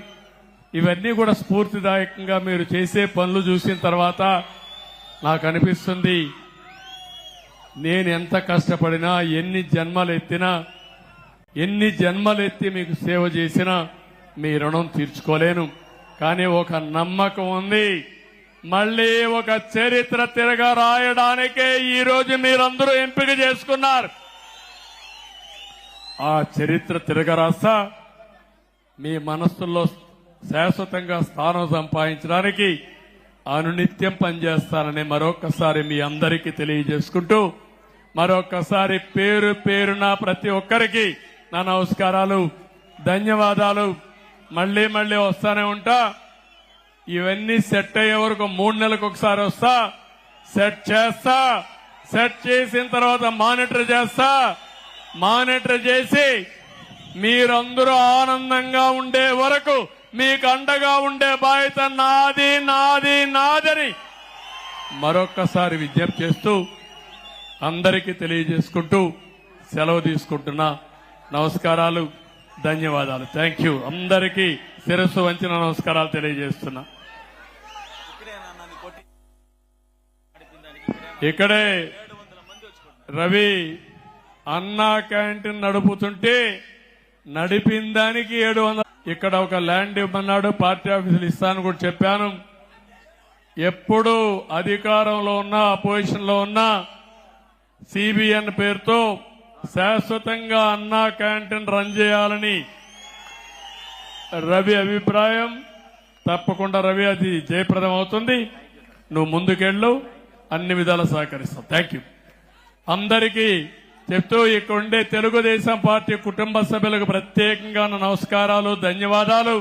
ఇవన్నీ కూడా స్ఫూర్తిదాయకంగా మీరు చేసే పనులు చూసిన తర్వాత నాకు అనిపిస్తుంది, నేను ఎంత కష్టపడినా ఎన్ని జన్మలెత్తి మీకు సేవ చేసినా మీ రుణం తీర్చుకోలేను. కానీ ఒక నమ్మకం ఉంది, మళ్ళీ ఒక చరిత్ర తిరగ రాయడానికే ఈ రోజు మీరందరూ ఎంపిక చేసుకున్నారు. ఆ చరిత్ర తిరగరాస్తా మీ మనస్సుల్లో శాశ్వతంగా స్థానం సంపాదించడానికి అనునిత్యం పనిచేస్తానని మరొకసారి మీ అందరికీ తెలియజేసుకుంటూ, మరొకసారి పేరు పేరున ప్రతి ఒక్కరికి నా నమస్కారాలు, ధన్యవాదాలు. మళ్ళీ మళ్ళీ వస్తానే ఉంటా. ఇవన్నీ సెట్ అయ్యే వరకు 3 నెలలకు ఒకసారి వస్తా, సెట్ చేస్తా. సెట్ చేసిన తర్వాత మానిటర్ చేస్తా. మానిటర్ చేసి మీరందరూ ఆనందంగా ఉండే వరకు మీకు అండగా ఉండే బాధ్యత నాది నాది నాదని మరొక్కసారి విజ్ఞప్తి చేస్తూ అందరికీ తెలియజేసుకుంటూ సెలవు తీసుకుంటున్నా. నమస్కారాలు, ధన్యవాదాలు. Thank you. అందరికీ శిరస్సు వంచిన నమస్కారాలు తెలియజేస్తున్నా. ఇక్కడే రవి అన్నా క్యాంటీన్ నడుపుతుంటే నడిపిన దానికి 700. ఇక్కడ ఒక ల్యాండ్ ఇవ్వమన్నాడు, పార్టీ ఆఫీసులు ఇస్తాను కూడా చెప్పాను. ఎప్పుడు అధికారంలో ఉన్నా అపోజిషన్ లో ఉన్నా సిబిఎన్ పేరుతో శాశ్వతంగా అన్నా క్యాంటీన్ రన్ చేయాలని రవి అభిప్రాయం. తప్పకుండా రవి, అది జయప్రదం అవుతుంది. నువ్వు ముందుకెళ్ళు, అన్ని విధాలా సహకరిస్తాం. Thank you. అందరికీ చెప్తూ ఇక్కడ ఉండే తెలుగుదేశం పార్టీ కుటుంబ సభ్యులకు ప్రత్యేకంగా నా నమస్కారాలు, ధన్యవాదాలు.